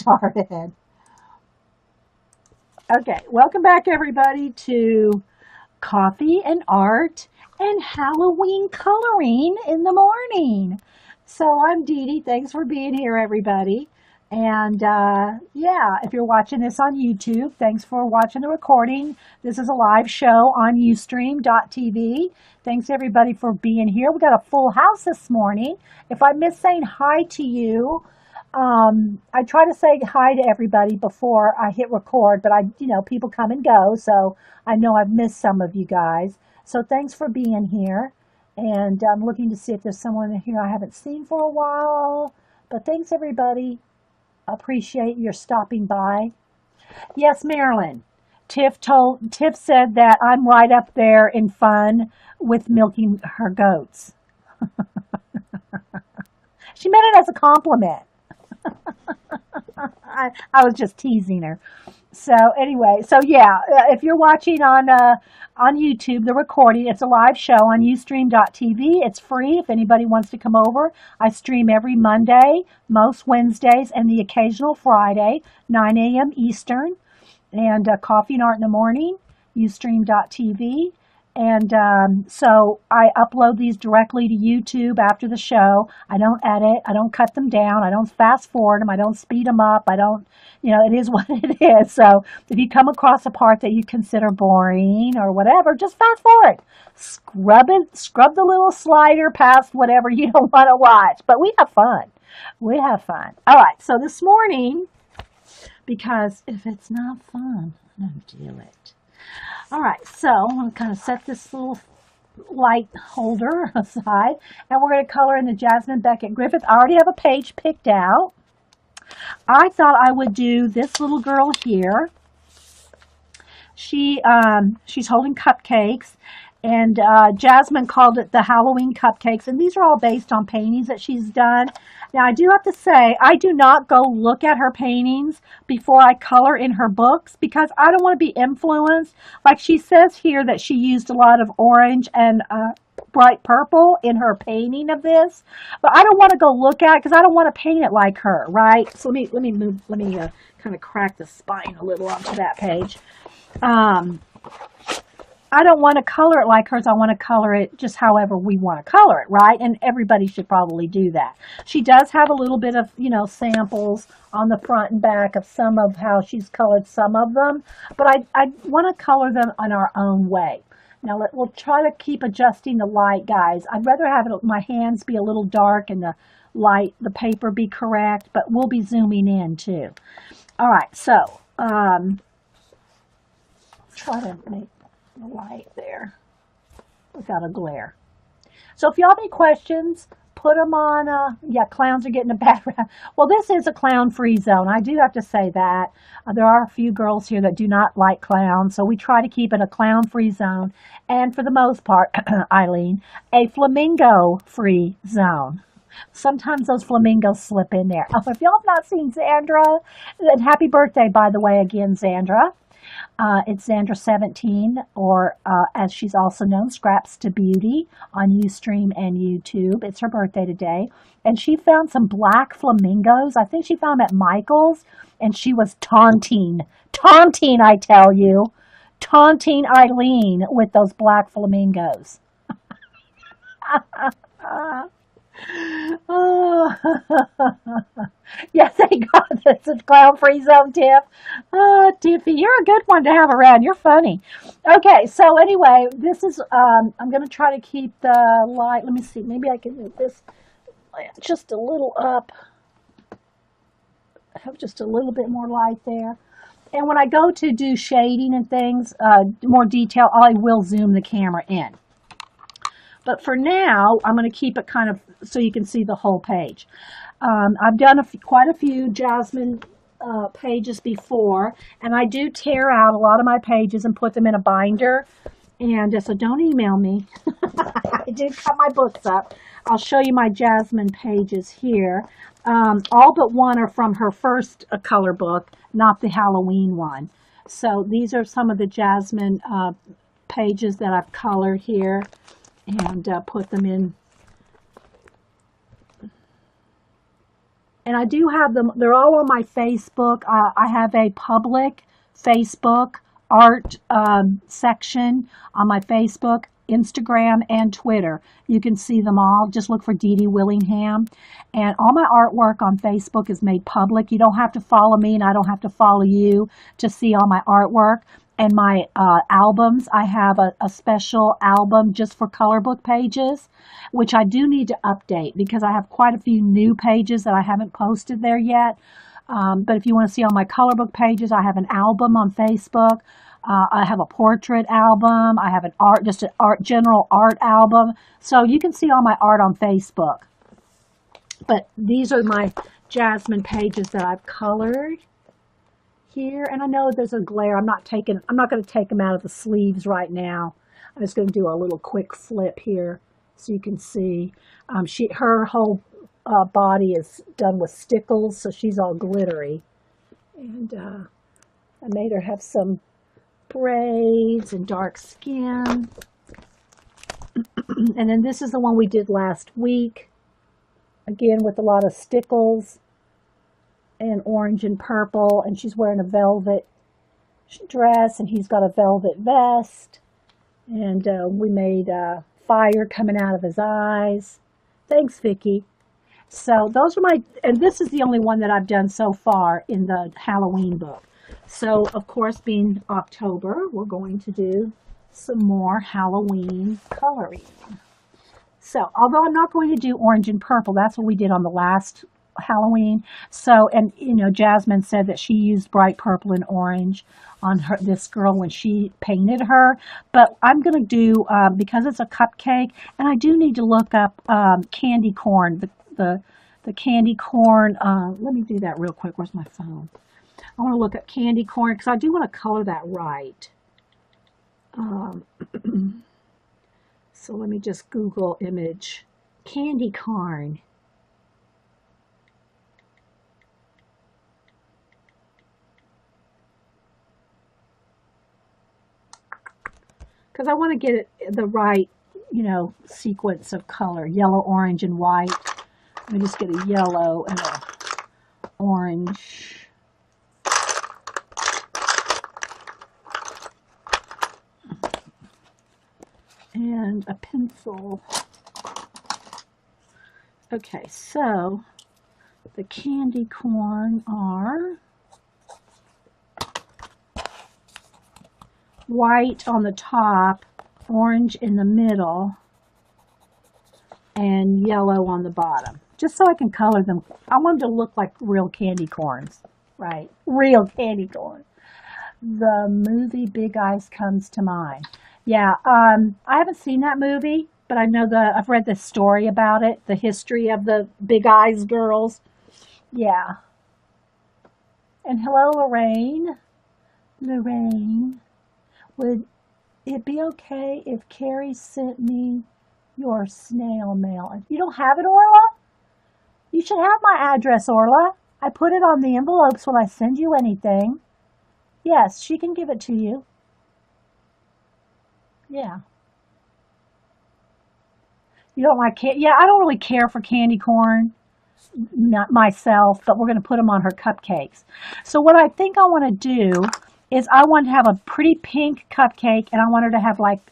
started. Okay, welcome back everybody to Coffee and Art and Halloween Coloring in the Morning. So I'm Dee Dee. Thanks for being here, everybody. And yeah, if you're watching this on YouTube, thanks for watching the recording. This is a live show on Ustream.tv. Thanks everybody for being here. We got a full house this morning. If I miss saying hi to you, I try to say hi to everybody before I hit record, but people come and go, so I know I've missed some of you guys. So thanks for being here. And I'm looking to see if there's someone here I haven't seen for a while. But thanks everybody. Appreciate your stopping by. Yes, Marilyn. Tiff said that I'm right up there in fun with milking her goats. She meant it as a compliment. I was just teasing her. So anyway, if you're watching on YouTube, the recording, it's a live show on Ustream.tv. It's free if anybody wants to come over. I stream every Monday, most Wednesdays, and the occasional Friday, 9 a.m. Eastern. And Coffee and Art in the Morning, Ustream.tv. And so I upload these directly to YouTube after the show. I don't edit. I don't cut them down. I don't fast forward them. I don't speed them up. I don't, it is what it is. So if you come across a part that you consider boring or whatever, just fast forward. Scrub the little slider past whatever you don't want to watch. But we have fun. We have fun. All right. So this morning, because if it's not fun, I don't do it. All right, so I'm going to kind of set this little light holder aside, and we're going to color in the Jasmine Becket-Griffith. I already have a page picked out. I thought I would do this little girl here. She's holding cupcakes, and Jasmine called it the Halloween cupcakes, and these are all based on paintings that she's done. Now, I do have to say, I do not go look at her paintings before I color in her books because I don't want to be influenced. Like she says here that she used a lot of orange and bright purple in her painting of this, but I don't want to go look at it because I don't want to paint it like her, right? So let me kind of crack the spine a little onto that page. I don't want to color it like hers. I want to color it just however we want to color it, right? And everybody should probably do that. She does have a little bit of, samples on the front and back of some of how she's colored some of them. But I want to color them in our own way. Now, we'll try to keep adjusting the light, guys. I'd rather have my hands be a little dark and the paper be correct, but we'll be zooming in too. All right, so try to make the light there without a glare. So if y'all have any questions, put them on. Clowns are getting a bad rap. Well, this is a clown-free zone. I do have to say that. There are a few girls here that do not like clowns, so we try to keep it a clown-free zone. And for the most part, Eileen, a flamingo-free zone. Sometimes those flamingos slip in there. Oh, if y'all have not seen Xandra, then happy birthday, by the way, again, Xandra. It's Xandra17, or as she's also known, Scraps to Beauty on Ustream and YouTube. It's her birthday today. And she found some black flamingos. I think she found them at Michael's, and she was taunting, I tell you, taunting Eileen with those black flamingos. Oh, yeah, thank God it's a clown-free zone, Tiff. Oh, Tiffy, you're a good one to have around. You're funny. Okay, so anyway, this is, I'm going to try to keep the light. Let me see. Maybe I can move this just a little up. Have just a little bit more light there. And when I go to do shading and things, more detail, I will zoom the camera in. But for now, I'm going to keep it kind of so you can see the whole page. I've done quite a few Jasmine pages before, and I do tear out a lot of my pages and put them in a binder. And so don't email me. I do cut my books up. I'll show you my Jasmine pages here. All but one are from her first color book, not the Halloween one. So these are some of the Jasmine pages that I've colored here and put them in And I do have them, they're all on my Facebook. I have a public Facebook art section on my Facebook, Instagram, and Twitter. You can see them all. Just look for Dee Dee Willingham. And all my artwork on Facebook is made public. You don't have to follow me, and I don't have to follow you to see all my artwork. And my albums, I have a special album just for color book pages, which I do need to update because I have quite a few new pages that I haven't posted there yet. But if you want to see all my color book pages, I have an album on Facebook. I have a portrait album. I have just an general art album. So you can see all my art on Facebook. But these are my Jasmine pages that I've colored here. And I know there's a glare. I'm not going to take them out of the sleeves right now. I'm just going to do a little quick flip here so you can see. Her whole body is done with stickles, so she's all glittery. And I made her have some braids and dark skin. And then this is the one we did last week. Again, with a lot of stickles and orange and purple, and she's wearing a velvet dress, and he's got a velvet vest, and we made fire coming out of his eyes. Thanks, Vicki. So those are and this is the only one that I've done so far in the Halloween book. So, of course, being October, we're going to do some more Halloween coloring. So, although I'm not going to do orange and purple, that's what we did on the last Halloween. So, and Jasmine said that she used bright purple and orange on this girl when she painted her. But I'm going to do, because it's a cupcake, and I do need to look up candy corn, the candy corn. Let me do that real quick. Where's my phone? I want to look at candy corn because I do want to color that right. So let me just Google image candy corn. Because I want to get it the right, sequence of color. Yellow, orange, and white. Let me just get a yellow and a orange. And a pencil. Okay, so the candy corn are white on the top, orange in the middle, and yellow on the bottom. Just so I can color them. I want them to look like real candy corns, right? Real candy corn. The movie Big Eyes comes to mind. Yeah, I haven't seen that movie, but I know I've read the story about it, the history of the Big Eyes girls. Yeah. And hello, Lorraine. Lorraine, would it be okay if Carrie sent me your snail mail? You don't have it, Orla? You should have my address, Orla. I put it on the envelopes when I send you anything. Yes, she can give it to you. Yeah. You don't like candy? Yeah, I don't really care for candy corn, not myself, but we're going to put them on her cupcakes. So what I think I want to do is I want to have a pretty pink cupcake, and I want her to have like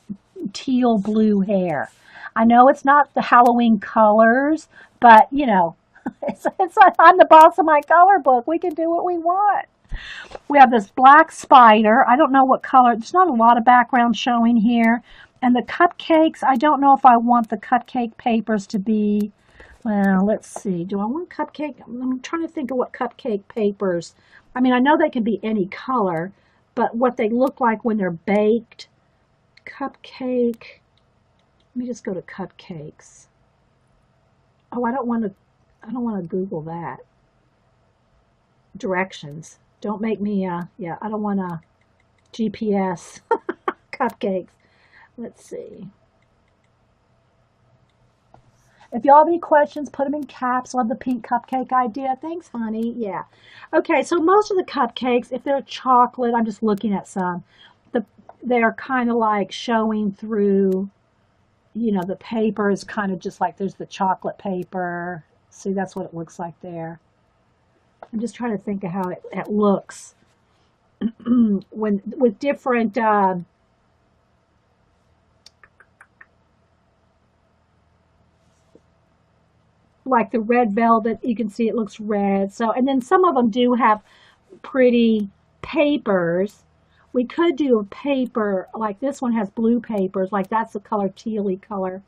teal blue hair. I know it's not the Halloween colors, but it's like I'm the boss of my color book. We can do what we want. We have this black spider. I don't know what color. There's not a lot of background showing here. And the cupcakes, I don't know if I want the cupcake papers to be, well, let's see. Do I want cupcake? I'm trying to think of what cupcake papers. I mean, I know they can be any color, but what they look like when they're baked. Cupcake. Let me just go to cupcakes. Oh, I don't want to Google that. Directions. Don't make me, I don't want to GPS cupcakes. Let's see. If y'all have any questions, put them in caps. Love the pink cupcake idea. Thanks, honey. Yeah. Okay, so most of the cupcakes, if they're chocolate, I'm just looking at some, they're kind of like showing through, the paper is kind of just like there's the chocolate paper. See, that's what it looks like there. I'm just trying to think of how it looks when with different like the red velvet, you can see it looks red. So, and then some of them do have pretty papers. We could do a paper, like this one has blue papers, like that's the color tealy color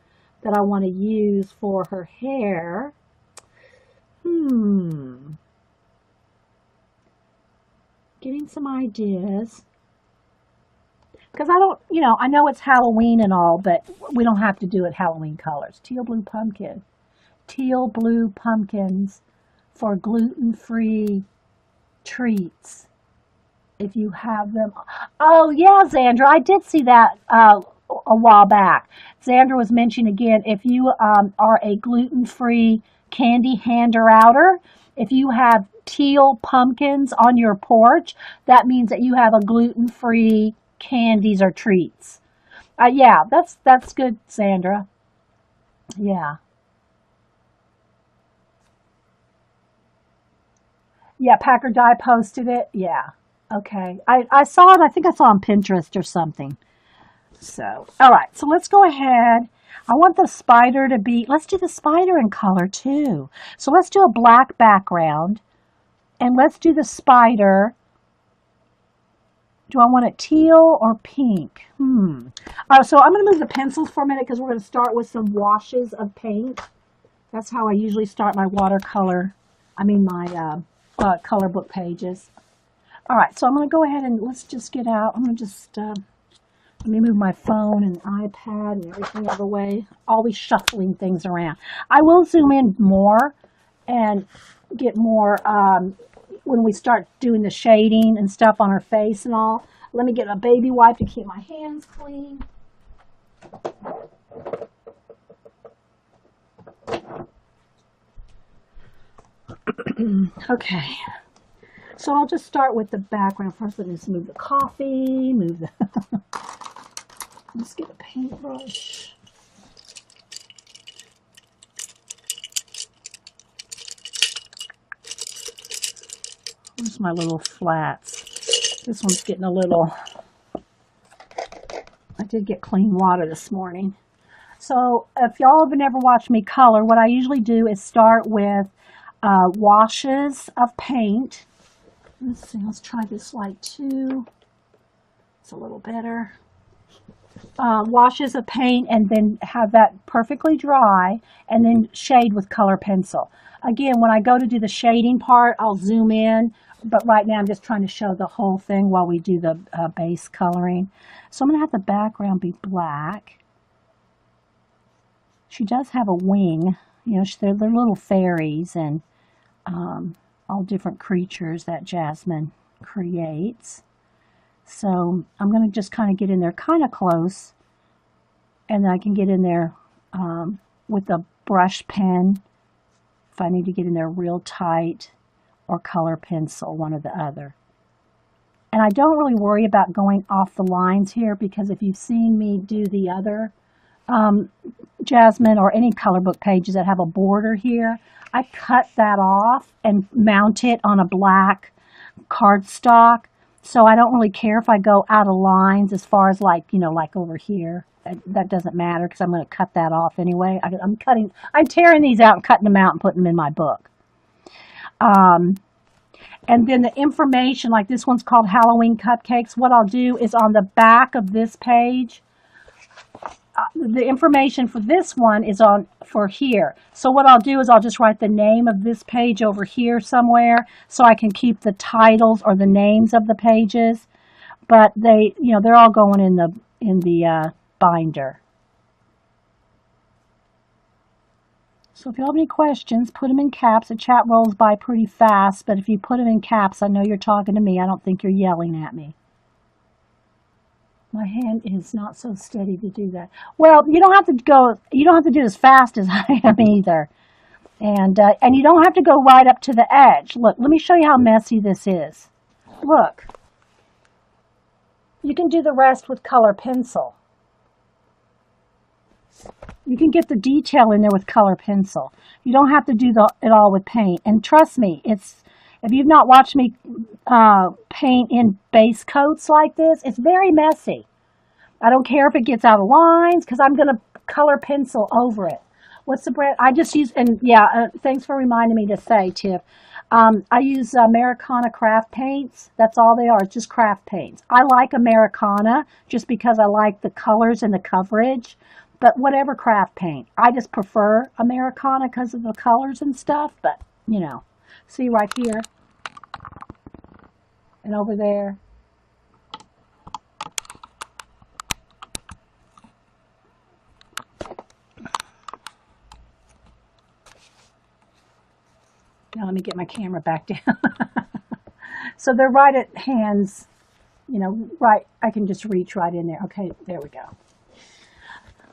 that I want to use for her hair. Getting some ideas. Because I don't, I know it's Halloween and all, but we don't have to do it Halloween colors. Teal blue pumpkin. Teal blue pumpkins for gluten-free treats. If you have them. Oh, yeah, Xandra, I did see that a while back. Xandra was mentioning again, if you are a gluten-free candy hander-outer, if you have teal pumpkins on your porch, that means that you have a gluten-free candies or treats. Yeah, that's good, Sandra. Yeah. Yeah, Packer Dye posted it. Yeah. Okay. I saw it, I think I saw on Pinterest or something. So, all right. So let's go ahead. I want the spider to be, let's do the spider in color too. So let's do a black background and let's do the spider. Do I want it teal or pink? So I'm going to move the pencils for a minute because we're going to start with some washes of paint. That's how I usually start my watercolor, my color book pages. All right, so I'm going to go ahead and let's just get out. I'm going to just, let me move my phone and iPad and everything out of the way. Always shuffling things around. I will zoom in more and get more when we start doing the shading and stuff on her face and all. Let me get a baby wipe to keep my hands clean. Okay, so I'll just start with the background first. Let me just move the coffee, let's get a paintbrush. Where's my little flats? This one's getting a little, I did get clean water this morning. So if y'all have never watched me color, what I usually do is start with washes of paint. Let's see, let's try this light too. It's a little better. Washes of paint and then have that perfectly dry and then shade with color pencil. Again, when I go to do the shading part, I'll zoom in, but right now I'm just trying to show the whole thing while we do the base coloring. So I'm going to have the background be black. She does have a wing. They're little fairies and all different creatures that Jasmine creates. So I'm going to just kind of get in there kind of close, and then I can get in there with a brush pen if I need to get in there real tight, or color pencil, one or the other. And I don't really worry about going off the lines here, because if you've seen me do the other Jasmine or any color book pages that have a border here, I cut that off and mount it on a black cardstock. So I don't really care if I go out of lines as far as like over here. That doesn't matter because I'm going to cut that off anyway. I'm tearing these out and cutting them out and putting them in my book. And then the information, like this one's called Halloween Cupcakes. What I'll do is on the back of this page, the information for this one is for here. So what I'll do is I'll just write the name of this page over here somewhere so I can keep the titles or the names of the pages. But they're all going in the binder. So if you have any questions, put them in caps. The chat rolls by pretty fast, but if you put them in caps, I know you're talking to me. I don't think you're yelling at me. My hand is not so steady to do that. Well, you don't have to do it as fast as I am either. And you don't have to go right up to the edge. Look, let me show you how messy this is. Look. You can do the rest with color pencil. You can get the detail in there with color pencil. You don't have to do it all with paint. And trust me, If you've not watched me paint in base coats like this, it's very messy. I don't care if it gets out of lines because I'm going to color pencil over it. What's the brand? I just use, and yeah, thanks for reminding me to say, Tiff. I use Americana craft paints. That's all they are. It's just craft paints. I like Americana just because I like the colors and the coverage. But whatever craft paint. I just prefer Americana because of the colors and stuff. But, you know, see right here and over there. Now let me get my camera back down. So they're right at hands, you know, right. I can just reach right in there. Okay, there we go.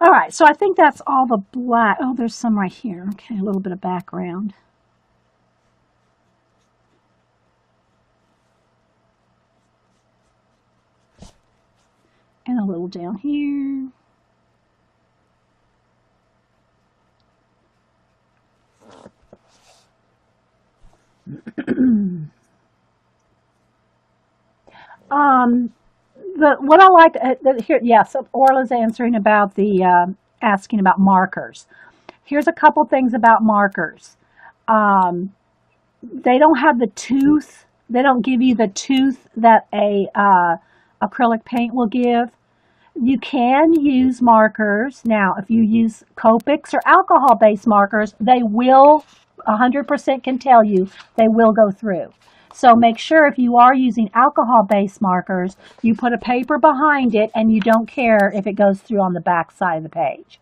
All right, so I think that's all the black. Oh, there's some right here. Okay, a little bit of background. And a little down here. What I like here, yes, Orla's answering about the asking about markers. Here's a couple things about markers. They don't have the tooth. They don't give you the tooth that a acrylic paint will give. You can use markers. Now, if you use Copics or alcohol-based markers, they will, 100% can tell you, they will go through. So make sure if you are using alcohol-based markers, you put a paper behind it and you don't care if it goes through on the back side of the page.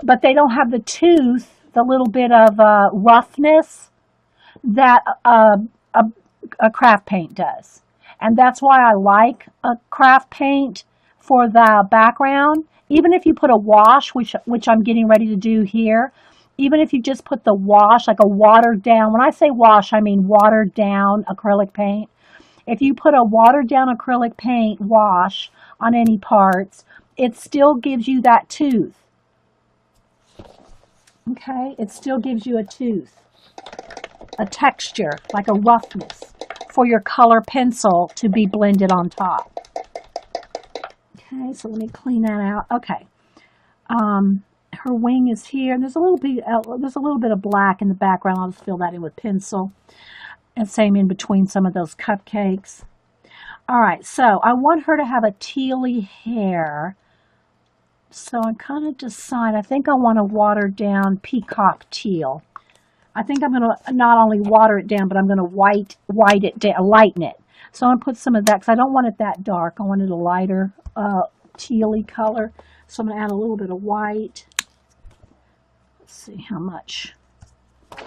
But they don't have the tooth, the little bit of roughness that a craft paint does. And that's why I like a craft paint for the background. Even if you put a wash, which I'm getting ready to do here, even if you just put the wash, like a watered down, when I say wash, I mean watered down acrylic paint. If you put a watered down acrylic paint wash on any parts, it still gives you that tooth. Okay, it still gives you a tooth, a texture, like a roughness for your color pencil to be blended on top. Okay, so let me clean that out. Okay. Her wing is here, and there's a little bit of black in the background. I'll just fill that in with pencil. And same in between some of those cupcakes. All right, so I want her to have a tealy hair. So I kind of decide, I think I want a watered down peacock teal. I think I'm going to not only water it down, but I'm going to white it down, lighten it. So I'm going to put some of that, because I don't want it that dark. I want it a lighter tealy color. So I'm going to add a little bit of white. Let's see how much. I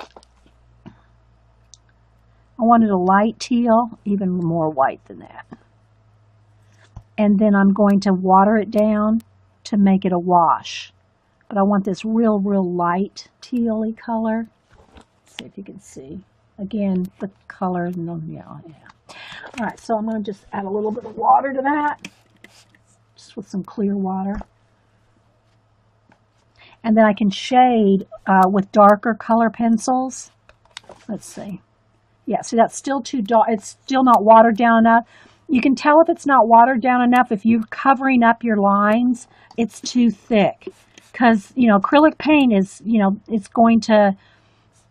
wanted a light teal, even more white than that. And then I'm going to water it down to make it a wash. But I want this real light tealy color. Let's see if you can see. Again, the color, yeah. All right, so I'm going to just add a little bit of water to that. Just with some clear water. And then I can shade with darker color pencils. Let's see. Yeah, see that's still too dark. It's still not watered down enough. You can tell if it's not watered down enough if you're covering up your lines, it's too thick. Because, you know, acrylic paint is, you know, it's going to,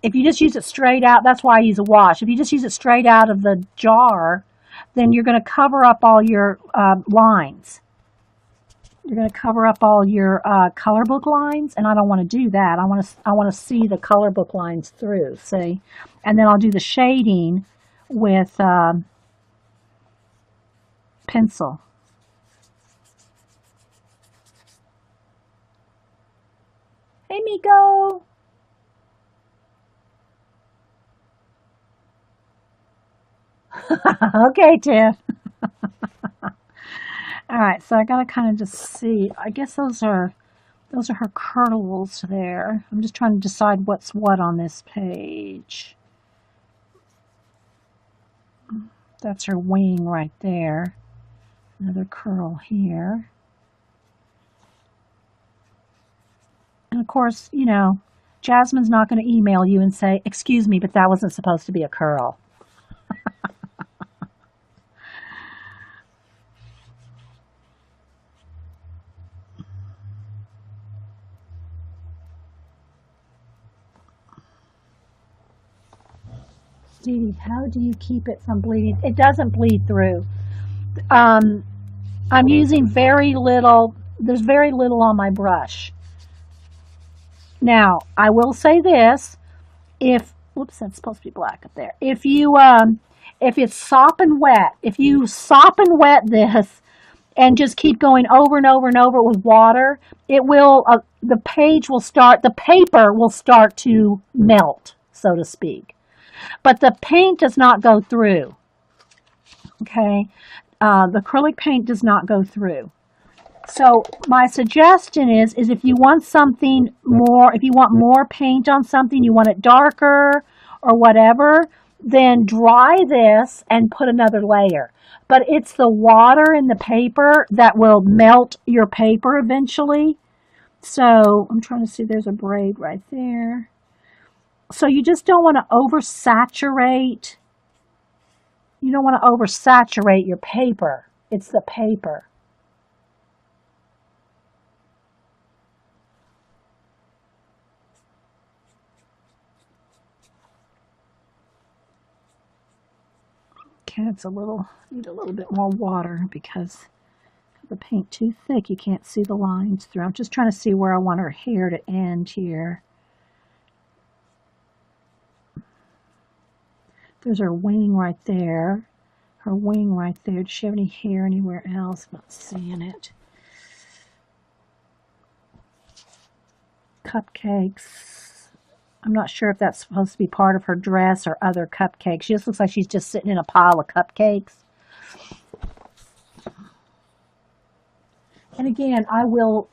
if you just use it straight out, that's why I use a wash. If you just use it straight out of the jar, then you're going to cover up all your lines. You're going to cover up all your color book lines, and I don't want to do that. I want to see the color book lines through, see? And then I'll do the shading with pencil. Hey, Miko! Okay, Tiff. All right, so I gotta kind of just see. I guess those are her curls there. I'm just trying to decide what's what on this page. That's her wing right there. Another curl here. And of course, you know, Jasmine's not going to email you and say, "Excuse me, but that wasn't supposed to be a curl." Dee, how do you keep it from bleeding? It doesn't bleed through. I'm using very little, there's very little on my brush. Now, I will say this, if, whoops, that's supposed to be black up there. If it's sopping wet, if you sop and wet this and just keep going over and over and over with water, it will, the paper will start to melt, so to speak. But the paint does not go through, okay? The acrylic paint does not go through. So my suggestion is if you want something more, if you want more paint on something, you want it darker or whatever, then dry this and put another layer. But it's the water in the paper that will melt your paper eventually. So I'm trying to see, there's a braid right there. So you just don't want to oversaturate. You don't want to oversaturate your paper. It's the paper. Okay, it's need a little bit more water because the paint too thick. You can't see the lines through. I'm just trying to see where I want her hair to end here. There's her wing right there. Her wing right there. Does she have any hair anywhere else? I'm not seeing it. Cupcakes. I'm not sure if that's supposed to be part of her dress or other cupcakes. She just looks like she's just sitting in a pile of cupcakes. And again, I will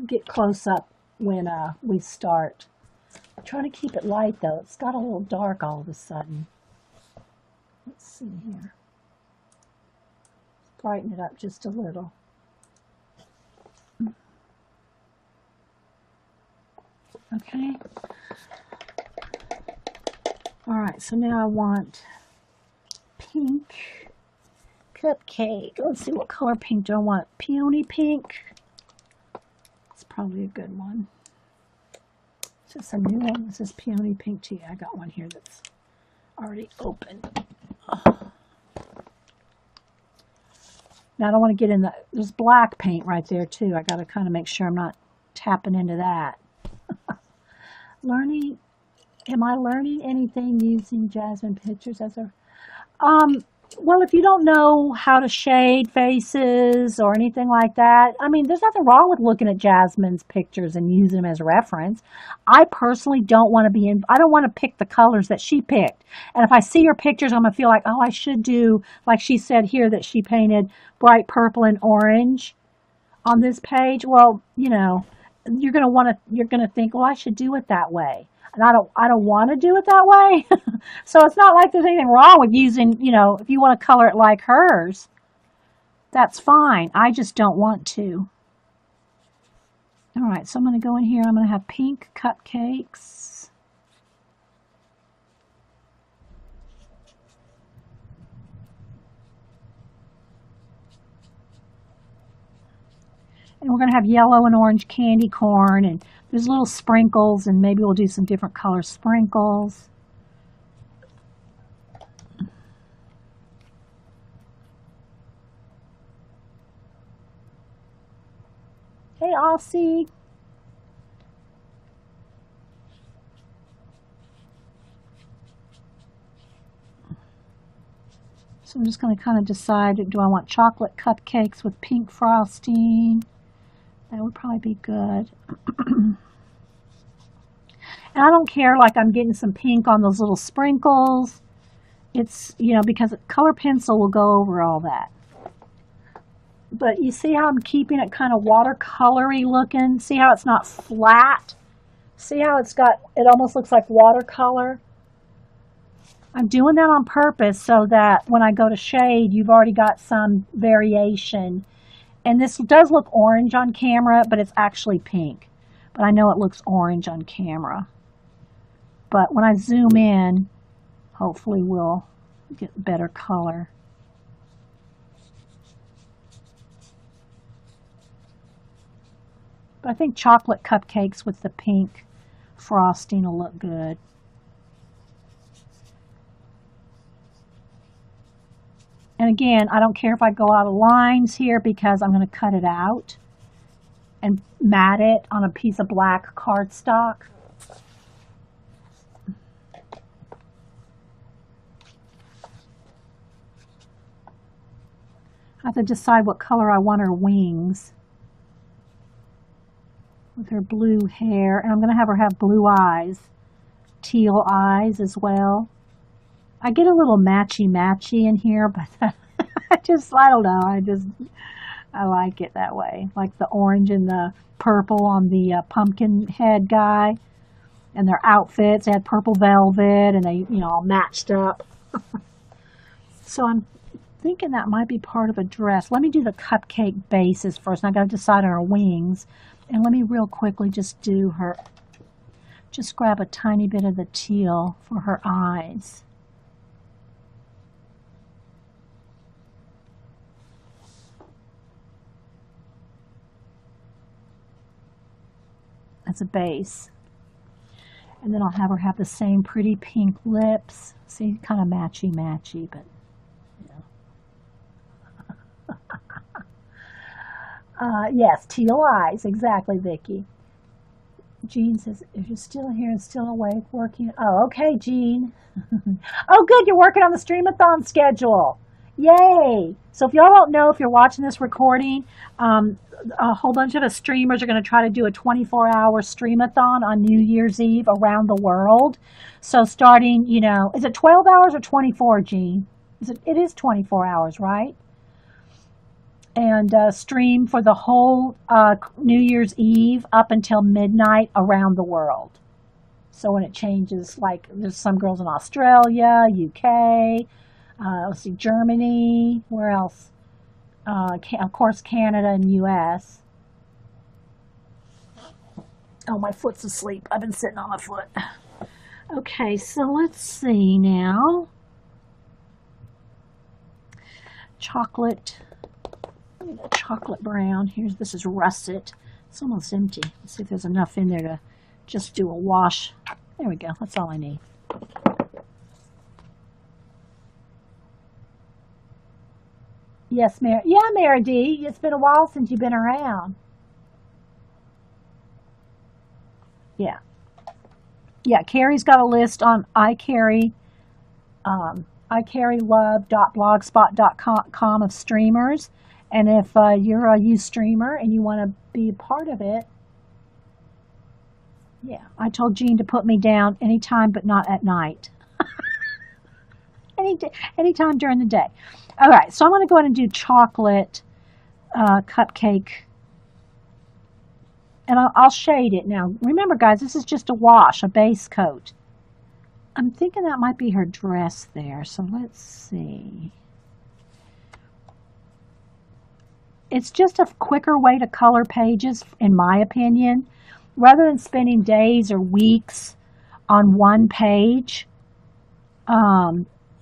get close up when we start. I'm trying to keep it light though. It's got a little dark all of a sudden. Let's see here. Brighten it up just a little. Okay. All right, so now I want pink cupcake. Let's see, what color pink do I want? Peony pink. It's probably a good one. Is this a new one? This is peony pink too. I got one here that's already open. Now I don't want to get in there's black paint right there too. I got to kind of make sure I'm not tapping into that. Am I learning anything using Jasmine pictures as a, well, if you don't know how to shade faces or anything like that, I mean, there's nothing wrong with looking at Jasmine's pictures and using them as a reference. I personally don't want to I don't want to pick the colors that she picked. And if I see her pictures, I'm going to feel like, oh, I should do, like she said here that she painted bright purple and orange on this page. Well, you know, you're going to think, well, I should do it that way. And I don't want to do it that way. So it's not like there's anything wrong with using, you know, if you want to color it like hers, that's fine. I just don't want to. All right, so I'm going to go in here. I'm going to have pink cupcakes. And we're going to have yellow and orange candy corn, and there's little sprinkles, and maybe we'll do some different color sprinkles. Hey, Aussie. So I'm just going to kind of decide, do I want chocolate cupcakes with pink frosting? That would probably be good. And I don't care, like I'm getting some pink on those little sprinkles. It's, you know, because color pencil will go over all that. But you see how I'm keeping it kind of watercolory looking? See how it's not flat? See how it's got, it almost looks like watercolor? I'm doing that on purpose so that when I go to shade, you've already got some variation. And this does look orange on camera, but it's actually pink. But I know it looks orange on camera. But when I zoom in, hopefully we'll get better color. But I think chocolate cupcakes with the pink frosting will look good. And again, I don't care if I go out of lines here because I'm going to cut it out and mat it on a piece of black cardstock. I have to decide what color I want her wings. With her blue hair. And I'm going to have her have blue eyes. Teal eyes as well. I get a little matchy-matchy in here, but I don't know. I like it that way. Like the orange and the purple on the pumpkin head guy. And their outfits, they had purple velvet and they, all matched up. So I'm thinking that might be part of a dress. Let me do the cupcake bases first. And I got to decide on her wings. And let me real quickly just do her, just grab a tiny bit of the teal for her eyes. As a base. And then I'll have her have the same pretty pink lips. See, kind of matchy-matchy, but yes, teal eyes. Exactly, Vicki. Jean says, if you're still here and still awake, working. Oh, okay, Jean. Oh, good. You're working on the Streamathon schedule. Yay. So if y'all don't know, if you're watching this recording, a whole bunch of us streamers are going to try to do a 24-hour Streamathon on New Year's Eve around the world. So starting, is it 12 hours or 24, Jean? It is 24 hours, right? And stream for the whole New Year's Eve up until midnight around the world. So when it changes, like there's some girls in Australia, UK, let's see, Germany, where else? Of course, Canada and US. Oh, my foot's asleep. I've been sitting on my foot. Okay, so let's see now. Chocolate brown. This is russet. It's almost empty. Let's see if there's enough in there to just do a wash. There we go. That's all I need. Yes, Mary. Yeah, Mary D. It's been a while since you've been around. Yeah. Yeah, Carrie's got a list on icarrylove.blogspot.com of streamers. And if you're a Ustreamer and you want to be a part of it, yeah, I told Jean to put me down anytime but not at night. Anytime during the day. All right, so I'm going to go ahead and do chocolate cupcake. And I'll shade it now. Remember, guys, this is just a wash, a base coat. I'm thinking that might be her dress there, so let's see. It's just a quicker way to color pages, in my opinion. Rather than spending days or weeks on one page,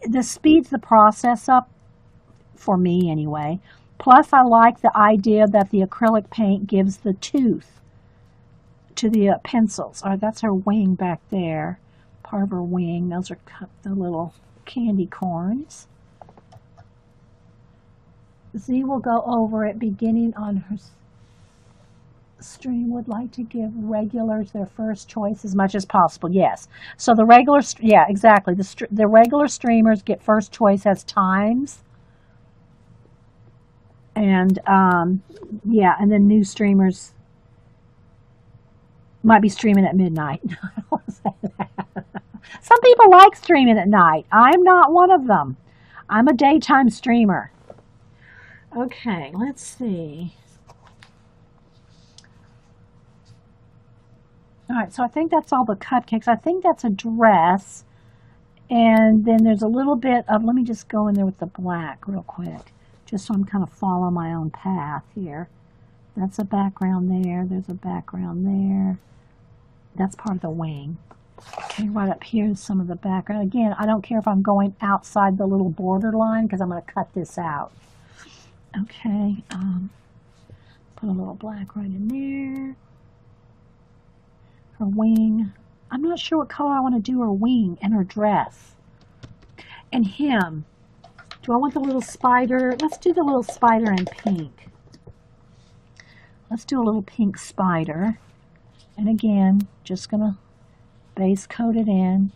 this speeds the process up, for me anyway. Plus, I like the idea that the acrylic paint gives the tooth to the pencils. All right, that's her wing back there. Part of her wing. Those are the little candy corns. Z will go over it beginning on her stream. Would like to give regulars their first choice as much as possible. Yes. So the regular, yeah, exactly. The regular streamers get first choice as times. And, yeah, and then new streamers might be streaming at midnight. I don't want to say that. Some people like streaming at night. I'm not one of them. I'm a daytime streamer. Okay, let's see. All right, so I think that's all the cupcakes. I think that's a dress. And then there's a little bit of, let me just go in there with the black real quick, just so I'm kind of following my own path here. That's a background there. There's a background there. That's part of the wing. Okay, right up here is some of the background. Again, I don't care if I'm going outside the little border line because I'm going to cut this out. Okay, put a little black right in there. Her wing. I'm not sure what color I want to do her wing and her dress. And him. Do I want the little spider? Let's do the little spider in pink. Let's do a little pink spider. And again, just going to base coat it in.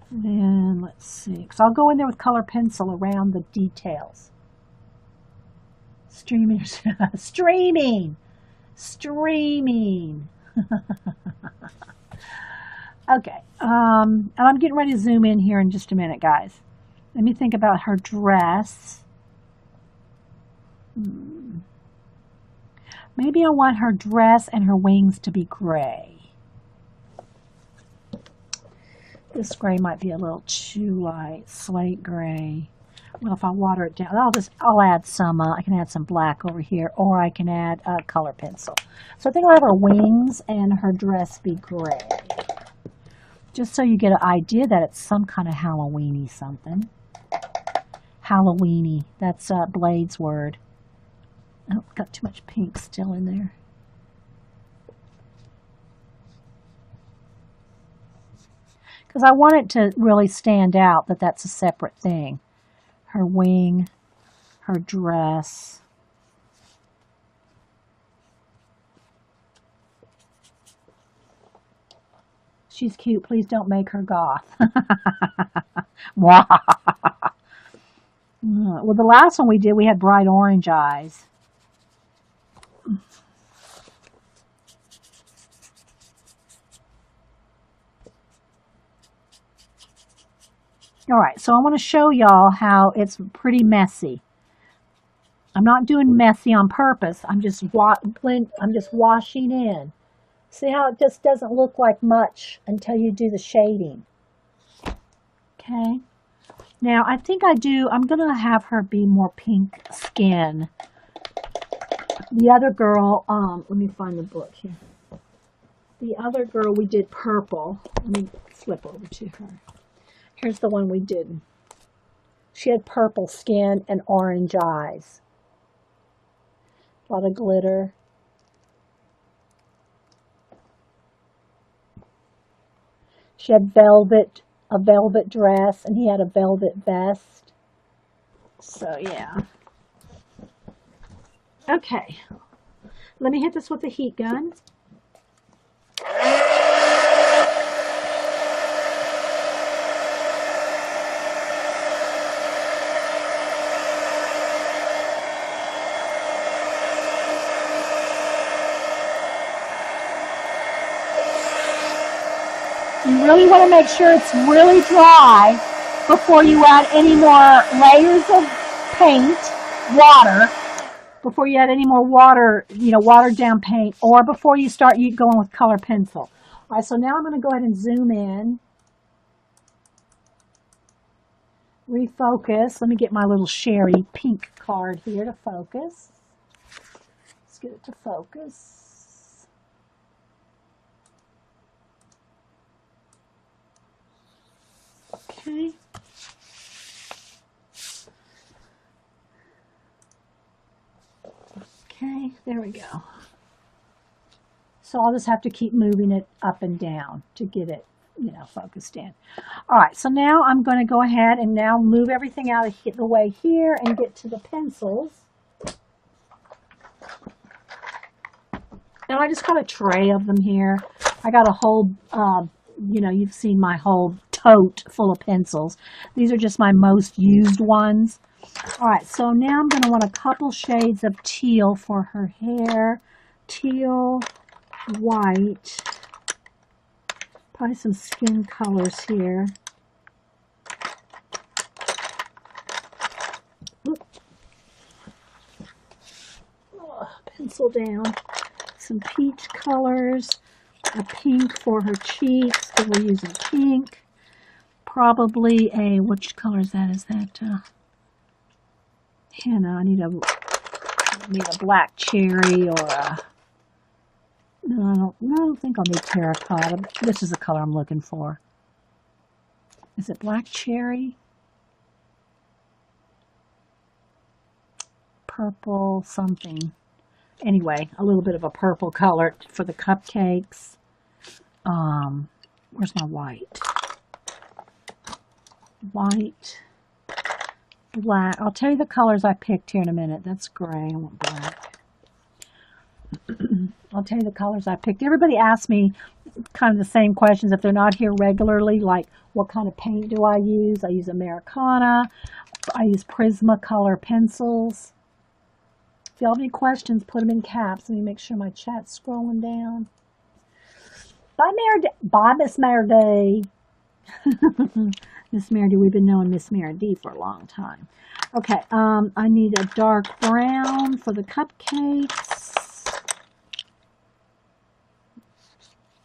Then let's see, because I'll go in there with color pencil around the details. Streaming. Okay, and I'm getting ready to zoom in here in just a minute, guys. Let me think about her dress. Maybe I want her dress and her wings to be gray. This gray might be a little too light, slate gray. Well, if I water it down, I'll add some, I can add some black over here, or I can add a color pencil. So I think I'll have her wings and her dress be gray. Just so you get an idea that it's some kind of Halloween-y something. Halloween-y, that's Blade's word. Oh, got too much pink still in there. Because I want it to really stand out that that's a separate thing. Her wing, her dress. She's cute. Please don't make her goth. Well, the last one we did, we had bright orange eyes. All right, so I want to show y'all how it's pretty messy. I'm not doing messy on purpose. I'm just washing in. See how it just doesn't look like much until you do the shading. Okay. Now, I think I'm going to have her be more pink skin. The other girl, let me find the book here. The other girl, we did purple. Let me flip over to her. Here's the one we did. She had purple skin and orange eyes. A lot of glitter. She had a velvet dress, and he had a velvet vest. So, yeah. Okay. Let me hit this with the heat gun. You really want to make sure it's really dry before you add any more layers of paint, water, before you add any more water, watered down paint, or before you start going with color pencil. All right, so now I'm going to go ahead and zoom in. Refocus. Let me get my little Sherry pink card here to focus. Let's get it to focus. Okay. Okay, there we go. So I'll just have to keep moving it up and down to get it, focused in. All right, so now I'm going to go ahead and now move everything out of the way here and get to the pencils. And I just got a tray of them here. I got a whole, you've seen my whole tote full of pencils. These are just my most used ones. All right, so now I'm going to want a couple shades of teal for her hair. Teal, white, probably some skin colors here. Pencil down. Some peach colors, a pink for her cheeks, so we're using pink. Probably which color is that? Is that henna? I need a black cherry or a, no, I don't think I'll need terracotta. This is the color I'm looking for. Is it black cherry? Purple something. Anyway, a little bit of a purple color for the cupcakes. Where's my white? White, black. I'll tell you the colors I picked here in a minute. That's gray. I want black. I'll tell you the colors I picked. Everybody asks me kind of the same questions if they're not here regularly, like what kind of paint do I use? I use Americana. I use Prismacolor pencils. If y'all have any questions, put them in caps. Let me make sure my chat's scrolling down. Bye, Miss Meredith. Miss Meredith, we've been knowing Miss Meredith for a long time. Okay, I need a dark brown for the cupcakes.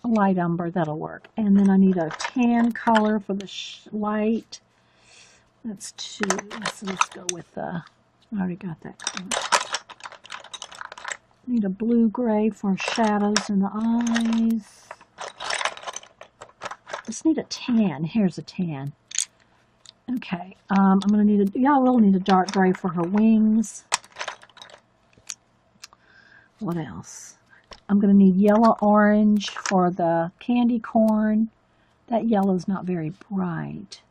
A light umber, that'll work. And then I need a tan color for the light. That's 2. So let's go with the, I already got that color. Need a blue-gray for shadows in the eyes. Just need a tan. Here's a tan. Okay, I'm going to need a, yeah, I will need a dark gray for her wings. What else? I'm going to need yellow-orange for the candy corn. That yellow's not very bright.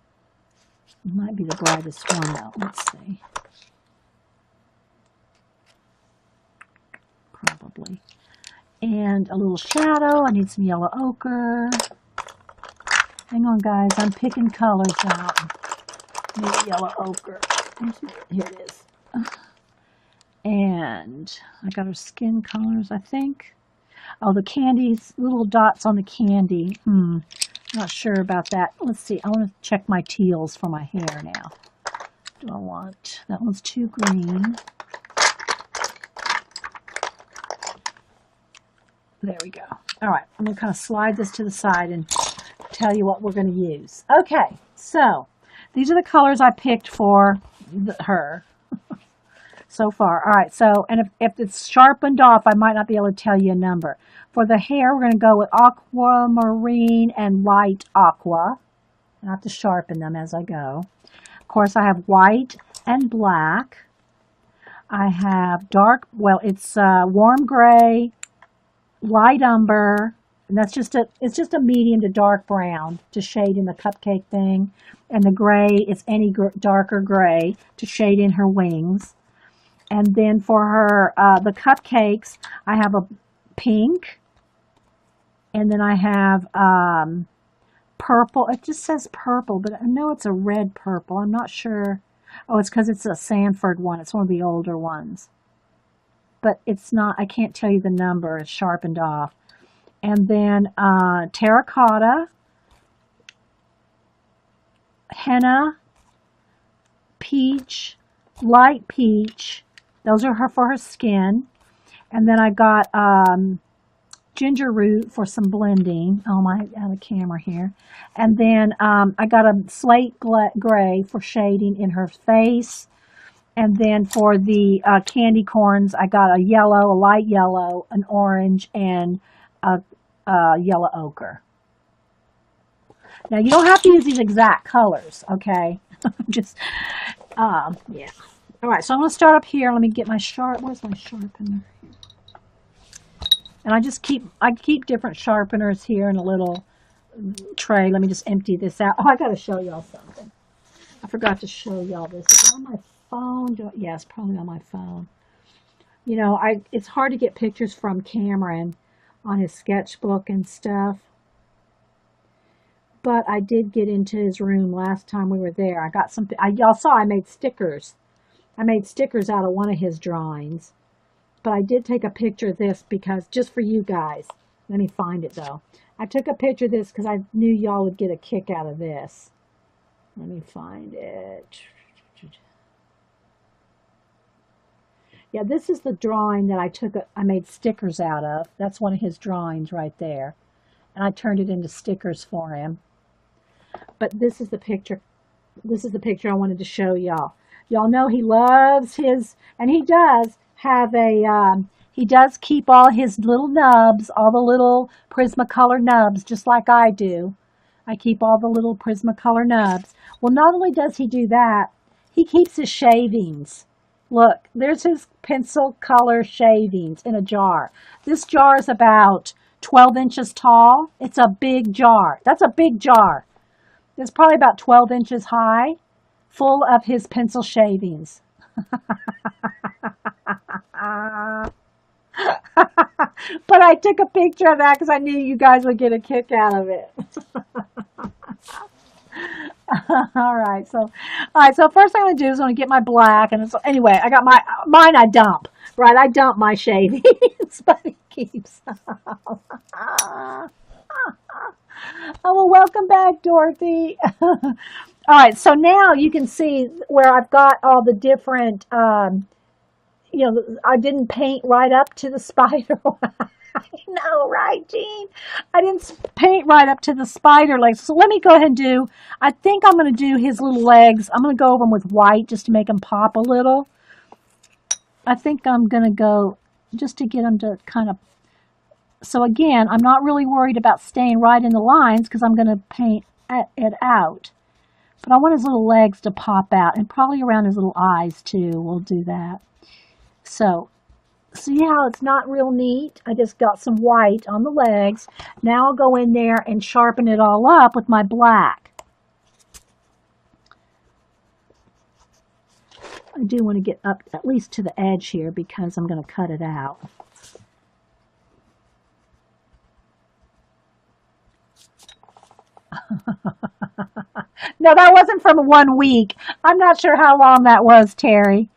It might be the brightest one, though. Let's see. Probably. And a little shadow. I need some yellow ochre. Hang on, guys. I'm picking colors out. I need yellow ochre. Here it is. And I got her skin colors, I think. Oh, the candies, little dots on the candy. Not sure about that. Let's see. I want to check my teals for my hair now. Do I want... That one's too green. There we go. All right. I'm going to kind of slide this to the side and tell you what we're going to use. Okay. So, these are the colors I picked for her so far. All right. So, and if it's sharpened off, I might not be able to tell you a number. For the hair, we're going to go with aquamarine and light aqua. I have to sharpen them as I go. Of course, I have white and black. I have dark, well, it's warm gray, light umber, and that's just it's just a medium to dark brown to shade in the cupcake thing. And the gray is any darker gray to shade in her wings. And then for her, the cupcakes, I have a pink. And then I have purple. It just says purple, but I know it's a red purple. I'm not sure. Oh, it's because it's a Sanford one. It's one of the older ones. But it's not, I can't tell you the number. It's sharpened off. And then terracotta, henna, peach, light peach. Those are her for her skin. And then I got ginger root for some blending. Oh, I have a camera here. And then I got a slate gray for shading in her face. And then for the candy corns, I got a yellow, a light yellow, an orange, and a yellow ochre. Now, you don't have to use these exact colors, okay? Just, yeah. All right, so I'm going to start up here. Let me get my where's my sharpener? And I keep different sharpeners here in a little tray. Let me just empty this out. Oh, I got to show y'all something. I forgot to show y'all this. Is it on my phone? Yeah, it's probably on my phone. You know, it's hard to get pictures from Cameron on his sketchbook and stuff. But I did get into his room last time we were there. I got some, y'all saw I made stickers. I made stickers out of one of his drawings. But I did take a picture of this because, just for you guys. Let me find it though. I took a picture of this because I knew y'all would get a kick out of this. Let me find it. Yeah, this is the drawing that I made stickers out of. That's one of his drawings right there. And I turned it into stickers for him. But this is the picture. This is the picture I wanted to show y'all. Y'all know he loves his, and he does have he does keep all his little nubs, all the little Prismacolor nubs, just like I do. I keep all the little Prismacolor nubs. Well, not only does he do that, he keeps his shavings. Look, there's his pencil color shavings in a jar. This jar is about 12 inches tall. It's a big jar. That's a big jar. It's probably about 12 inches high, full of his pencil shavings. But I took a picture of that because I knew you guys would get a kick out of it. All right. So first thing I'm gonna do is I'm gonna get my black, and anyway, I got mine. I dump. Right, I dump my shavings, but he keeps. Oh, well, welcome back, Dorothy. All right, so now you can see where I've got all the different, I didn't paint right up to the spider. I know, right, Jean? I didn't paint right up to the spider legs. So let me go ahead and I think I'm going to do his little legs. I'm going to go over them with white just to make them pop a little. I think I'm going to go just to get them to kind of. So again, I'm not really worried about staying right in the lines because I'm going to paint it out. But I want his little legs to pop out, and probably around his little eyes too. We'll do that. So see how it's not real neat? I just got some white on the legs. Now I'll go in there and sharpen it all up with my black. I do want to get up at least to the edge here because I'm going to cut it out. No, that wasn't from 1 week. I'm not sure how long that was, Terry.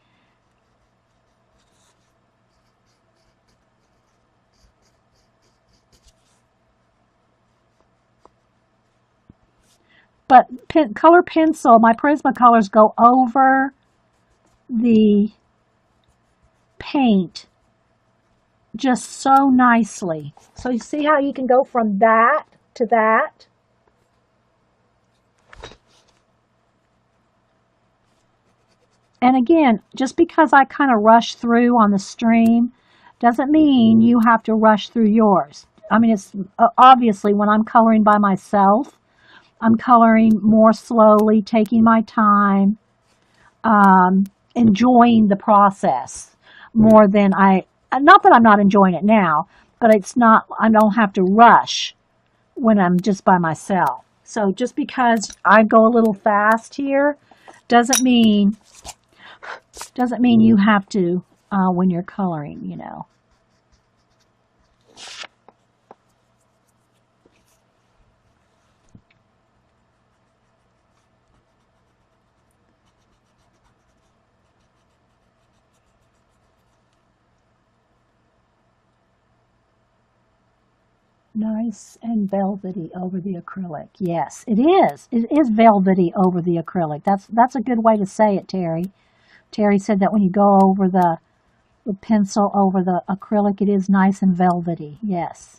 But color pencil, my Prismacolors go over the paint just so nicely. So you see how you can go from that to that? And again, just because I kind of rush through on the stream doesn't mean you have to rush through yours. I mean, it's obviously when I'm coloring by myself, I'm coloring more slowly, taking my time, enjoying the process more than not that I'm not enjoying it now, but it's not, I don't have to rush when I'm just by myself. So just because I go a little fast here doesn't mean you have to when you're coloring, you know. Nice and velvety over the acrylic. Yes, it is. It is velvety over the acrylic. That's a good way to say it, Terry. Terry said that when you go over the pencil over the acrylic, it is nice and velvety. Yes.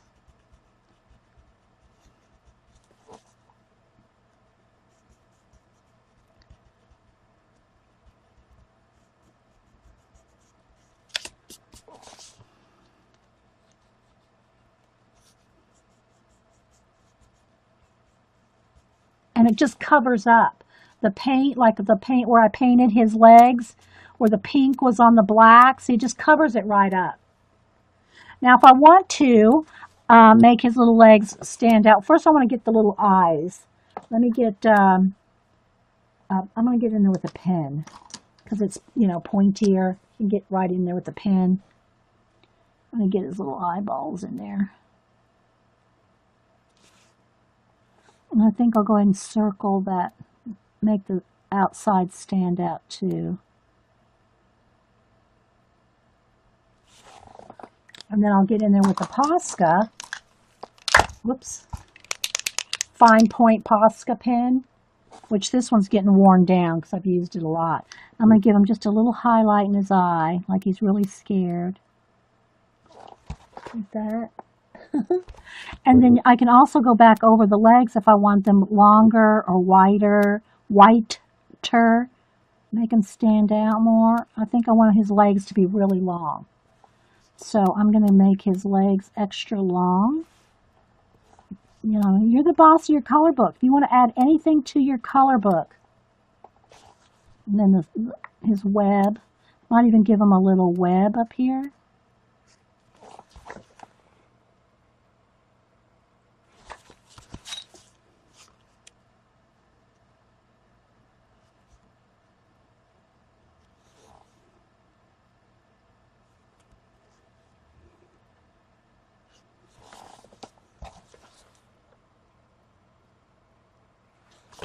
And it just covers up the paint, like the paint where I painted his legs, where the pink was on the black. See, it just covers it right up. Now, if I want to make his little legs stand out, first I want to get the little eyes. Let me get, I'm going to get in there with a pen because it's, you know, pointier. You can get right in there with the pen. I'm going to get his little eyeballs in there. And I think I'll go ahead and circle that, make the outside stand out too. And then I'll get in there with the Posca, whoops, fine point Posca pen, which this one's getting worn down because I've used it a lot. I'm going to give him just a little highlight in his eye, like he's really scared. Like that. And then I can also go back over the legs if I want them longer or whiter, make them stand out more. I think I want his legs to be really long. So I'm going to make his legs extra long. You know, you're the boss of your color book. If you want to add anything to your color book. And then his web. Might even give him a little web up here.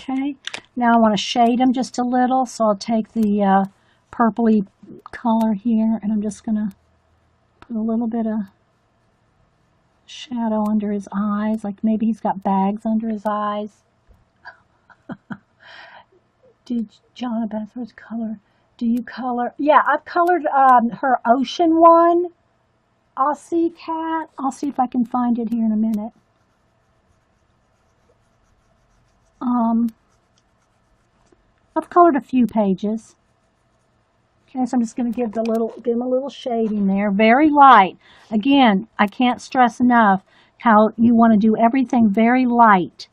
Okay, now I want to shade them just a little, so I'll take the purpley color here, and I'm just going to put a little bit of shadow under his eyes, like maybe he's got bags under his eyes. Did John Beth's color? Do you color? Yeah, I've colored her ocean one. Aussie cat. I'll see if I can find it here in a minute. I've colored a few pages. Okay, so I'm just going to give him a little shading there. Very light. Again, I can't stress enough how you want to do everything very light.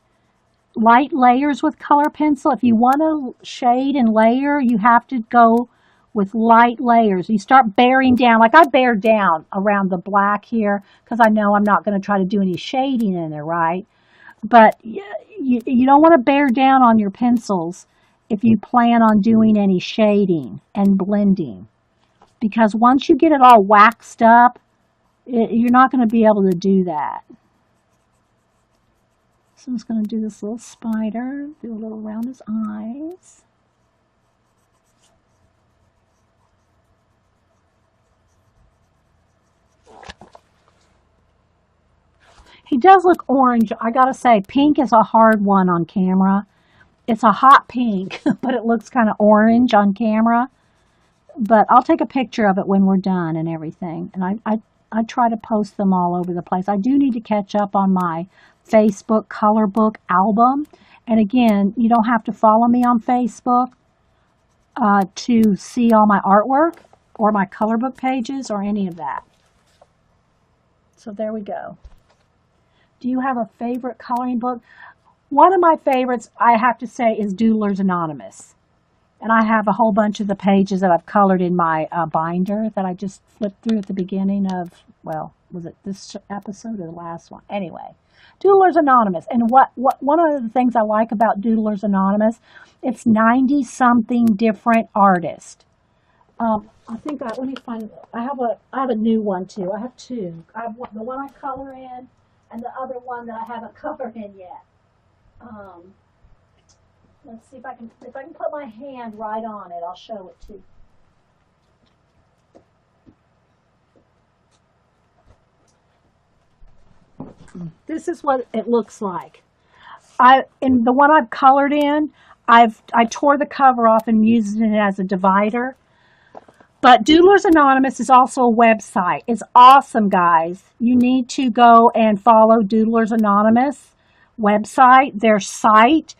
Light layers with color pencil. If you want to shade and layer, you have to go with light layers. You start bearing down, like I bear down around the black here because I know I'm not going to try to do any shading in there, right? But you don't want to bear down on your pencils if you plan on doing any shading and blending. Because once you get it all waxed up, you're not going to be able to do that. So I'm just going to do this little spider, do a little around his eyes. He does look orange. I gotta say, pink is a hard one on camera. It's a hot pink, but it looks kind of orange on camera. But I'll take a picture of it when we're done and everything. And I try to post them all over the place. I do need to catch up on my Facebook color book album. And again, you don't have to follow me on Facebook to see all my artwork or my color book pages or any of that. So there we go. Do you have a favorite coloring book? One of my favorites, I have to say, is Doodlers Anonymous. And I have a whole bunch of the pages that I've colored in my binder that I just flipped through at the beginning of, well, was it this episode or the last one? Anyway, Doodlers Anonymous. And one of the things I like about Doodlers Anonymous, it's 90-something different artists. I think, let me find, I have a new one too. I have two. I have the one I color in, and the other one that I haven't colored in yet. Let's see if I can put my hand right on it. I'll show it to you. This is what it looks like. In the one I've colored in, I tore the cover off and used it as a divider. But Doodlers Anonymous is also a website. It's awesome, guys. You need to go and follow Doodlers Anonymous website, their site.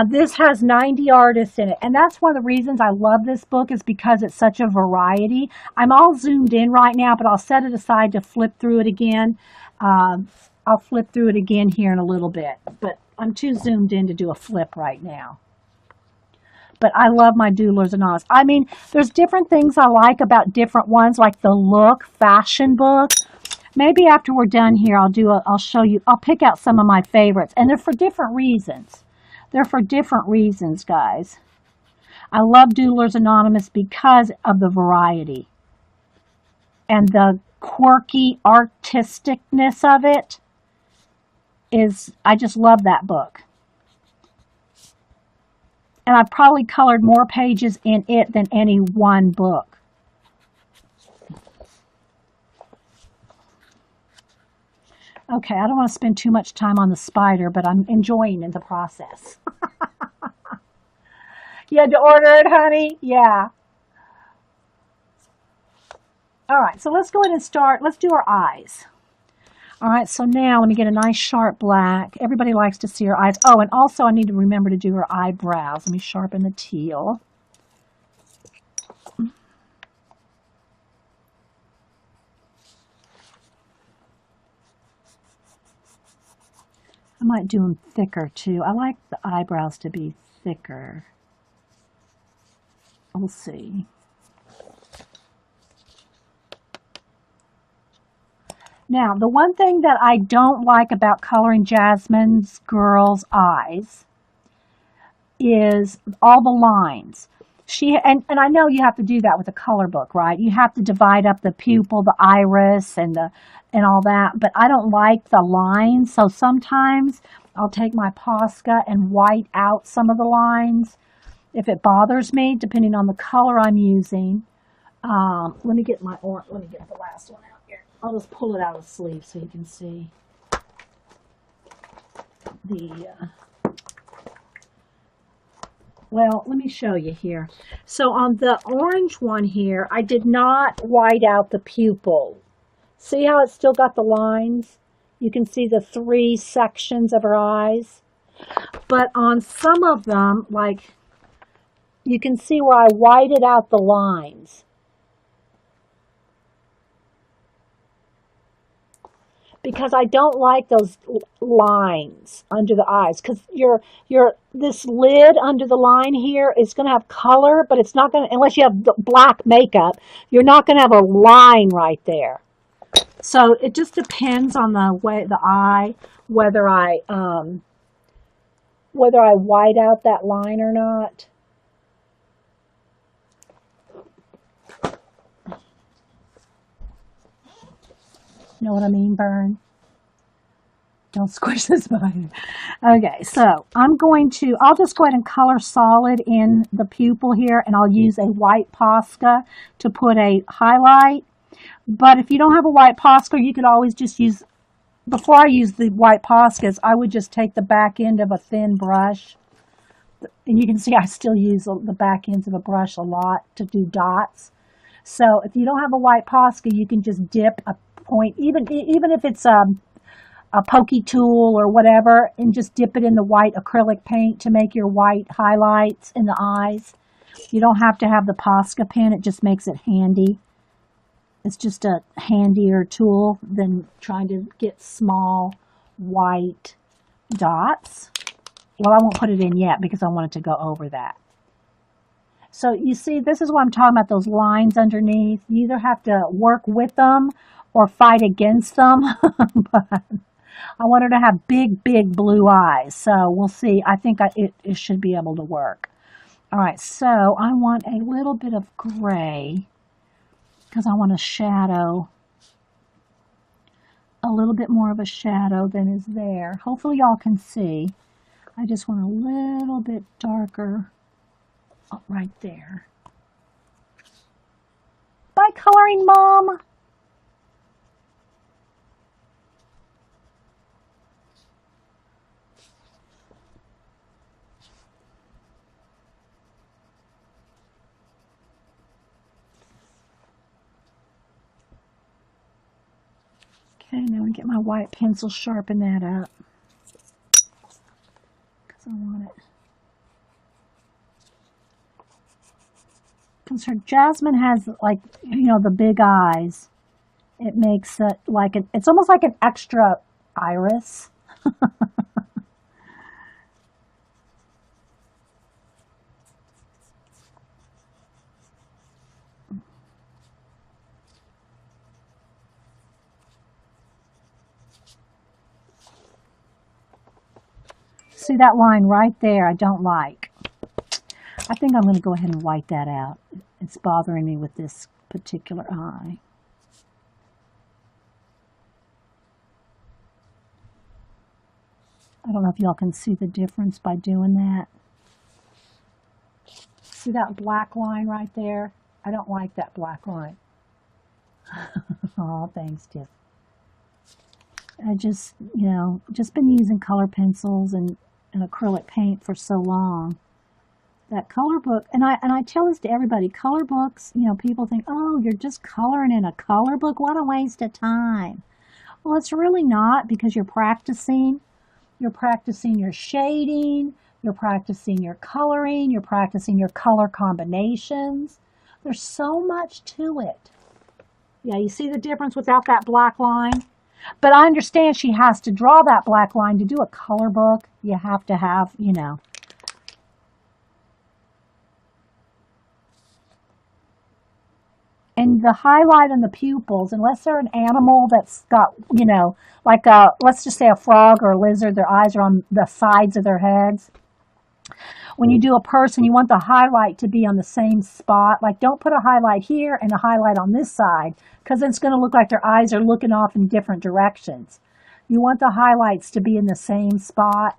This has 90 artists in it. And that's one of the reasons I love this book is because it's such a variety. I'm all zoomed in right now, but I'll set it aside to flip through it again. I'll flip through it again here in a little bit. But I'm too zoomed in to do a flip right now. But I love my Doodlers Anonymous. I mean, there's different things I like about different ones, like the Look fashion book. Maybe after we're done here, I'll show you, I'll pick out some of my favorites. And they're for different reasons. They're for different reasons, guys. I love Doodlers Anonymous because of the variety. And the quirky artisticness of it I just love that book. And I've probably colored more pages in it than any one book. Okay, I don't want to spend too much time on the spider, but I'm enjoying in the process. You had to order it, honey? Yeah. All right, so let's go ahead and start. Let's do our eyes. All right, so now let me get a nice sharp black. Everybody likes to see her eyes. Oh, and also I need to remember to do her eyebrows. Let me sharpen the teal. I might do them thicker too. I like the eyebrows to be thicker. We'll see. Now, the one thing that I don't like about coloring Jasmine's girl's eyes is all the lines. And I know you have to do that with a color book, right? You have to divide up the pupil, the iris, and all that. But I don't like the lines, so sometimes I'll take my Posca and white out some of the lines if it bothers me, depending on the color I'm using. Let me get the last one out here. I'll just pull it out of the sleeve so you can see the. Well, let me show you here. So on the orange one here, I did not white out the pupil. See how it's still got the lines? You can see the 3 sections of her eyes. But on some of them, like, you can see where I whited out the lines. Because I don't like those lines under the eyes. Because this lid under the line here is going to have color, but it's not going to, unless you have black makeup, you're not going to have a line right there. So it just depends on the eye, whether I white out that line or not. You know what I mean, Burn? Don't squish this button. Okay, so I'll just go ahead and color solid in the pupil here, and I'll use a white Posca to put a highlight. But if you don't have a white Posca, you could always just use, before I use the white Poscas, I would just take the back end of a thin brush. And you can see I still use the back ends of a brush a lot to do dots. So if you don't have a white Posca, you can just dip a point, even if it's a pokey tool or whatever, and just dip it in the white acrylic paint to make your white highlights in the eyes. You don't have to have the Posca pen. It just makes it handy. It's just a handier tool than trying to get small white dots. Well, I won't put it in yet because I want it to go over that. So you see, this is what I'm talking about, those lines underneath. You either have to work with them or fight against them. But I want her to have big, big blue eyes. So we'll see. I think it should be able to work. All right, so I want a little bit of gray because I want a shadow, a little bit more of a shadow than is there. Hopefully y'all can see. I just want a little bit darker right there. Bye, coloring mom. Okay, now I get my white pencil, sharpen that up. Because I want it. Because her Jasmine has, like, you know, the big eyes. It makes it like it's almost like an extra iris. See that line right there, I don't like. I think I'm going to go ahead and white that out. It's bothering me with this particular eye. I don't know if y'all can see the difference by doing that. See that black line right there? I don't like that black line. Oh, thanks, Tiff. I just, you know, just been using color pencils and acrylic paint for so long. That color book, and I tell this to everybody, color books, you know, people think, oh, you're just coloring in a color book. What a waste of time. Well, it's really not, because you're practicing. You're practicing your shading. You're practicing your coloring. You're practicing your color combinations. There's so much to it. Yeah, you see the difference without that black line? But I understand she has to draw that black line to do a color book. You have to have, you know. And the highlight on the pupils, unless they're an animal that's got, you know, like let's just say a frog or a lizard, their eyes are on the sides of their heads. when you do a person, you want the highlight to be on the same spot. Like, don't put a highlight here and a highlight on this side, because it's going to look like their eyes are looking off in different directions. You want the highlights to be in the same spot.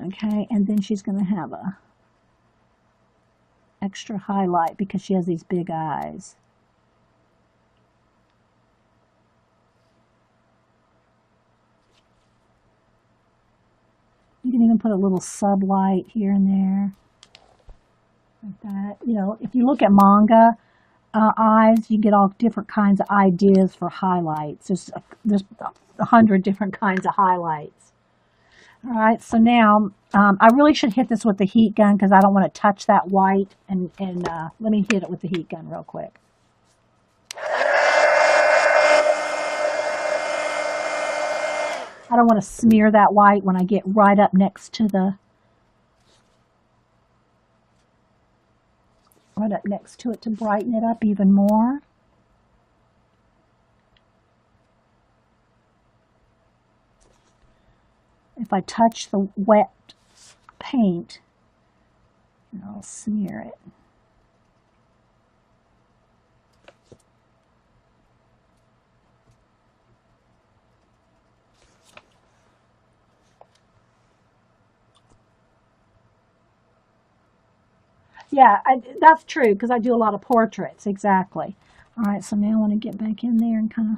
Okay, and then she's going to have a extra highlight because she has these big eyes. You can even put a little sublight here and there, like that. You know, if you look at manga eyes, you get all different kinds of ideas for highlights. There's 100 different kinds of highlights. All right, so now I really should hit this with the heat gun because I don't want to touch that white. And let me hit it with the heat gun real quick. I don't want to smear that white when I get right up next to it to brighten it up even more. If I touch the wet paint, I'll smear it. Yeah, that's true because I do a lot of portraits, exactly. All right, so now I want to get back in there and kind of...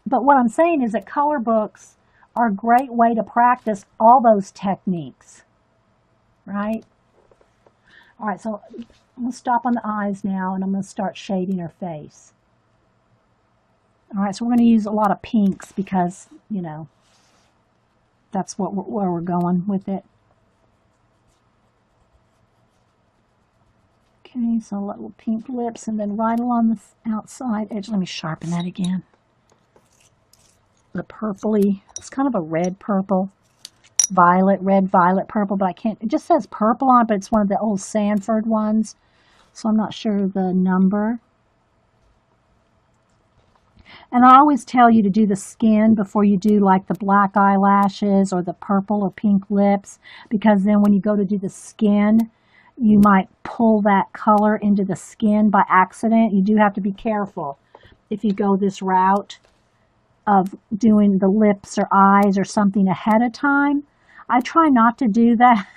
But what I'm saying is that color books are a great way to practice all those techniques, right? All right, so I'm going to stop on the eyes now, and I'm going to start shading her face. All right, so we're going to use a lot of pinks because, you know, that's where we're going with it. Okay, so little pink lips, and then right along the outside edge. Let me sharpen that again. The purpley, it's kind of a red purple, red violet purple, but I can't, it just says purple on it, but it's one of the old Sanford ones, so I'm not sure the number. And I always tell you to do the skin before you do like the black eyelashes or the purple or pink lips, because then when you go to do the skin, you might pull that color into the skin by accident. You do have to be careful if you go this route of doing the lips or eyes or something ahead of time. I try not to do that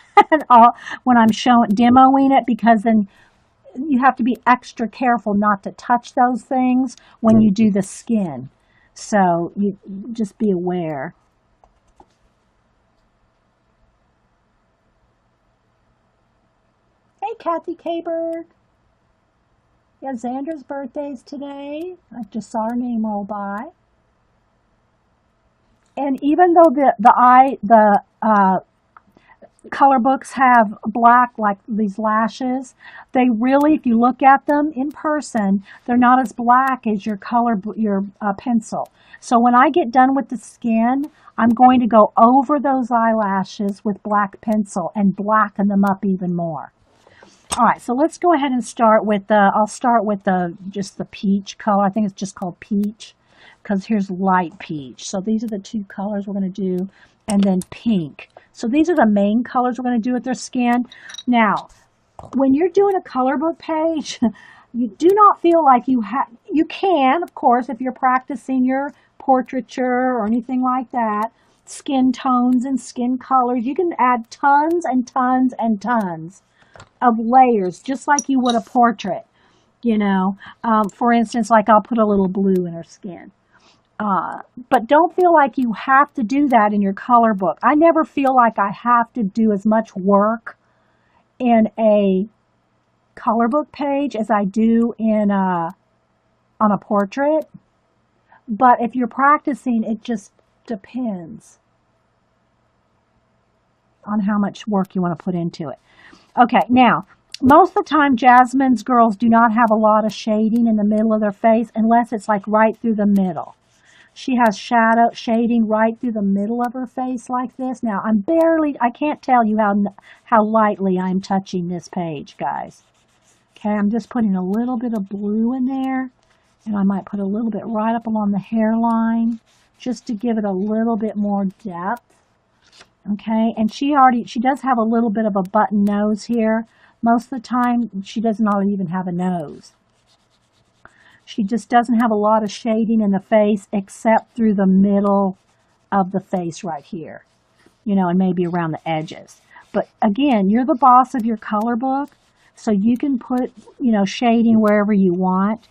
when I'm demoing it, because then you have to be extra careful not to touch those things when you do the skin. So you just be aware. Hey, Kathy K-Bird. Yeah, Xandra's birthday's today. I just saw her name roll by. And even though the color books have black, like these lashes, they really, if you look at them in person, they're not as black as your pencil. So when I get done with the skin, I'm going to go over those eyelashes with black pencil and blacken them up even more. All right, so let's go ahead and start with I'll start with just the peach color. I think it's just called peach, because here's light peach. So these are the two colors we're going to do, and then pink. So these are the main colors we're going to do with their skin. Now, when you're doing a color book page, you do not feel like you can, of course, if you're practicing your portraiture or anything like that, skin tones and skin colors, you can add tons and tons and tons of layers, just like you would a portrait. You know, for instance, like I'll put a little blue in her skin. But don't feel like you have to do that in your color book. I never feel like I have to do as much work in a color book page as I do on a portrait. But if you're practicing, it just depends on how much work you want to put into it. Okay, now, most of the time, Jasmine's girls do not have a lot of shading in the middle of their face unless it's like right through the middle. She has shading right through the middle of her face like this. Now, I can't tell you how lightly I'm touching this page, guys. Okay, I'm just putting a little bit of blue in there And I might put a little bit right up along the hairline just to give it a little bit more depth. Okay, and she does have a little bit of a button nose here. Most of the time, she does not even have a nose. She just doesn't have a lot of shading in the face except through the middle of the face right here, you know, and maybe around the edges. But again, you're the boss of your color book, so you can put, you know, shading wherever you want.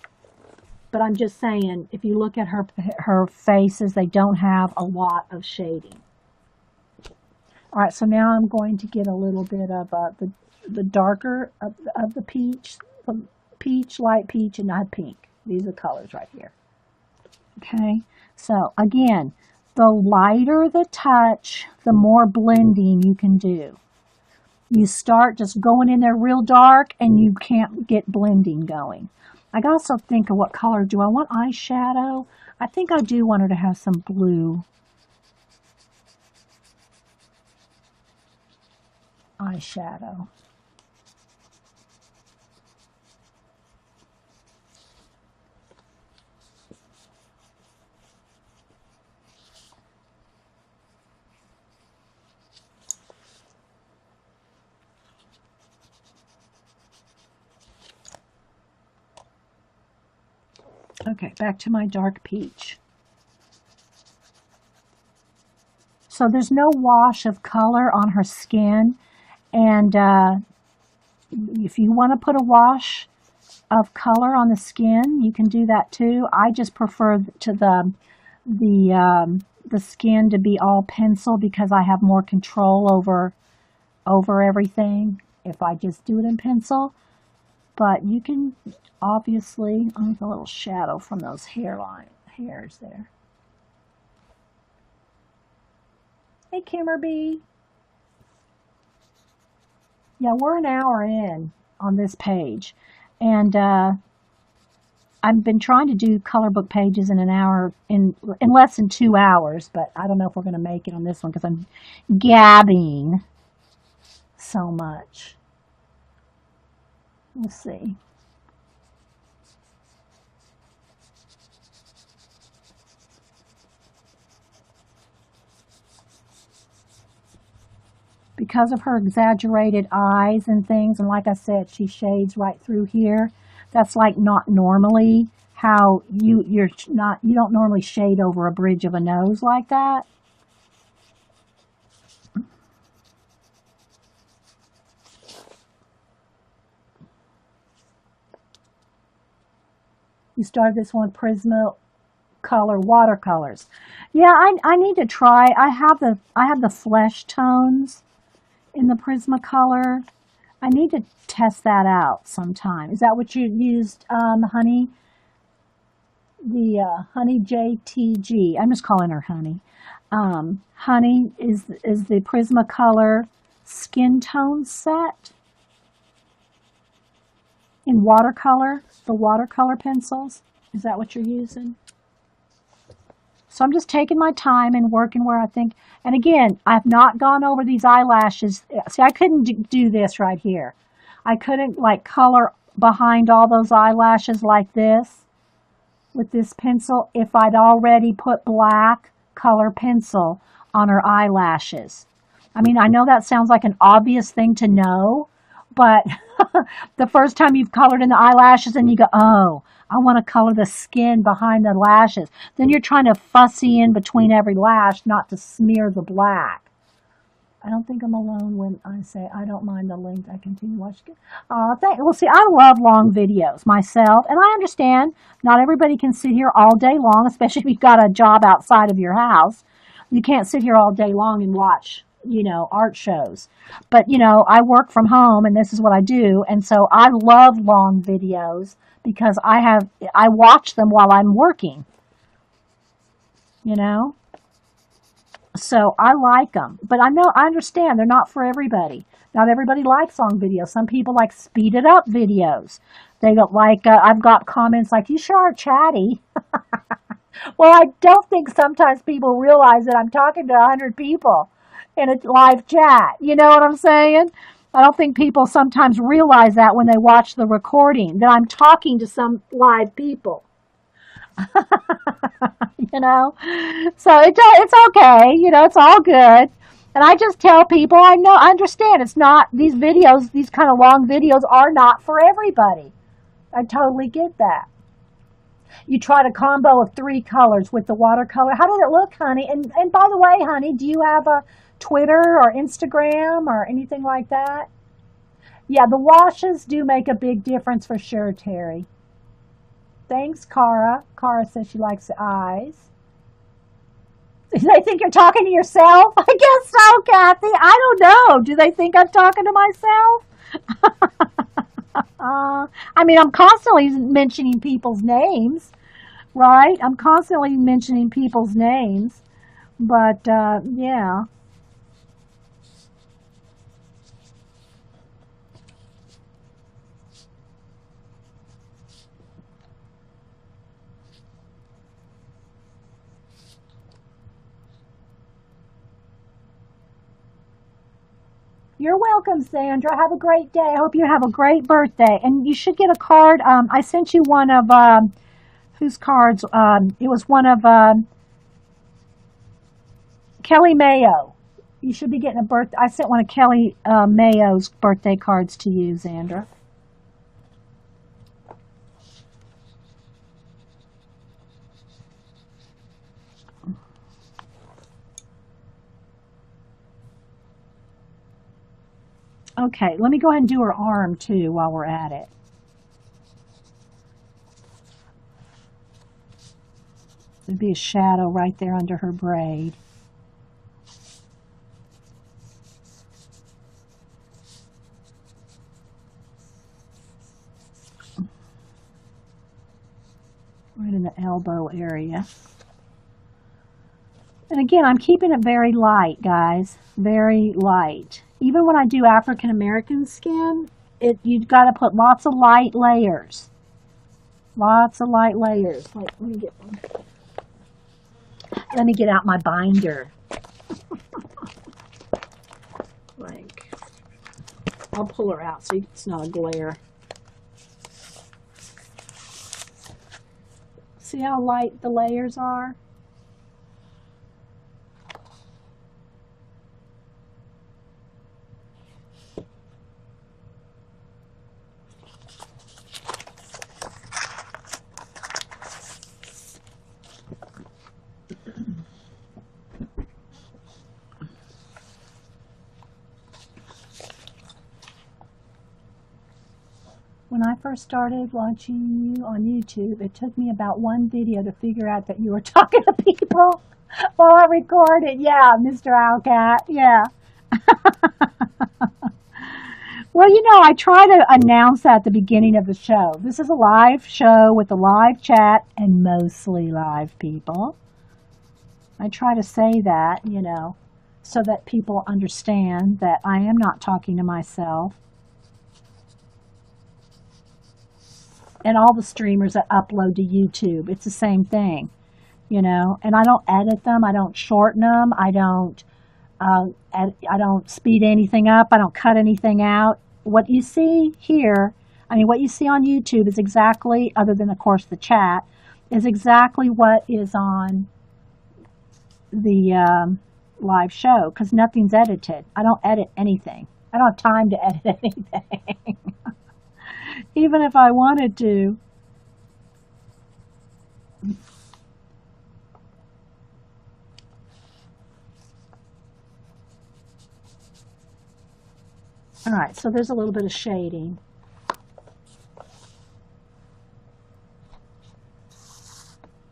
But I'm just saying, if you look at her faces, they don't have a lot of shading. All right, so now I'm going to get a little bit of the darker of the peach, light peach, and not pink. These are colors right here. Okay, so again, the lighter the touch, the more blending you can do. You start just going in there real dark and you can't get blending going. I also think of what color. Do I want eyeshadow? I think I do want her to have some blue eyeshadow. Okay, back to my dark peach. So there's no wash of color on her skin, and if you want to put a wash of color on the skin, you can do that too. I just prefer to the skin to be all pencil because I have more control over everything if I just do it in pencil. But you can obviously, a little shadow from those hairs there. Hey, Kimmerby. Yeah, we're an hour in on this page, and I've been trying to do color book pages in an hour, in less than 2 hours, but I don't know if we're going to make it on this one because I'm gabbing so much. Let's see. Because of her exaggerated eyes and things, and like I said, she shades right through here. That's like not normally how you don't normally shade over a bridge of a nose like that. You started this one Prismacolor watercolors. Yeah, I need to try. I have the flesh tones in the Prismacolor. I need to test that out sometime. Is that what you used, Honey? The Honey JTG. I'm just calling her Honey. Honey is the Prismacolor skin tone set in watercolor, the watercolor pencils. Is that what you're using? So I'm just taking my time and working where I think, and again, I've not gone over these eyelashes. See, I couldn't do this right here. I couldn't like color behind all those eyelashes like this with this pencil if I'd already put black color pencil on her eyelashes. I mean, I know that sounds like an obvious thing to know, but the first time you've colored in the eyelashes and you go, oh, I want to color the skin behind the lashes. Then you're trying to fussy in between every lash not to smear the black. I don't think I'm alone when I say I don't mind the length. I continue watching. Well, see, I love long videos myself, and I understand not everybody can sit here all day long, especially if you've got a job outside of your house. You can't sit here all day long and watch, you know, art shows. But, you know, I work from home, and this is what I do, and so I love long videos because I watch them while I'm working, you know. So I like them, but I understand they're not for everybody. Not everybody likes long videos. Some people like speeded up videos. They don't like, I've got comments like, you sure are chatty. Well, I don't think sometimes people realize that I'm talking to 100 people in a live chat. You know what I'm saying? I don't think people sometimes realize that when they watch the recording, that I'm talking to some live people. you know. So it's okay, you know, it's all good. And I just tell people, I understand it's not, these videos, these kind of long videos are not for everybody. I totally get that. You tried a combo of 3 colors with the watercolor. How did it look, honey? And by the way, honey, do you have a Twitter or Instagram or anything like that? Yeah, the washes do make a big difference for sure, Terry. Thanks, Cara. Cara says she likes the eyes. They think you're talking to yourself? I guess so, Kathy. I don't know. Do they think I'm talking to myself? I mean, I'm constantly mentioning people's names, right? I'm constantly mentioning people's names. But, yeah. You're welcome, Sandra. Have a great day. I hope you have a great birthday. And you should get a card. I sent you one of, whose cards? It was one of Kelly Mayo. You should be getting a birthday. I sent one of Kelly Mayo's birthday cards to you, Sandra. Okay, let me go ahead and do her arm too while we're at it. There'd be a shadow right there under her braid. Right in the elbow area. And again, I'm keeping it very light, guys. Very light. Even when I do African American skin, you've got to put lots of light layers. Lots of light layers. Wait, let me get out my binder. Like, I'll pull her out so it's not a glare. See how light the layers are? When I first started watching you on YouTube, it took me about one video to figure out that you were talking to people while I recorded. Yeah, Mr. Owlcat, yeah. Well, you know, I try to announce that at the beginning of the show. This is a live show with a live chat and mostly live people. I try to say that, you know, so that people understand that I am not talking to myself. And all the streamers that upload to YouTube, it's the same thing, you know. And I don't edit them, I don't shorten them, I don't speed anything up, I don't cut anything out. What you see here, I mean, what you see on YouTube is exactly, other than of course the chat, is exactly what is on the live show, because nothing's edited. I don't edit anything. I don't have time to edit anything. Even if I wanted to. All right, so there's a little bit of shading.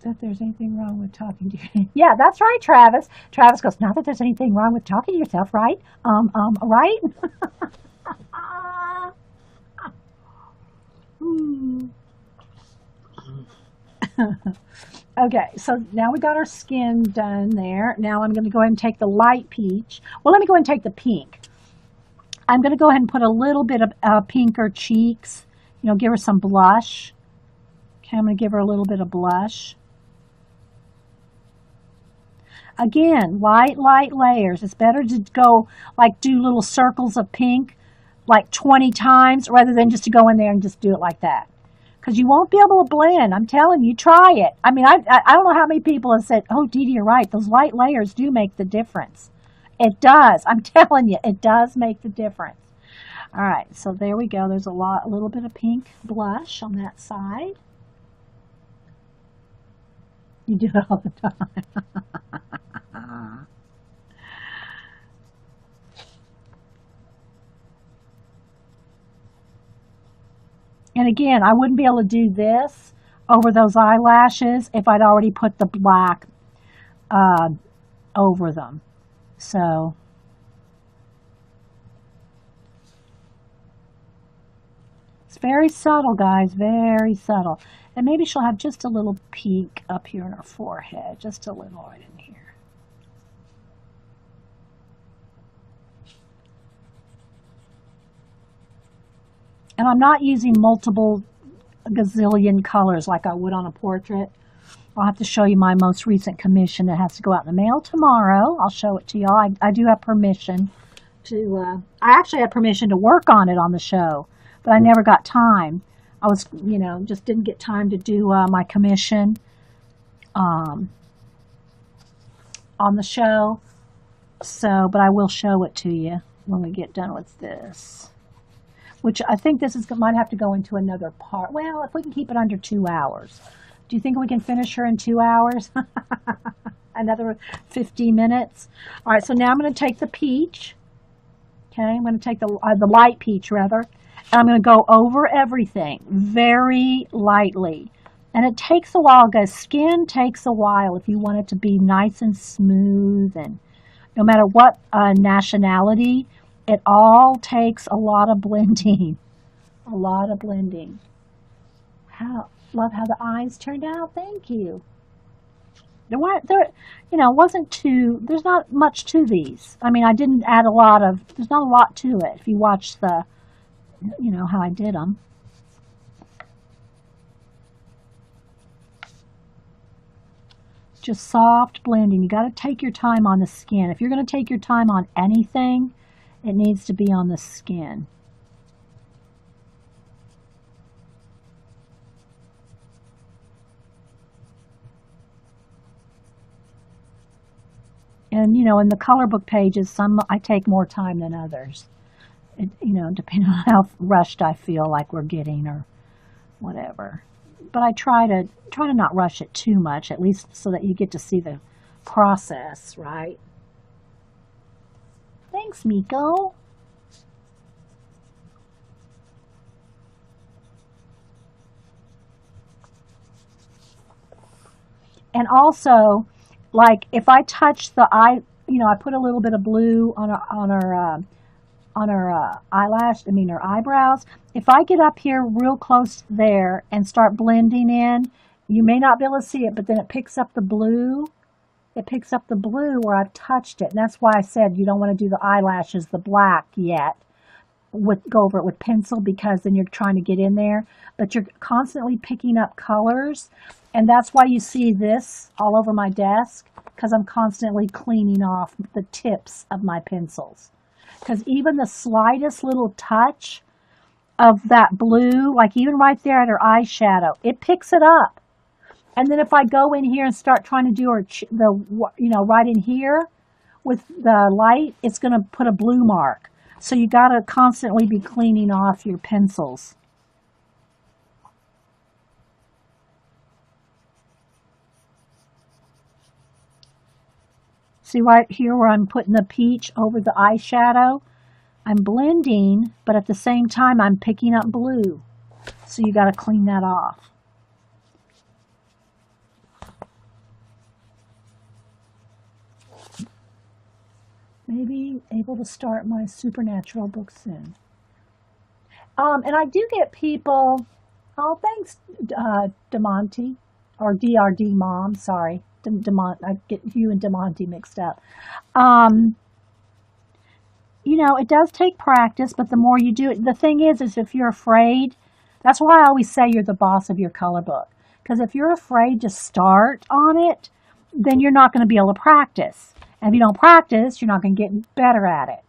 That there's anything wrong with talking to you. Yeah, that's right, Travis. Travis goes, not that there's anything wrong with talking to yourself, right? Right? Okay, so now we got our skin done there. Now I'm going to go ahead and take the light peach. Well, let me go ahead and take the pink. I'm going to go ahead and put a little bit of pinker cheeks. You know, give her some blush. Okay, I'm going to give her a little bit of blush. Again, light layers. It's better to go, like, do little circles of pink, like 20 times, rather than just to go in there and just do it like that. because you won't be able to blend. I'm telling you, try it. I mean, I don't know how many people have said, oh, Dee Dee, you're right. Those light layers do make the difference. It does. I'm telling you, it does make the difference. All right, so there we go. There's a little bit of pink blush on that side. You do it all the time. And again, I wouldn't be able to do this over those eyelashes if I'd already put the black over them. So it's very subtle, guys, very subtle. And maybe she'll have just a little pink up here in her forehead, just a little right in here. And I'm not using multiple gazillion colors like I would on a portrait. I'll have to show you my most recent commission that has to go out in the mail tomorrow. I'll show it to y'all. I do have permission to, I actually had permission to work on it on the show, but I never got time. I was, just didn't get time to do my commission on the show. So, but I will show it to you when we get done with this. Which I think might have to go into another part. Well, if we can keep it under 2 hours. Do you think we can finish her in 2 hours? Another 50 minutes. All right, so now I'm going to take the peach. Okay, I'm going to take the light peach, rather. And I'm going to go over everything very lightly. And it takes a while, guys. Skin takes a while if you want it to be nice and smooth. And no matter what nationality, it all takes a lot of blending. A lot of blending. Love how the eyes turned out. Thank you. Wasn't too, there's not much to these. I mean, I didn't add there's not a lot to it if you watch how I did them. Just soft blending. You got to take your time on the skin. If you're going to take your time on anything, it needs to be on the skin. And, in the color book pages, some I take more time than others. Depending on how rushed I feel like we're getting or whatever. But I try to not rush it too much, at least so that you get to see the process, right? Thanks, Miko. And also, like if I touch the eye, I put a little bit of blue on her eyebrows. If I get up here real close there and start blending in, you may not be able to see it, but then it picks up the blue. It picks up the blue where I've touched it. And that's why I said you don't want to do the eyelashes, the black yet. Go over it with pencil because then you're trying to get in there. But you're constantly picking up colors. And that's why you see this all over my desk, because I'm constantly cleaning off the tips of my pencils. Because even the slightest little touch of that blue, like even right there at her eyeshadow, it picks it up. And then if I go in here and start trying to do her, right in here with the light, it's going to put a blue mark. So you got to constantly be cleaning off your pencils. See right here where I'm putting the peach over the eyeshadow? I'm blending, but at the same time I'm picking up blue. So you got to clean that off. Maybe able to start my supernatural book soon. And I do get people, oh, thanks, DeMonte, or DRD Mom, sorry. I get you and DeMonte mixed up. It does take practice, but the more you do it, the thing is if you're afraid, that's why I always say you're the boss of your color book. Because if you're afraid to start on it, then you're not going to be able to practice. And if you don't practice, you're not going to get better at it.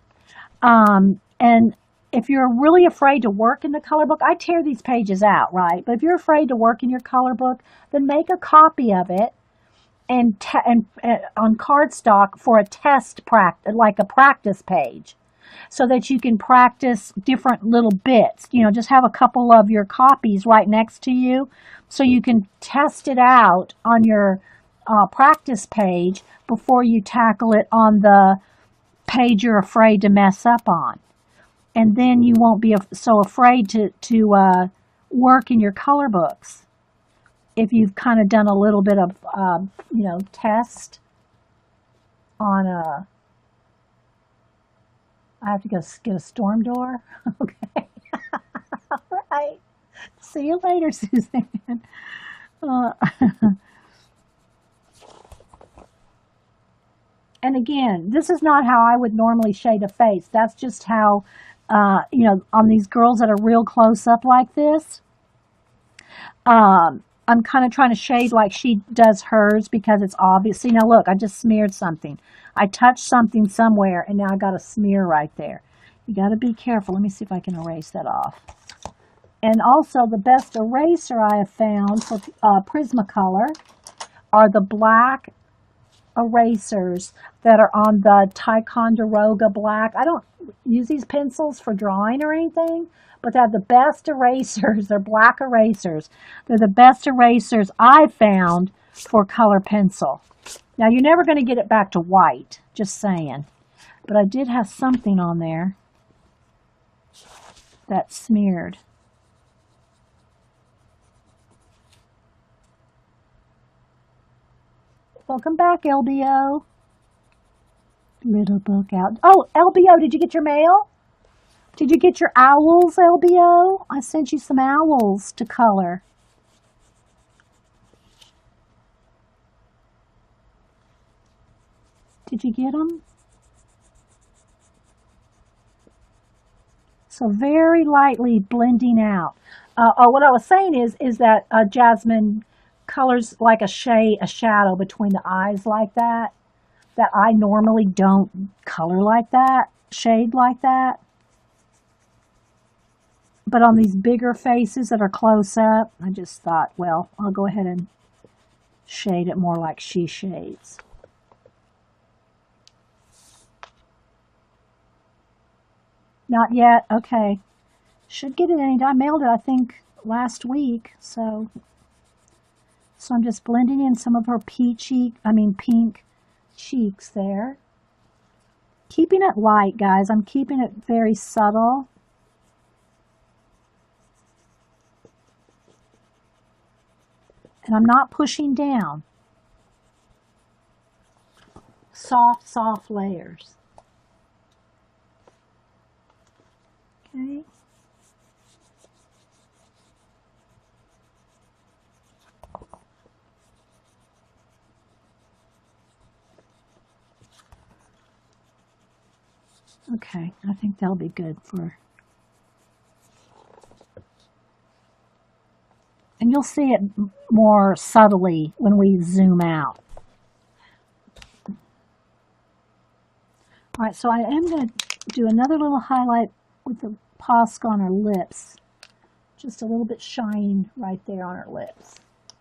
And if you're really afraid to work in the color book, I tear these pages out, right? But if you're afraid to work in your color book, then make a copy of it and on cardstock for a test practice, like a practice page, so that you can practice different little bits. You know, just have a couple of your copies right next to you so you can test it out on your practice page before you tackle it on the page you're afraid to mess up on. And then you won't be so afraid to work in your color books if you've kind of done a little bit of, test on a... I have to go get a storm door. Okay. All right. See you later, Suzanne. And again, this is not how I would normally shade a face. That's just how, on these girls that are real close up like this, I'm kind of trying to shade like she does hers because it's obvious. See, now look, I just smeared something. I touched something somewhere, and now I got a smear right there. You got to be careful. Let me see if I can erase that off. And also, the best eraser I have found for Prismacolor are the black erasers that are on the Ticonderoga black. I don't use these pencils for drawing or anything, but they're the best erasers. They're black erasers. They're the best erasers I've found for color pencil. Now, you're never going to get it back to white, just saying. But I did have something on there that smeared. Welcome back, LBO. Little book out. Oh, LBO, did you get your mail? Did you get your owls, LBO? I sent you some owls to color. Did you get them? So very lightly blending out. What I was saying is that Jasmine colors like a shadow between the eyes like that I normally don't color like that, shade like that. But on these bigger faces that are close up, I just thought, well, I'll go ahead and shade it more like she shades. Not yet? Okay. Should get it any time. I mailed it, I think, last week, so I'm just blending in some of her pink cheeks there. Keeping it light, guys. I'm keeping it very subtle. And I'm not pushing down. Soft, soft layers. Okay. Okay, I think that'll be good for... And you'll see it more subtly when we zoom out. All right, so I am going to do another little highlight with the Posca on her lips. Just a little bit shine right there on her lips.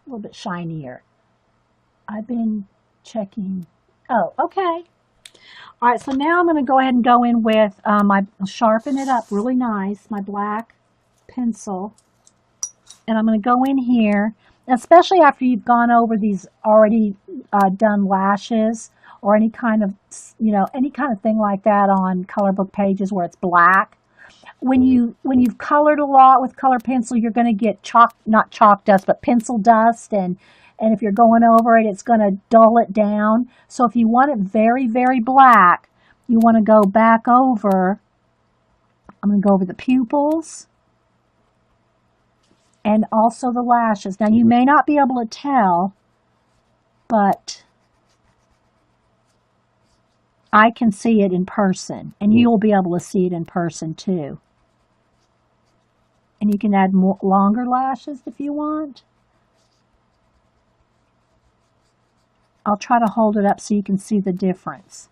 A little bit shinier. I've been checking. Oh, okay. All right, so now I'm going to go ahead and go in with sharpen it up really nice, my black pencil. And I'm going to go in here, especially after you've gone over these already done lashes or any kind of thing like that on color book pages where it's black. When you've colored a lot with color pencil, you're going to get not chalk dust, but pencil dust, and if you're going over it, it's going to dull it down. So if you want it very, very black, you want to go back over. I'm going to go over the pupils and also the lashes. Now, you may not be able to tell, but I can see it in person, and you'll be able to see it in person too. And you can add longer lashes if you want. I'll try to hold it up so you can see the difference.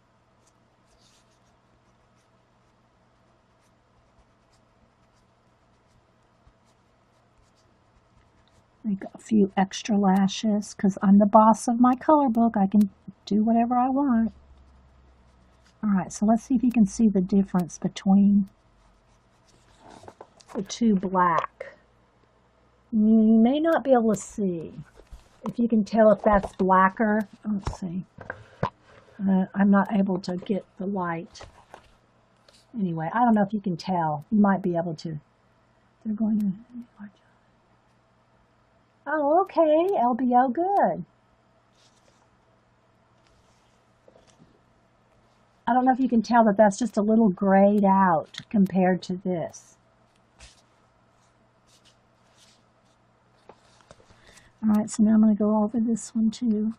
Make a few extra lashes because I'm the boss of my color book. I can do whatever I want. All right, so let's see if you can see the difference between the two black. You may not be able to see. If you can tell if that's blacker. Let's see. I'm not able to get the light. Anyway, I don't know if you can tell. You might be able to. They're going to... Oh, okay, LBO, good. I don't know if you can tell that that's just a little grayed out compared to this. All right, so now I'm going to go over this one too.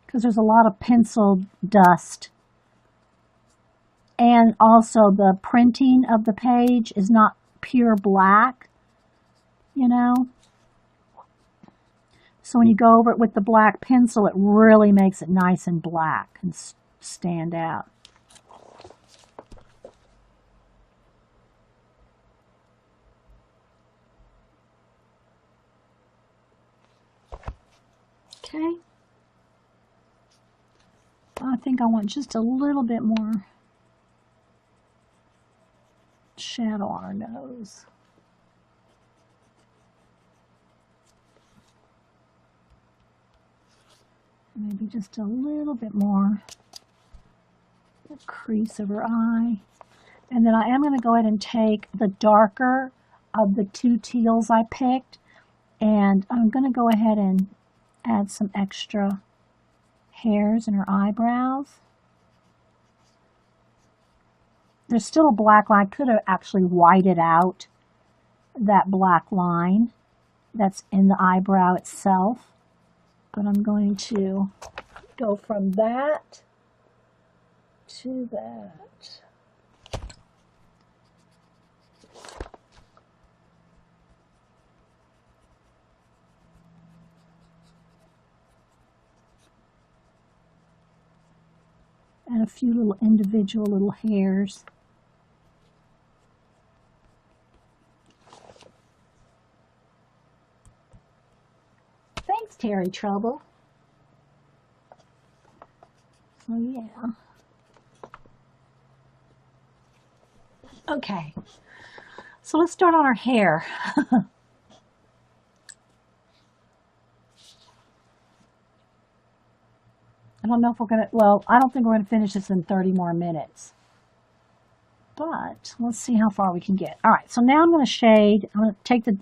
Because there's a lot of pencil dust. And also the printing of the page is not pure black, you know. So when you go over it with the black pencil, it really makes it nice and black and stand out. Okay. I think I want just a little bit more shadow on our nose. Maybe just a little bit more. The crease of her eye. And then I am going to go ahead and take the darker of the two teals I picked, and I'm going to go ahead and add some extra hairs in her eyebrows. There's still a black line. I could have actually whited out that black line that's in the eyebrow itself, but I'm going to go from that to that. And a few little individual little hairs. Thanks, Terry Trouble. So yeah. Okay. So let's start on our hair. I don't know if we're going to, well, I don't think we're going to finish this in 30 more minutes. But let's see how far we can get. All right, so now I'm going to shade. I'm going to take the,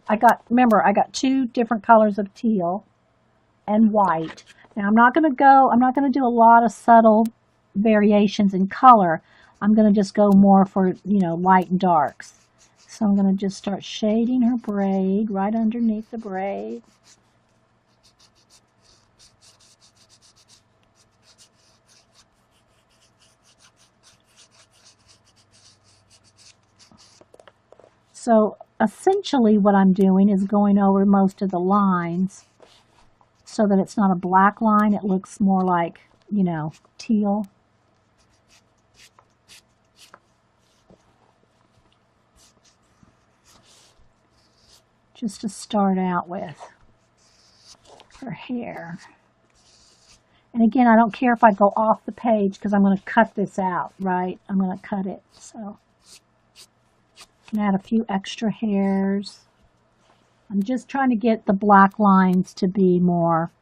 remember, I got two different colors of teal and white. Now I'm not going to do a lot of subtle variations in color. I'm going to just go more for, light and darks. So I'm going to just start shading her braid right underneath the braid. So essentially what I'm doing is going over most of the lines so that it's not a black line. It looks more like, teal. Just to start out with her hair. And again, I don't care if I go off the page because I'm going to cut this out, right? I'm going to cut it, so. And add a few extra hairs. I'm just trying to get the black lines to be more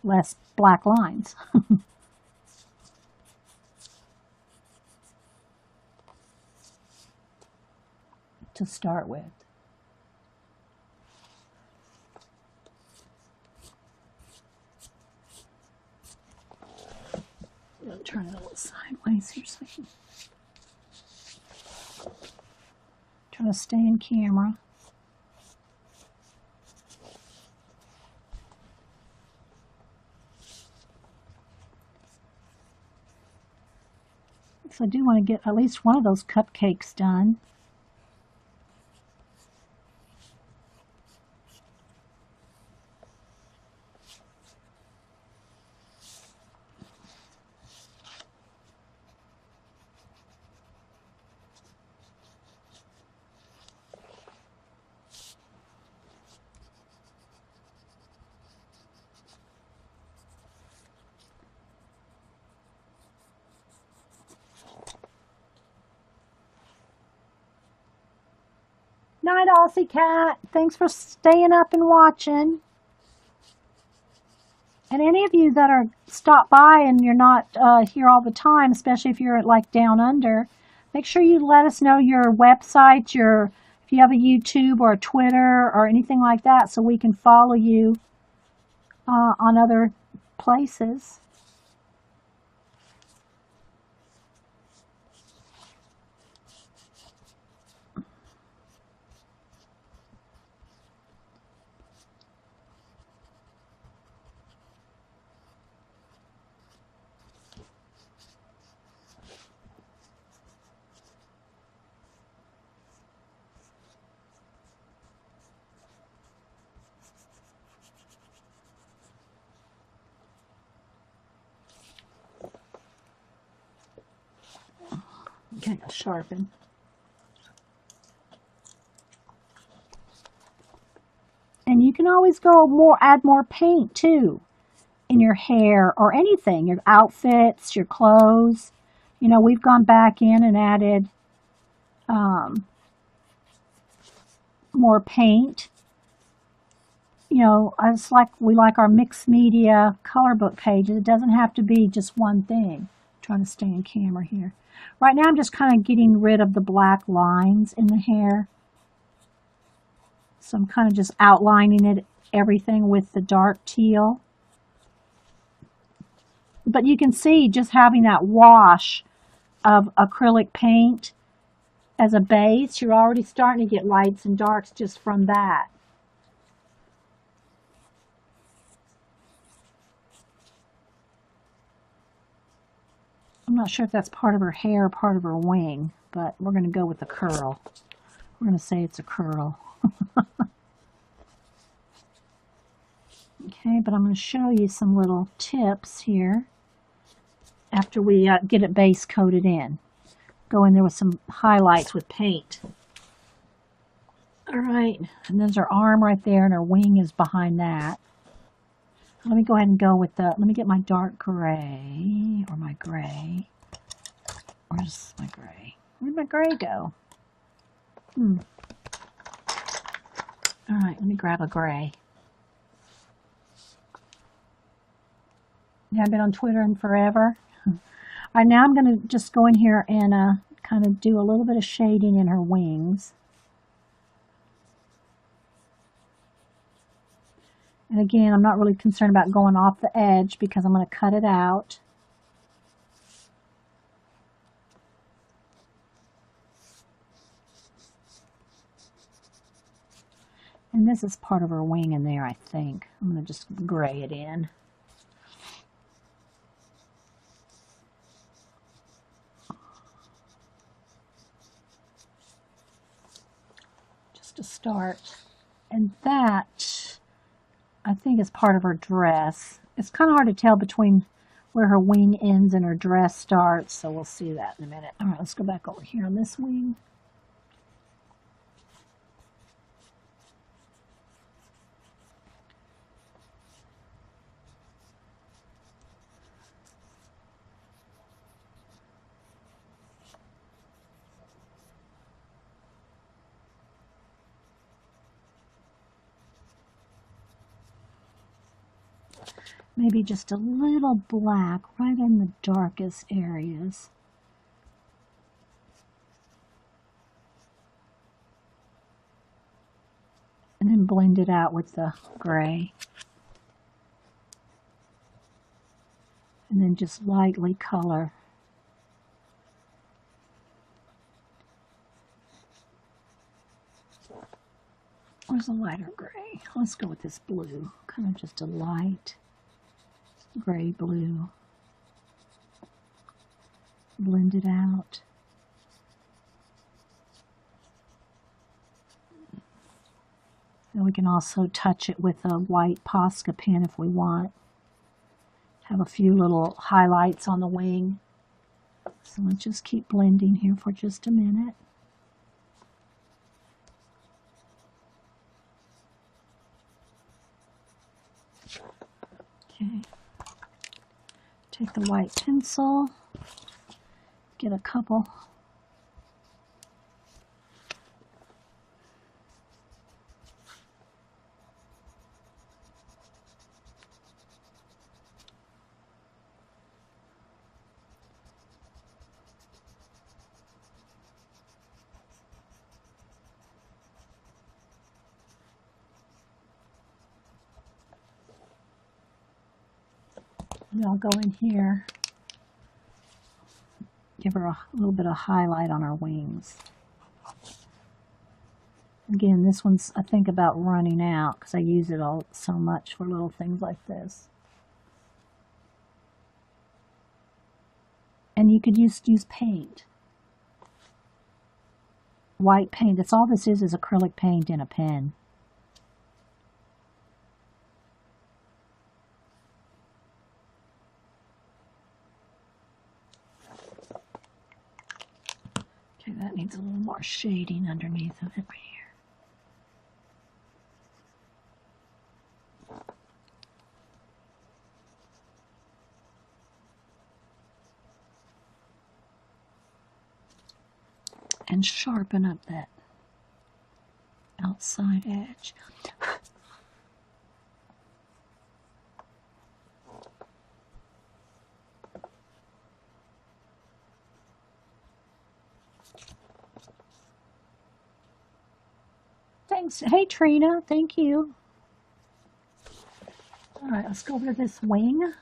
less black lines. To start with. I'll turn it a little sideways here so I can try to stay in camera. cupcakes. I do want to get at least one of those cupcakes done. Night, Aussie Cat. Thanks for staying up and watching. And any of you that are stop by and you're not here all the time, especially if you're like down under, make sure you let us know your website, if you have a YouTube or a Twitter or anything like that, so we can follow you on other places. Okay, I'll sharpen. And you can always add more paint too in your hair or anything, your outfits, your clothes. You know, we've gone back in and added more paint. You know, it's like we like our mixed media color book pages. It doesn't have to be just one thing. I'm trying to stay in camera here. Right now I'm just kind of getting rid of the black lines in the hair. So I'm kind of just outlining everything with the dark teal. But you can see just having that wash of acrylic paint as a base, you're already starting to get lights and darks just from that. I'm not sure if that's part of her hair or part of her wing, but we're going to go with the curl. We're going to say it's a curl. Okay, but I'm going to show you some little tips here after we get it base coated in. Go in there with some highlights with paint. All right, and there's her arm right there, and her wing is behind that. Let me go ahead and go with let me get my dark gray, or my gray. Where's my gray? Where'd my gray go? All right, let me grab a gray. Yeah, I've been on Twitter in forever. All right, now I'm going to just go in here and kind of do a little bit of shading in her wings. And again, I'm not really concerned about going off the edge because I'm going to cut it out. And this is part of her wing in there, I think. I'm going to just gray it in. Just to start. And that, I think, is part of her dress. It's kind of hard to tell between where her wing ends and her dress starts, so we'll see that in a minute. All right, let's go back over here on this wing. Maybe just a little black right in the darkest areas. And then blend it out with the gray. And then just lightly color. Where's a lighter gray? Let's go with this blue. Kind of just a light gray blue. blend it out. And we can also touch it with a white Posca pen if we want. Have a few little highlights on the wing. So let's just keep blending here for just a minute. Okay. Take the white pencil, get a couple. And I'll go in here, give her a little bit of highlight on her wings. Again, this one's, I think, about running out because I use it all so much for little things like this. And you could use paint. White paint. That's all this is acrylic paint in a pen. Okay, that needs a little more shading underneath of it right here. And sharpen up that outside edge. Thanks. Hey, Trina. Thank you. All right, let's go over to this wing.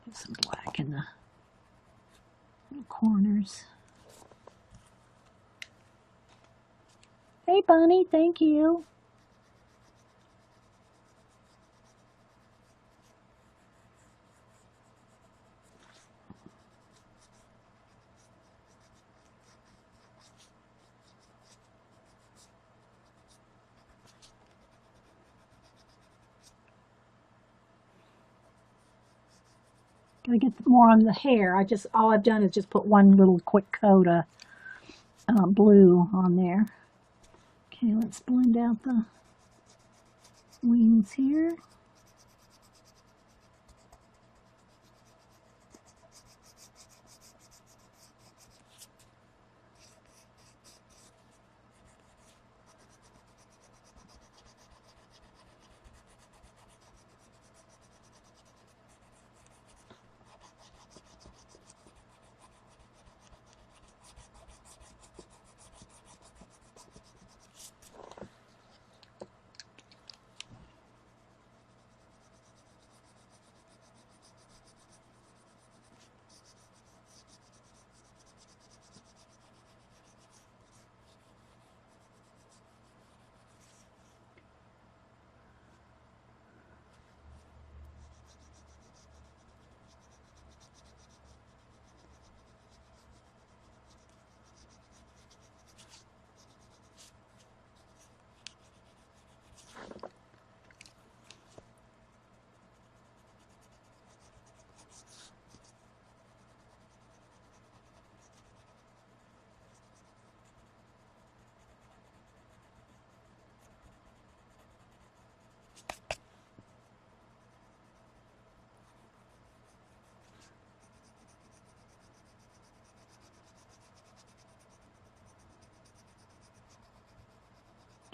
Get some black in the little corners. Hey, Bunny, thank you. Gotta get more on the hair. All I've done is just put one little quick coat of blue on there. Okay, let's blend out the wings here.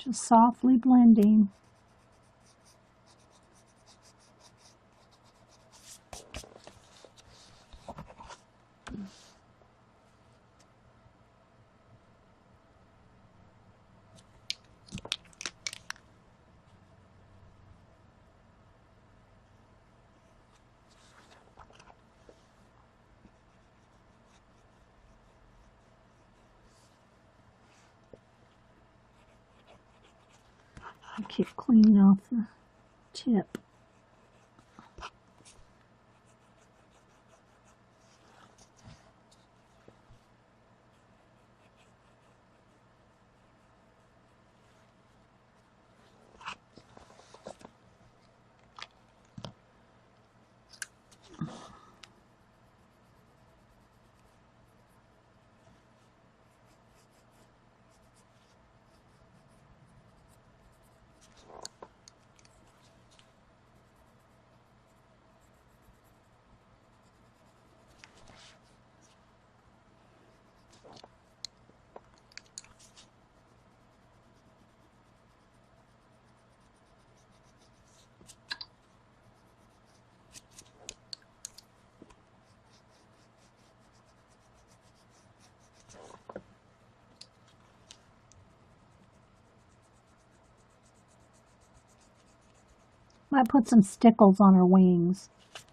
Just softly blending. I keep cleaning off the tip. Might put some stickles on her wings,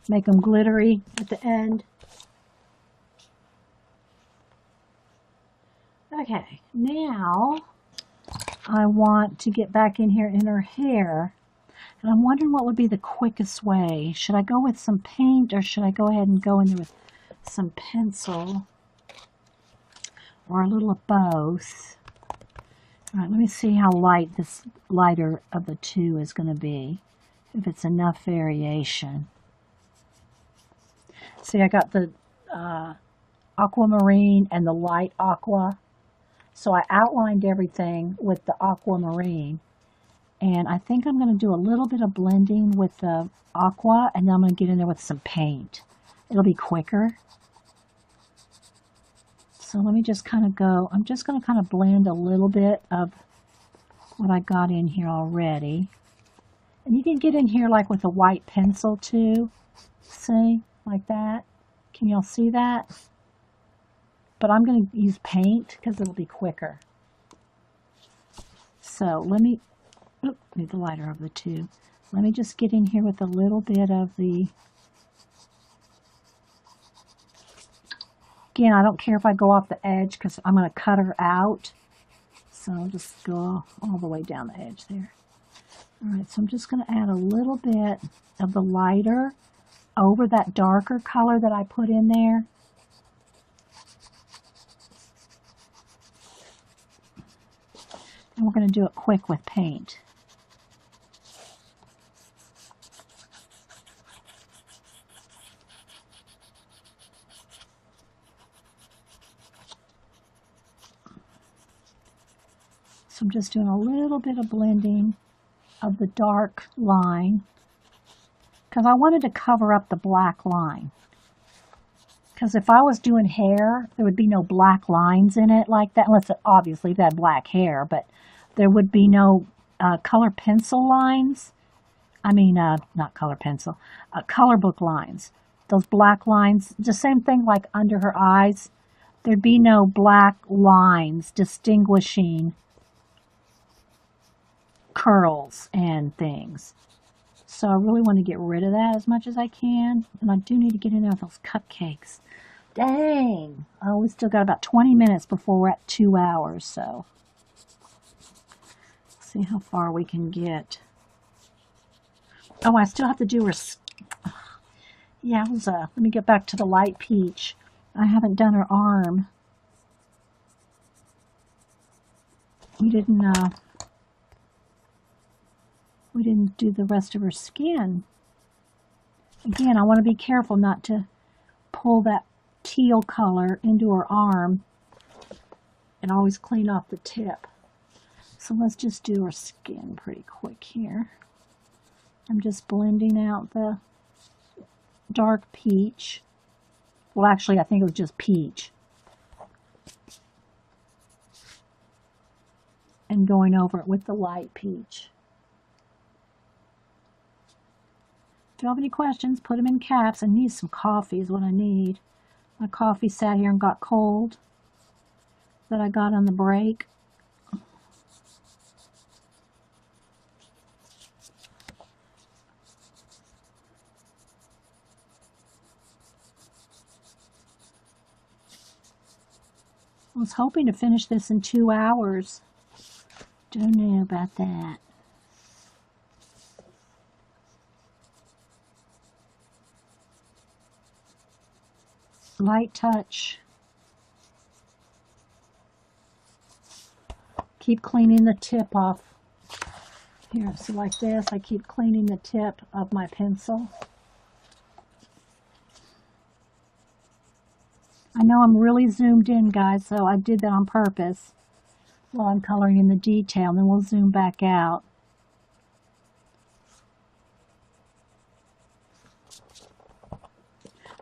make them glittery at the end. Okay, now I want to get back in here in her hair, and I'm wondering what would be the quickest way. Should I go with some paint, or should I go ahead and go in there with some pencil, or a little of both? All right, let me see how light this lighter of the two is going to be, if it's enough variation. See, I got the aquamarine and the light aqua. So I outlined everything with the aquamarine. And I think I'm going to do a little bit of blending with the aqua, and then I'm going to get in there with some paint. It'll be quicker. So let me just kind of go, I'm just going to kind of blend a little bit of what I got in here already. And you can get in here like with a white pencil too. See, like that. Can y'all see that? But I'm going to use paint because it'll be quicker. So let me, need the lighter of the two. Let me just get in here with a little bit of the, again, I don't care if I go off the edge because I'm going to cut her out. So I'll just go all the way down the edge there. All right, so I'm just going to add a little bit of the lighter over that darker color that I put in there. And we're going to do it quick with paint. So I'm just doing a little bit of blending of the dark line because I wanted to cover up the black line. Because if I was doing hair, there would be no black lines in it like that, unless it, obviously if it had black hair, but there would be no color pencil lines. I mean, not color pencil, color book lines. Those black lines, the same thing like under her eyes, there'd be no black lines distinguishing curls and things. So I really want to get rid of that as much as I can. And I do need to get in there with those cupcakes. Dang! Oh, we still got about 20 minutes before we're at 2 hours, so let's see how far we can get. Oh, I still have to do her, yeah, it was let me get back to the light peach. I haven't done her arm. We didn't do the rest of her skin. Again, I want to be careful not to pull that teal color into her arm and always clean off the tip. So let's just do her skin pretty quick here. I'm just blending out the dark peach. Well, actually, I think it was just peach. And going over it with the light peach. If you have any questions, put them in caps. I need some coffee is what I need. My coffee sat here and got cold that I got on the break. I was hoping to finish this in 2 hours. Don't know about that. Light touch. Keep cleaning the tip off. Here, see, like this, I keep cleaning the tip of my pencil. I know I'm really zoomed in, guys, so I did that on purpose while I'm coloring in the detail, and then we'll zoom back out.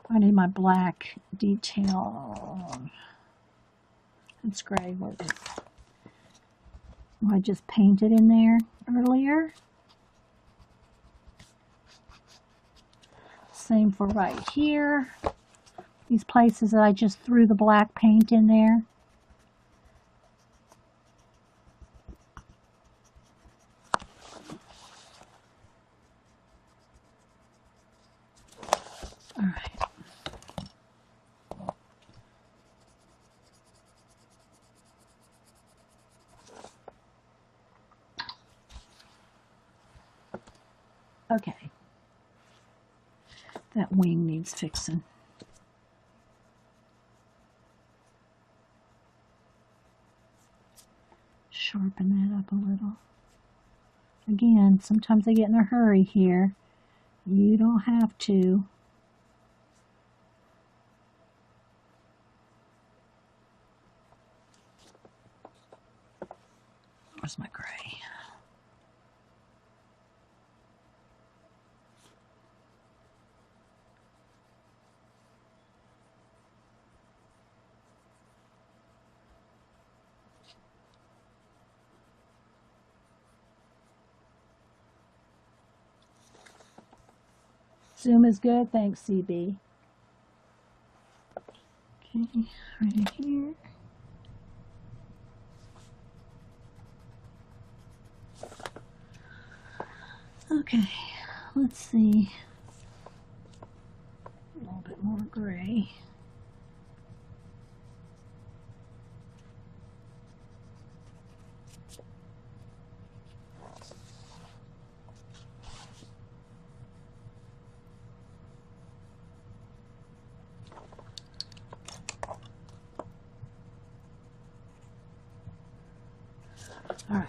I need my black detail. It's gray. Where is it? I just painted in there earlier. Same for right here. These places that I just threw the black paint in there. All right. Okay. That wing needs fixing. Sharpen that up a little. Again, sometimes I get in a hurry here. You don't have to. Where's my gray? Zoom is good. Thanks, CB. Okay, right here. Okay, let's see. A little bit more gray. All right.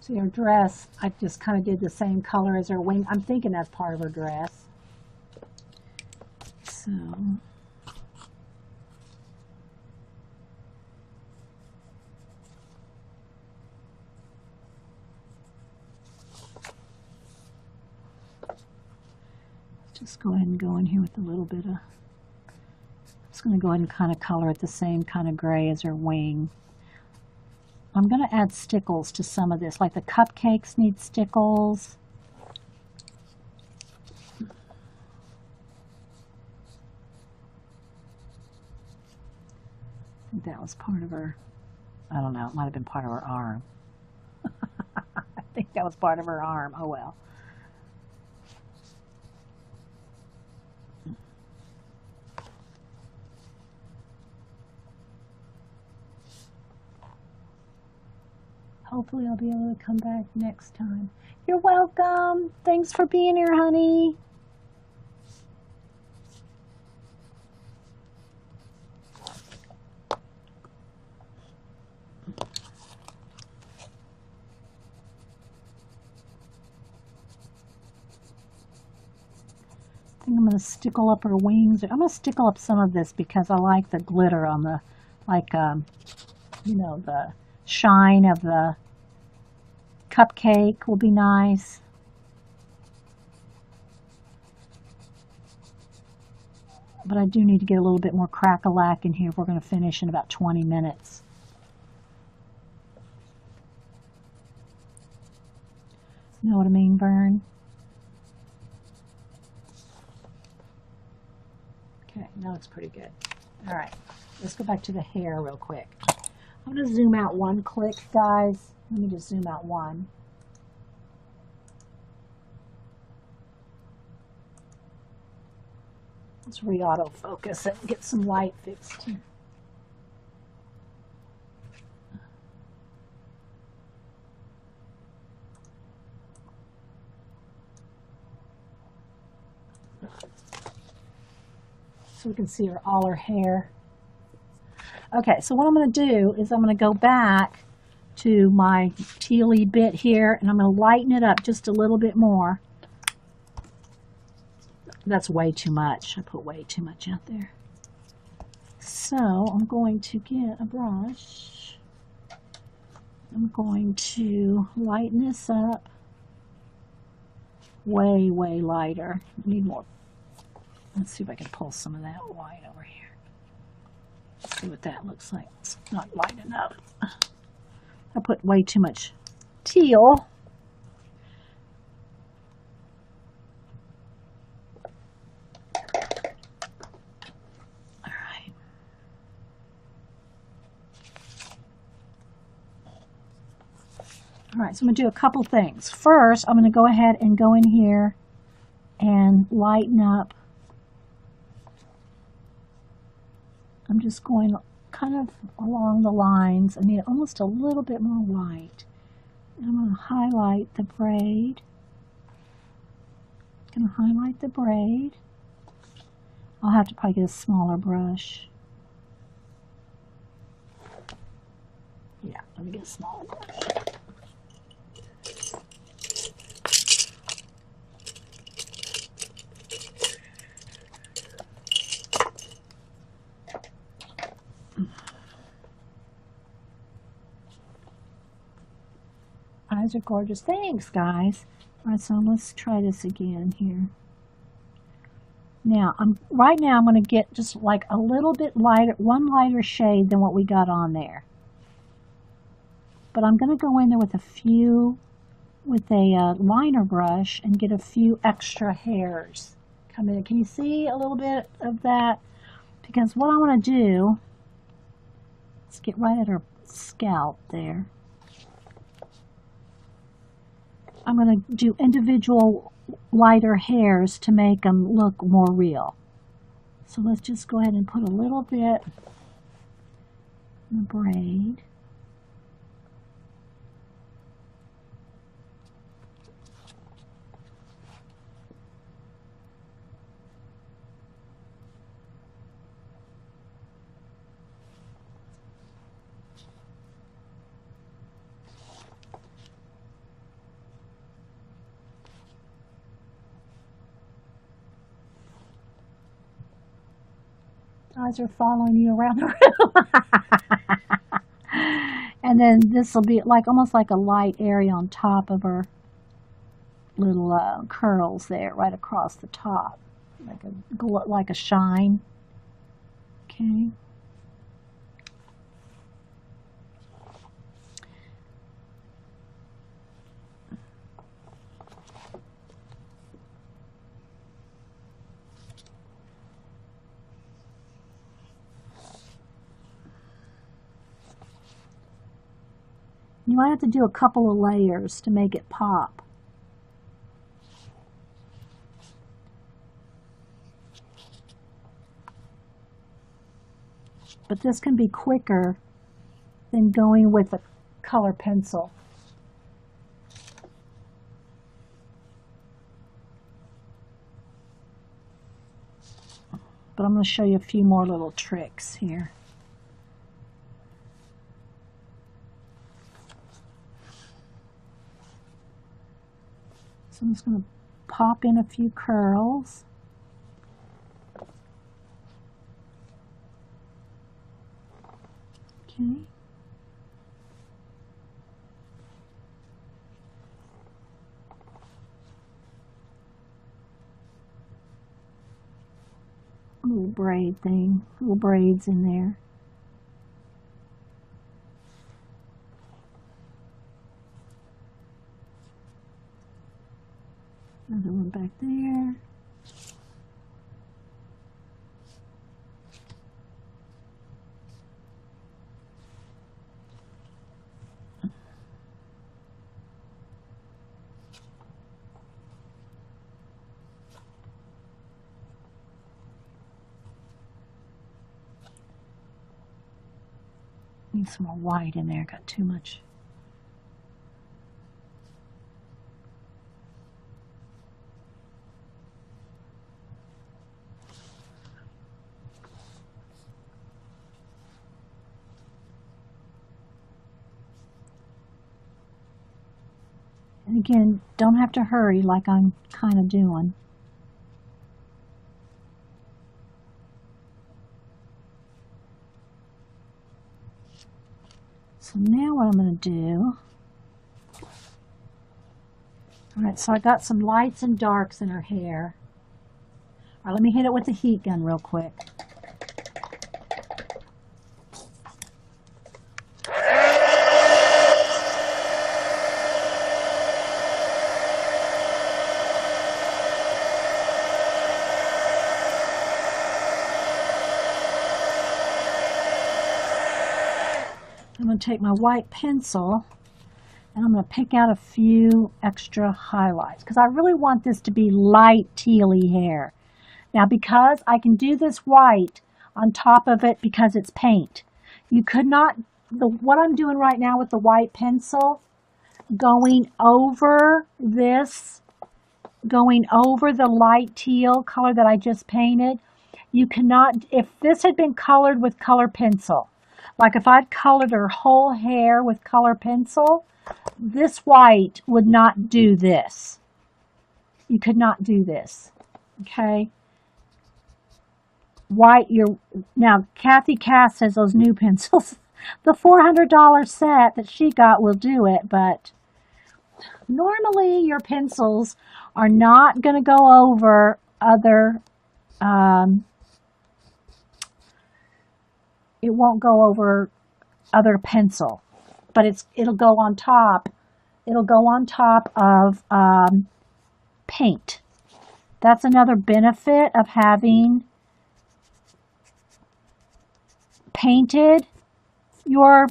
See, her dress, I just kind of did the same color as her wing. I'm thinking that's part of her dress. So, just go ahead and go in here with a little bit of, I'm just going to go ahead and kind of color it the same kind of gray as her wing. I'm going to add stickles to some of this, like the cupcakes need stickles. I think that was part of her, I don't know, it might have been part of her arm. I think that was part of her arm. Oh well. Hopefully I'll be able to come back next time. You're welcome. Thanks for being here, honey. I think I'm going to stickle up her wings. I'm going to stickle up some of this because I like the glitter on the, like, you know, the shine of the cupcake will be nice. But I do need to get a little bit more crack-a-lack in here if we're going to finish in about 20 minutes. Know what I mean, Vern? Okay, that looks pretty good. All right, let's go back to the hair real quick. I'm going to zoom out one click, guys. Let me just zoom out one. Let's re-autofocus it and get some light fixed here. so we can see all her hair. Okay, so what I'm going to do is I'm going to go back to my tealy bit here, and I'm going to lighten it up just a little bit more. That's way too much. I put way too much out there. So I'm going to get a brush. I'm going to lighten this up. Way, way lighter. Need more. Let's see if I can pull some of that white over here. Let's see what that looks like. It's not light enough. I put way too much teal. All right, so I'm going to do a couple things. First, I'm going to go ahead and go in here and lighten up. I'm just going kind of along the lines. I need almost a little bit more white. And I'm going to highlight the braid. I'm going to highlight the braid. I'll have to probably get a smaller brush. Yeah, let me get a smaller brush. Eyes are gorgeous. Thanks, guys. All right, so let's try this again here. Now, right now I'm going to get just like a little bit lighter, one lighter shade than what we got on there. But I'm going to go in there with a liner brush and get a few extra hairs. Come in. Can you see a little bit of that? Because what I want to do, let's get right at her scalp there. I'm going to do individual lighter hairs to make them look more real. So let's just go ahead and put a little bit in the braid. Eyes are following you around the room. And then this will be like almost like a light area on top of her little curls there, right across the top, like a shine. Okay. You might have to do a couple of layers to make it pop. But this can be quicker than going with a color pencil. But I'm going to show you a few more little tricks here. So I'm just going to pop in a few curls. Okay. A little braid thing, little braids in there. Another one back there. Need some more white in there, got too much. again, don't have to hurry like I'm kind of doing. So now what I'm going to do, all right, so I got some lights and darks in her hair. All right, let me hit it with the heat gun real quick. I'm going to take my white pencil and I'm going to pick out a few extra highlights because I really want this to be light tealy hair. Now because I can do this white on top of it because it's paint, you could not, what I'm doing right now with the white pencil, going over this, going over the light teal color that I just painted, you cannot, if this had been colored with color pencil, like if I'd colored her whole hair with color pencil, this white would not do this. You could not do this, okay? White, now Kathy Cass says those new pencils, the $400 set that she got will do it, but normally your pencils are not going to go over other, it won't go over other pencil, but it'll go on top. It'll go on top of paint. That's another benefit of having painted your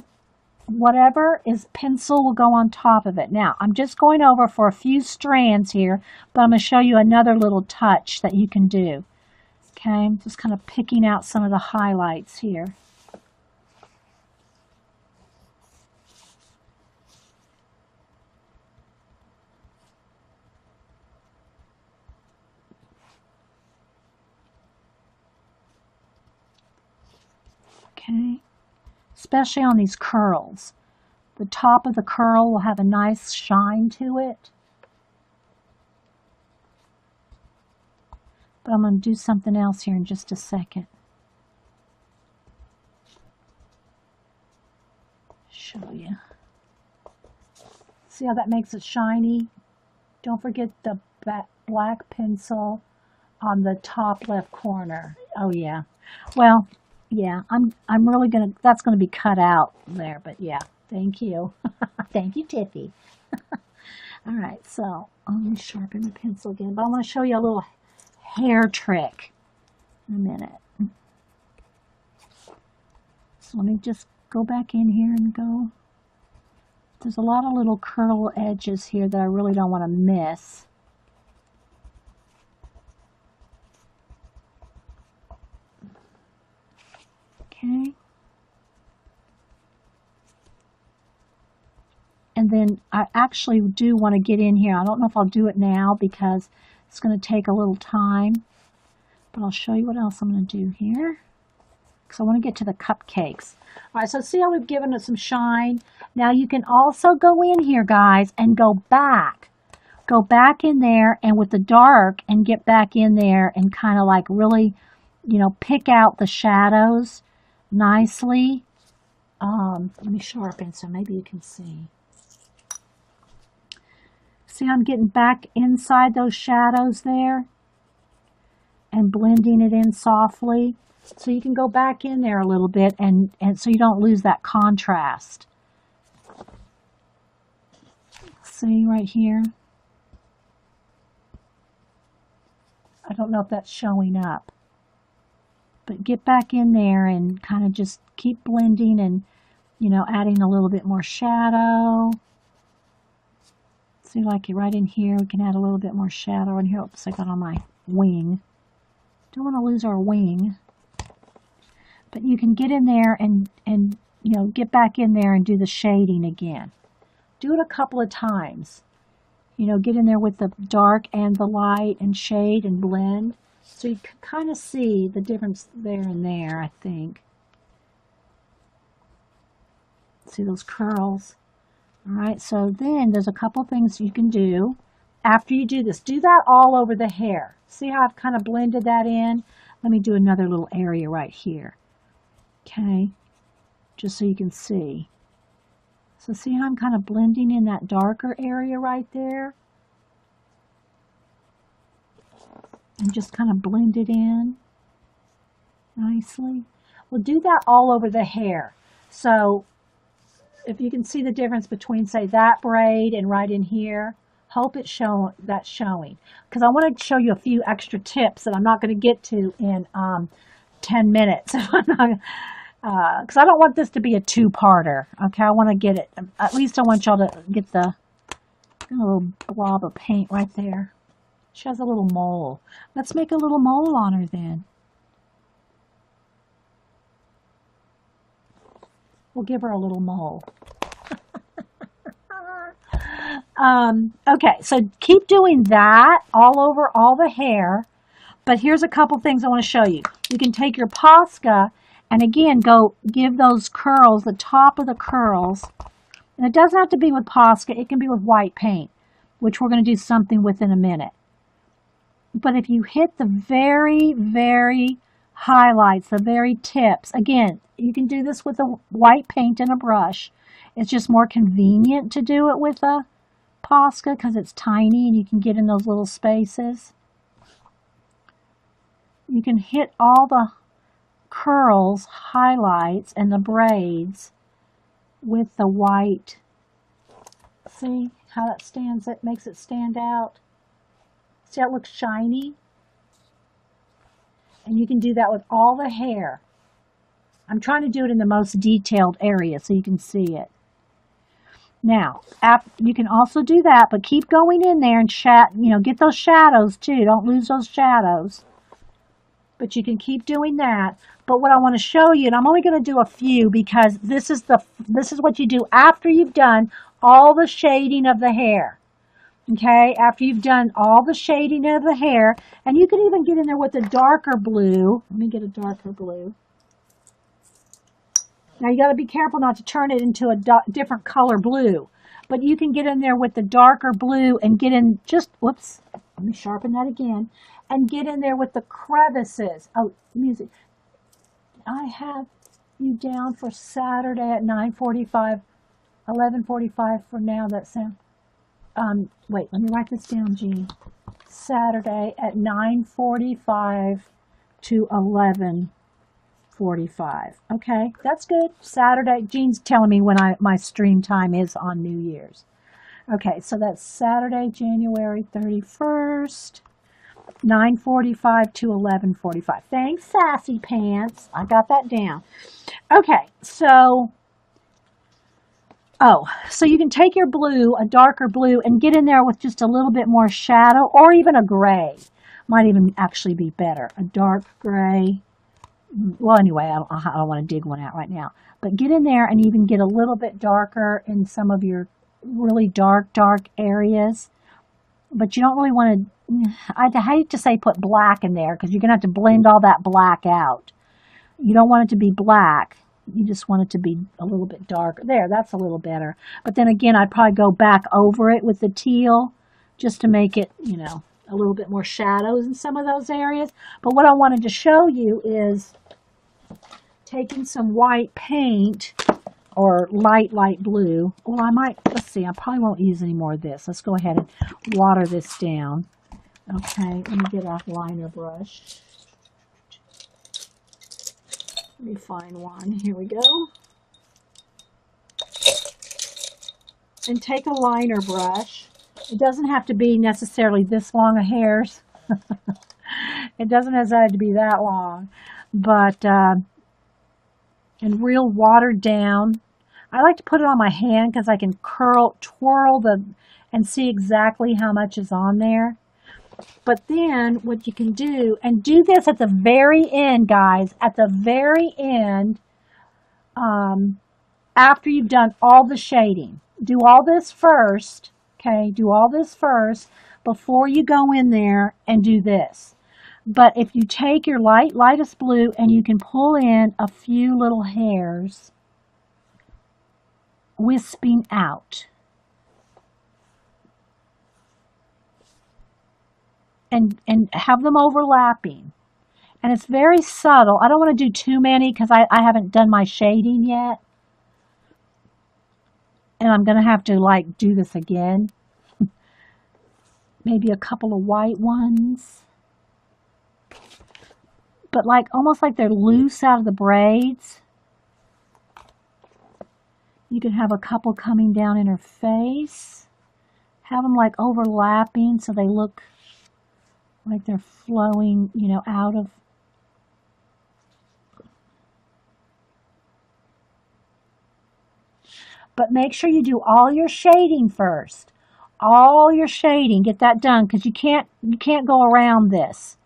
whatever is pencil will go on top of it. Now, I'm just going over for a few strands here, but I'm going to show you another little touch that you can do. Okay, I'm just kind of picking out some of the highlights here. Okay, especially on these curls. The top of the curl will have a nice shine to it. But I'm going to do something else here in just a second. Show you. See how that makes it shiny? Don't forget the black pencil on the top left corner. Oh yeah. Well, yeah, I'm really gonna, that's gonna be cut out there, but yeah, thank you. Thank you, Tiffy. All right, so let me sharpen the pencil again, but I want to show you a little hair trick in a minute. So let me just go back in here and go. There's a lot of little curl edges here that I really don't want to miss. Okay. And then I actually do want to get in here. I don't know if I'll do it now because it's going to take a little time. But I'll show you what else I'm going to do here. Because I want to get to the cupcakes. All right, so see how we've given it some shine? Now you can also go in here, guys, and go back. Go back in there and with the dark and get back in there and kind of like really, you know, pick out the shadows nicely. Let me sharpen so maybe you can see. See, I'm getting back inside those shadows there and blending it in softly. So you can go back in there a little bit and so you don't lose that contrast. See right here? I don't know if that's showing up. But get back in there and kind of just keep blending and, you know, adding a little bit more shadow. See, like right in here, we can add a little bit more shadow in here. Oops, I got on my wing. Don't want to lose our wing. But you can get in there and you know, get back in there and do the shading again. Do it a couple of times. You know, get in there with the dark and the light and shade and blend. So you can kind of see the difference there and there, I think. See those curls? All right, so then there's a couple things you can do after you do this. Do that all over the hair. See how I've kind of blended that in? Let me do another little area right here. Okay, just so you can see. So see how I'm kind of blending in that darker area right there? And just kind of blend it in nicely. We'll do that all over the hair. So if you can see the difference between, say, that braid and right in here, hope that's showing. Because I want to show you a few extra tips that I'm not going to get to in 10 minutes. Because I don't want this to be a two-parter. Okay, I want to get it. At least I want y'all to get the little blob of paint right there. She has a little mole. Let's make a little mole on her then. We'll give her a little mole. Okay, so keep doing that all over all the hair. But here's a couple things I want to show you. You can take your Posca and again go give those curls, the top of the curls. And it doesn't have to be with Posca. It can be with white paint, which we're going to do something with in a minute. But if you hit the very, very highlights, the very tips, again, you can do this with a white paint and a brush. It's just more convenient to do it with a Posca because it's tiny and you can get in those little spaces. You can hit all the curls, highlights, and the braids with the white. See how that stands? It makes it stand out. See how it looks shiny? And you can do that with all the hair. I'm trying to do it in the most detailed area so you can see it. Now, you can also do that, but keep going in there and get those shadows too. Don't lose those shadows. But you can keep doing that. But what I want to show you, and I'm only going to do a few because this is what you do after you've done all the shading of the hair. Okay, after you've done all the shading of the hair, and you can even get in there with a darker blue. Let me get a darker blue. Now you got to be careful not to turn it into a different color blue, but you can get in there with the darker blue and get in whoops, let me sharpen that again, and get in there with the crevices. Oh, music. I have you down for Saturday at 9:45, 11:45 for now. That sound. Wait, let me write this down, Jean. Saturday at 9:45 to 11:45. Okay, that's good. Saturday. Jean's telling me when my stream time is on New Year's. Okay, so that's Saturday, January 31st, 9:45 to 11:45. Thanks, Sassy Pants. I got that down. Okay, so you can take your blue, a darker blue, and get in there with just a little bit more shadow, or even a gray. Might even actually be better. A dark gray. Well, anyway, I don't want to dig one out right now. But get in there and even get a little bit darker in some of your really dark areas. But you don't really want to, I hate to say put black in there because you're going to have to blend all that black out. You don't want it to be black. You just want it to be a little bit darker. There, that's a little better. But then again, I'd probably go back over it with the teal just to make it, a little bit more shadows in some of those areas. But what I wanted to show you is taking some white paint or light blue. Well, let's see, I probably won't use any more of this. Let's go ahead and water this down. Okay, let me get a liner brush. Let me find one. Here we go. And take a liner brush. It doesn't have to be necessarily this long of hairs. It doesn't have to be that long. But, and real watered down. I like to put it on my hand because I can twirl and see exactly how much is on there. But then what you can do, and do this at the very end, guys, at the very end, after you've done all the shading. Do all this first, okay? Do all this first before you go in there and do this. But if you take your lightest blue and you can pull in a few little hairs, wisping out. and have them overlapping. And it's very subtle. I don't want to do too many because I haven't done my shading yet. And I'm going to have to like do this again. Maybe a couple of white ones. But like almost like they're loose out of the braids. You can have a couple coming down in her face. Have them like overlapping so they look like they're flowing, you know, out of. But make sure you do all your shading first. All your shading, get that done because you can't go around this.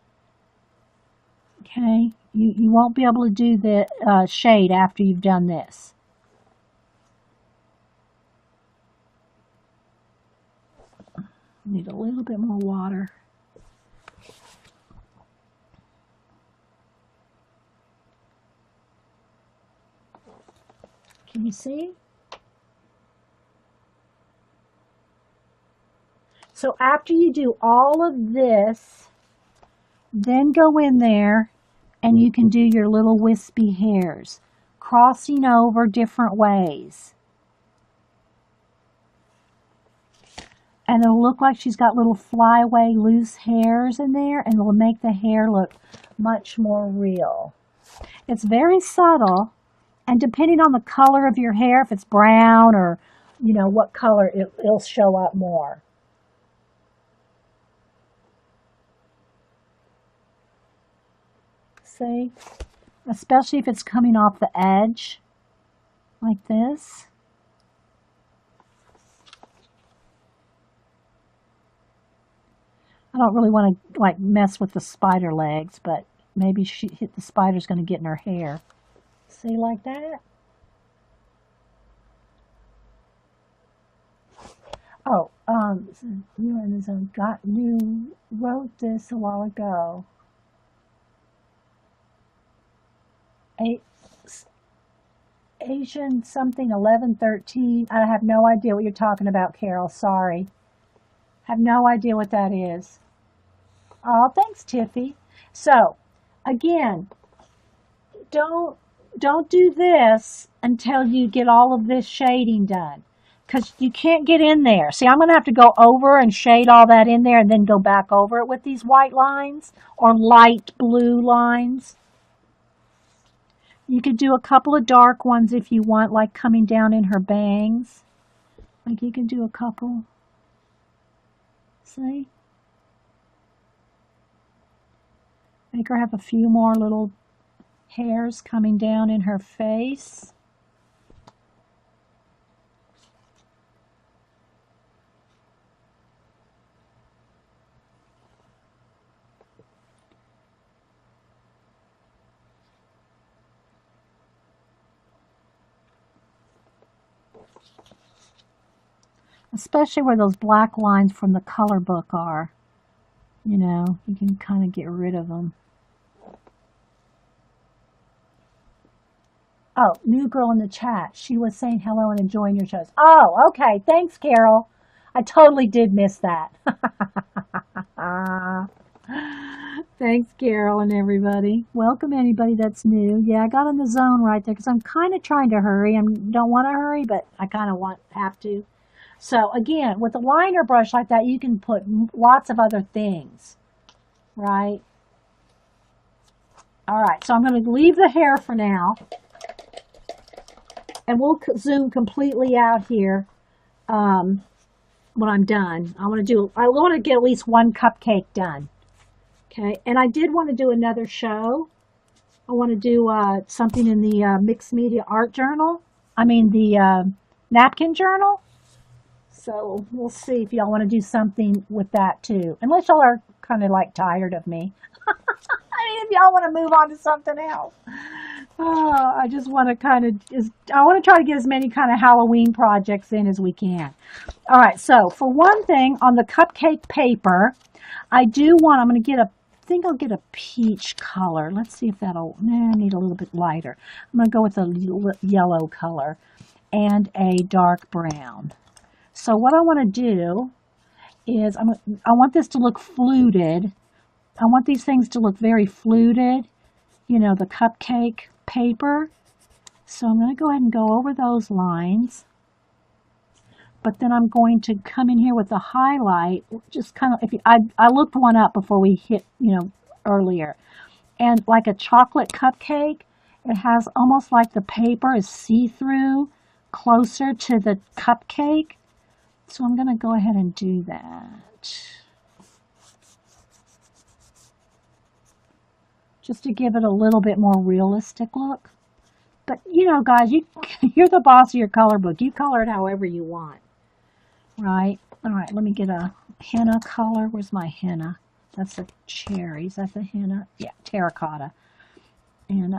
Okay, you won't be able to do the shade after you've done this. Need a little bit more water. Can you see? So after you do all of this, then go in there and you can do your little wispy hairs, crossing over different ways. And it'll look like she's got little flyaway loose hairs in there, and it'll make the hair look much more real. It's very subtle, and depending on the color of your hair, if it's brown or, you know, what color, it'll show up more. See? Especially if it's coming off the edge, like this. I don't really want to like mess with the spider legs, but maybe the spider's going to get in her hair. See, like that? Oh, you and this you wrote this a while ago. Asian something 1113. I have no idea what you're talking about, Carol. Sorry. Have no idea what that is. Oh, thanks, Tiffy. So, again, don't do this until you get all of this shading done, because you can't get in there. See, I'm going to have to go over and shade all that in there and then go back over it with these white lines or light blue lines. You could do a couple of dark ones if you want, like coming down in her bangs. Like you can do a couple. See? Make her have a few more little hairs coming down in her face. Especially where those black lines from the color book are. You know, you can kind of get rid of them. Oh, new girl in the chat. She was saying hello and enjoying your shows. Oh, okay. Thanks, Carol. I totally did miss that. Thanks, Carol and everybody. Welcome anybody that's new. Yeah, I got in the zone right there because I'm kind of trying to hurry. I don't want to hurry, but I kind of have to. So again, with a liner brush like that, you can put lots of other things, right? All right, so I'm going to leave the hair for now. And we'll zoom completely out here when I'm done. I want to get at least one cupcake done. Okay, and I did want to do another show. I want to do something in the mixed media art journal. I mean the napkin journal. So we'll see if y'all want to do something with that too. Unless y'all are kind of like tired of me. I mean, if y'all want to move on to something else. I just want to I want to try to get as many kind of Halloween projects in as we can. All right, so for one thing, on the cupcake paper, I'm going to get I think I'll get a peach color. Let's see if I need a little bit lighter. I'm going to go with a yellow color and a dark brown. So what I want to do is I want this to look fluted. I want these things to look very fluted, you know, the cupcake paper. So I'm going to go ahead and go over those lines. But then I'm going to come in here with the highlight, just kind of, I looked one up before we hit, you know, earlier. And like a chocolate cupcake, it has almost like the paper is see-through, closer to the cupcake. So I'm going to go ahead and do that. Just to give it a little bit more realistic look. But, you know, guys, you're the boss of your color book. You color it however you want. Right? All right, let me get a henna color. Where's my henna? That's a cherry. Is that the henna? Yeah, terracotta. And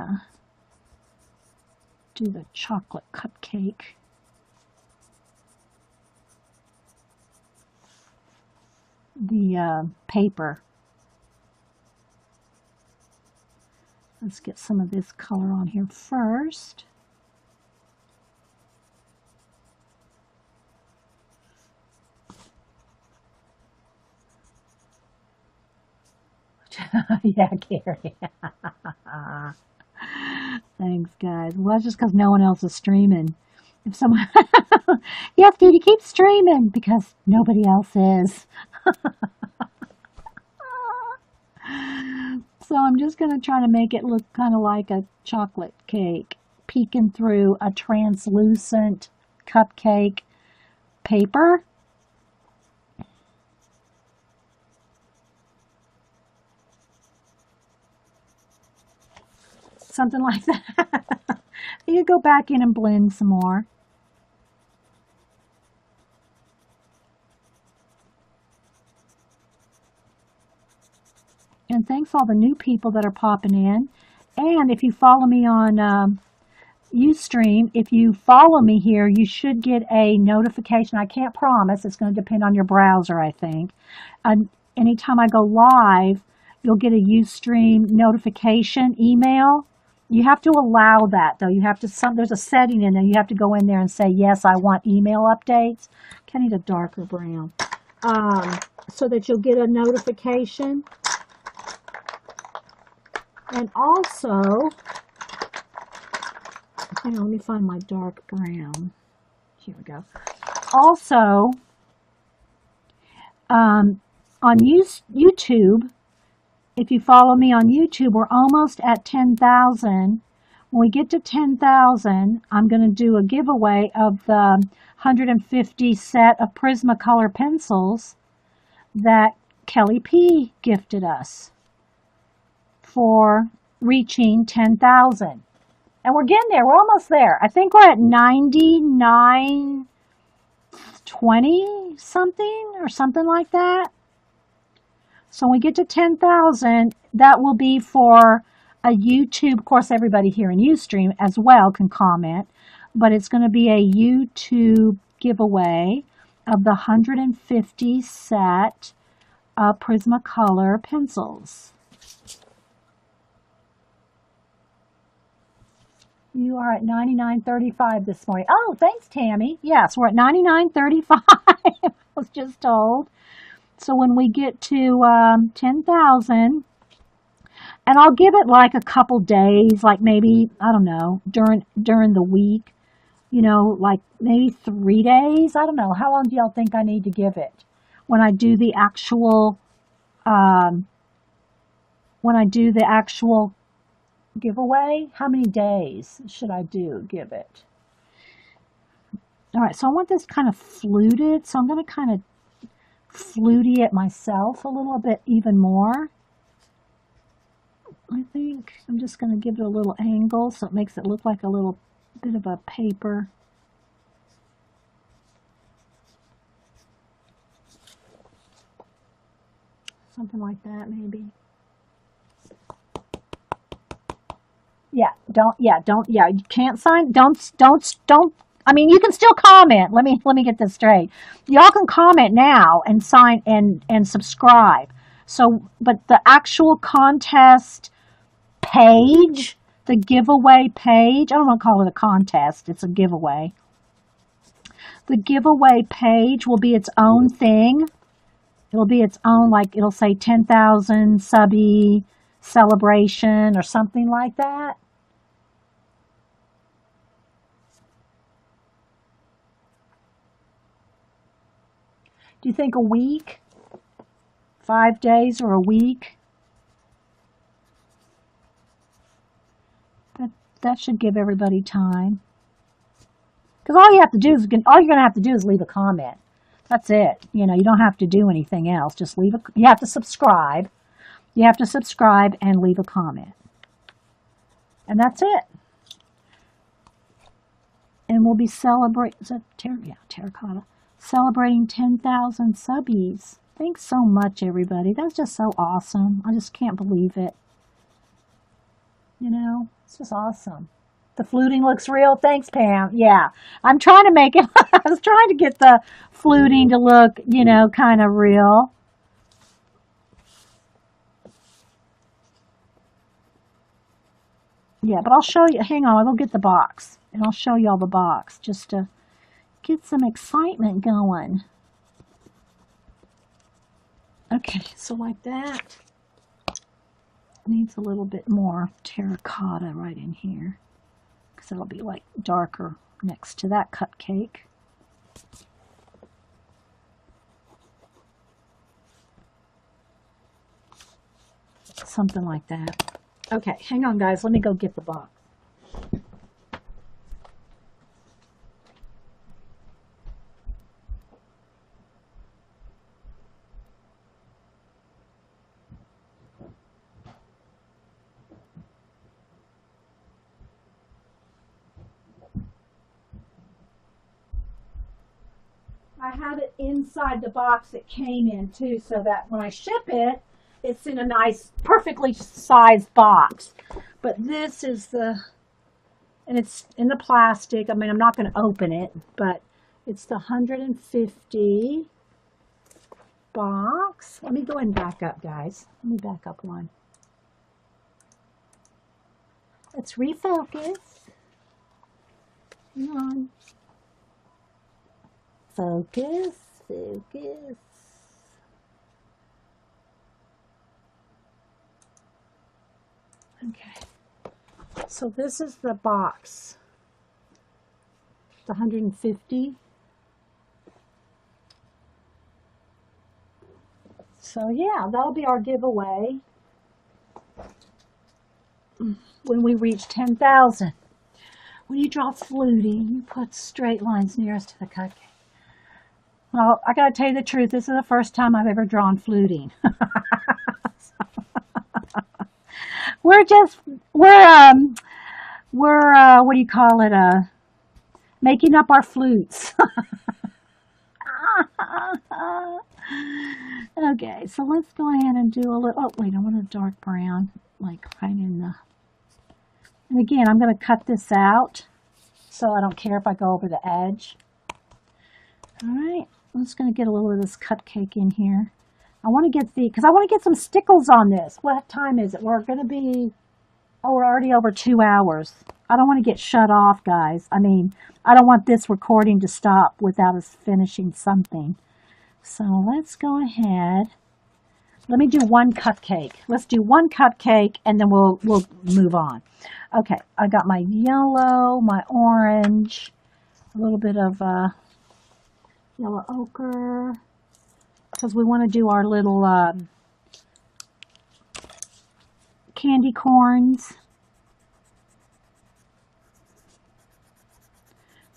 do the chocolate cupcake. The paper. Let's get some of this color on here first. Yeah, Carrie. Thanks, guys. Well, that's just because no one else is streaming. If someone, yes, Katie, keep streaming because nobody else is. So I'm just going to try to make it look kind of like a chocolate cake, peeking through a translucent cupcake paper. Something like that. You go back in and blend some more. And thanks all the new people that are popping in. And if you follow me on Ustream, if you follow me here, you should get a notification. I can't promise. It's going to depend on your browser, I think. Anytime I go live, you'll get a Ustream notification email. You have to allow that, though. You have to, there's a setting in there. You have to go in there and say, yes, I want email updates. I need a darker brown. So that you'll get a notification. And also, hang on, let me find my dark brown. Here we go. Also, on YouTube, if you follow me on YouTube, we're almost at 10,000. When we get to 10,000, I'm going to do a giveaway of the 150 set of Prismacolor pencils that Kelly P gifted us for reaching 10,000. And we're getting there. We're almost there. I think we're at 9920 something or something like that. So when we get to 10,000, that will be for a YouTube. Of course, everybody here in Ustream as well can comment, but it's going to be a YouTube giveaway of the 150 set of Prismacolor pencils. You are at 99.35 this morning. Oh, thanks, Tammy. Yes, we're at 99.35. I was just told. So when we get to 10,000, and I'll give it like a couple days, like maybe, I don't know, during the week, you know, like maybe 3 days. I don't know. How long do y'all think I need to give it when I do the actual, giveaway? How many days should I give it? All right, so I want this kind of fluted, so I'm going to kind of fluty it myself a little bit even more. I think I'm just going to give it a little angle so it makes it look like a little bit of a paper. Something like that, maybe. Yeah, you can't sign, I mean, you can still comment. Let me get this straight. Y'all can comment now and sign and subscribe. So, but the actual contest page, the giveaway page, I don't want to call it a contest, it's a giveaway. The giveaway page will be its own thing. It'll be its own, like it'll say 10,000 subby celebration or something like that. Do you think a week? 5 days or a week? That should give everybody time. Because all you have to do is, all you're going to have to do is leave a comment. That's it. You know, you don't have to do anything else. Just leave you have to subscribe. You have to subscribe and leave a comment. And that's it. And we'll be celebrating, is that terracotta? Celebrating 10,000 subbies. Thanks so much, everybody. That's just so awesome. I just can't believe it. You know, it's just awesome. The fluting looks real. Thanks, Pam. Yeah, I'm trying to make it, I was trying to get the fluting to look, you know, kind of real. Yeah, but I'll show you, hang on, I'll get the box. And I'll show you all the box just to get some excitement going. Okay, so like that. Needs a little bit more terracotta right in here, because it'll be like darker next to that cupcake. Something like that. Okay, hang on guys, let me go get the box. I have it inside the box it came in too, so that when I ship it, it's in a nice, perfectly sized box. But this is the, and it's in the plastic. I mean, I'm not going to open it, but it's the 150 box. Let me go ahead and back up, guys. Let me back up one. Let's refocus. Come on. Focus, focus. Okay, so this is the box, the 150. So yeah, that'll be our giveaway when we reach 10,000. When you draw fluting, you put straight lines nearest to the cupcake. Well, I gotta tell you the truth, this is the first time I've ever drawn fluting. We're what do you call it, making up our flutes. Okay, so let's go ahead and do a little, oh wait, I want a dark brown, like right in the, and again, I'm gonna cut this out, so I don't care if I go over the edge. All right. I'm just going to get a little of this cupcake in here. I want to get because I want to get some stickles on this. What time is it? We're going to be, oh, we're already over 2 hours. I don't want to get shut off, guys. I mean, I don't want this recording to stop without us finishing something. So let's go ahead. Let me do one cupcake. Let's do one cupcake and then we'll move on. Okay, I got my yellow, my orange, a little bit of yellow ochre, because we want to do our little candy corns.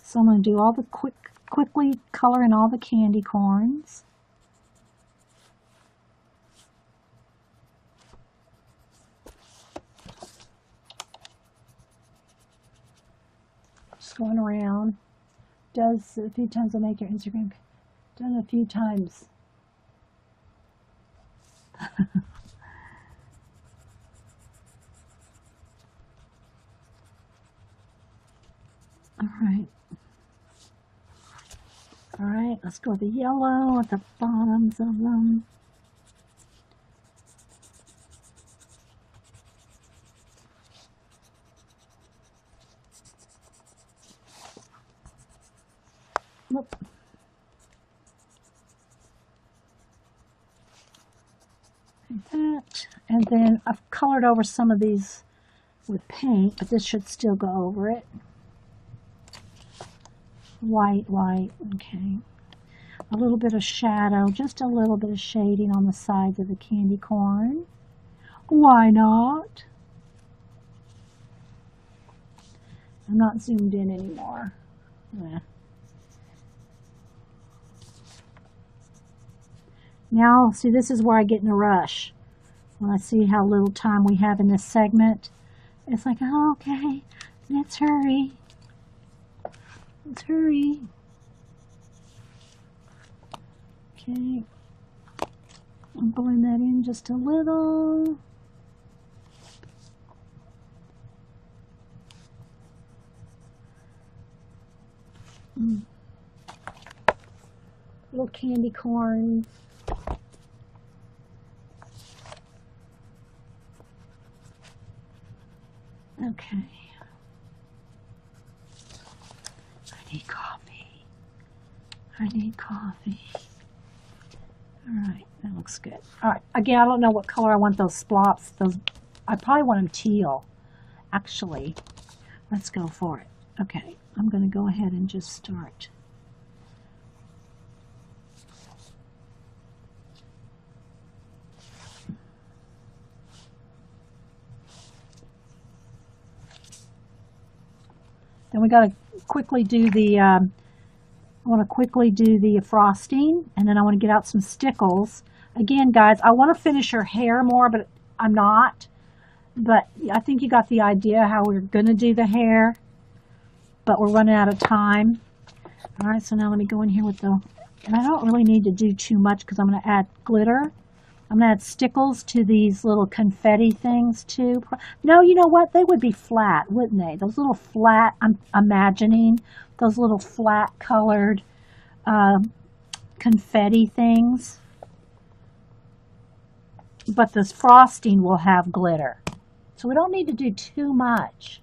So I'm going to do all the quickly coloring all the candy corns. Just going around. Does a few times I make your Instagram. Done a few times. All right. All right, let's go with the yellow at the bottoms of them. Whoop. that. And then I've colored over some of these with paint, but this should still go over it. White, okay. A little bit of shadow, just a little bit of shading on the sides of the candy corn. Why not? I'm not zoomed in anymore. Yeah. Now, see, this is where I get in a rush. When I see how little time we have in this segment, it's like, oh, okay, let's hurry. Let's hurry. Okay. I'm blend that in just a little. Little candy corn. Okay. I need coffee. I need coffee. All right, that looks good. All right, again, I don't know what color I want those splots. I probably want them teal, actually. Let's go for it. Okay, I'm going to go ahead and just start. Then we got to quickly do the, I want to quickly do the frosting, and then I want to get out some stickles. Again, guys, I want to finish her hair more, but I'm not. But I think you got the idea how we're going to do the hair, but we're running out of time. All right, so now let me go in here with the, and I don't really need to do too much because I'm going to add glitter. I'm going to add stickles to these little confetti things too. No, you know what? They would be flat, wouldn't they? Those little flat, I'm imagining, those little flat colored confetti things. But this frosting will have glitter. So we don't need to do too much.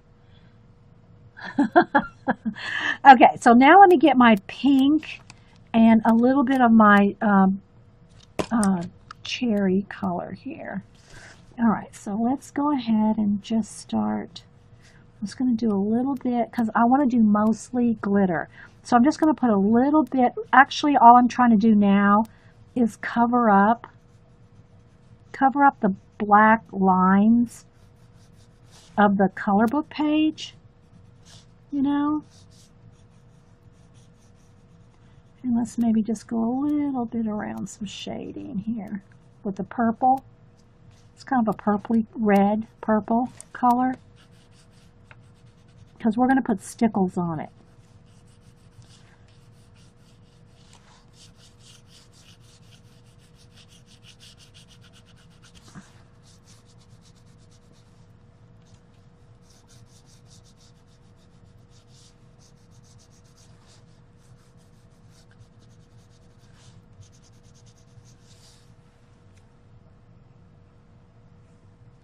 Okay, so now let me get my pink and a little bit of my cherry color here. All right, so let's go ahead and just start. I'm just going to do a little bit because I want to do mostly glitter. So I'm just going to put a little bit. Actually, all I'm trying to do now is cover up the black lines of the color book page, you know. And let's maybe just go a little bit around some shading here with the purple. It's kind of a purpley red purple color because we're going to put stickles on it.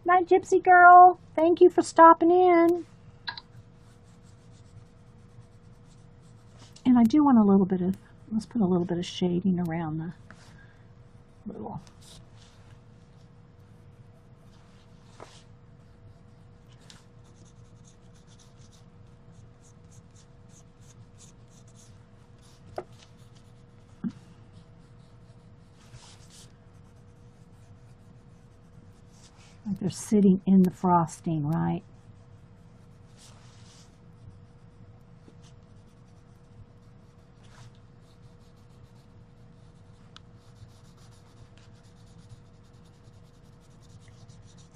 Night, Gypsy Girl. Thank you for stopping in. And I do want a little bit of, let's put a little bit of shading around the little. Like they're sitting in the frosting, right?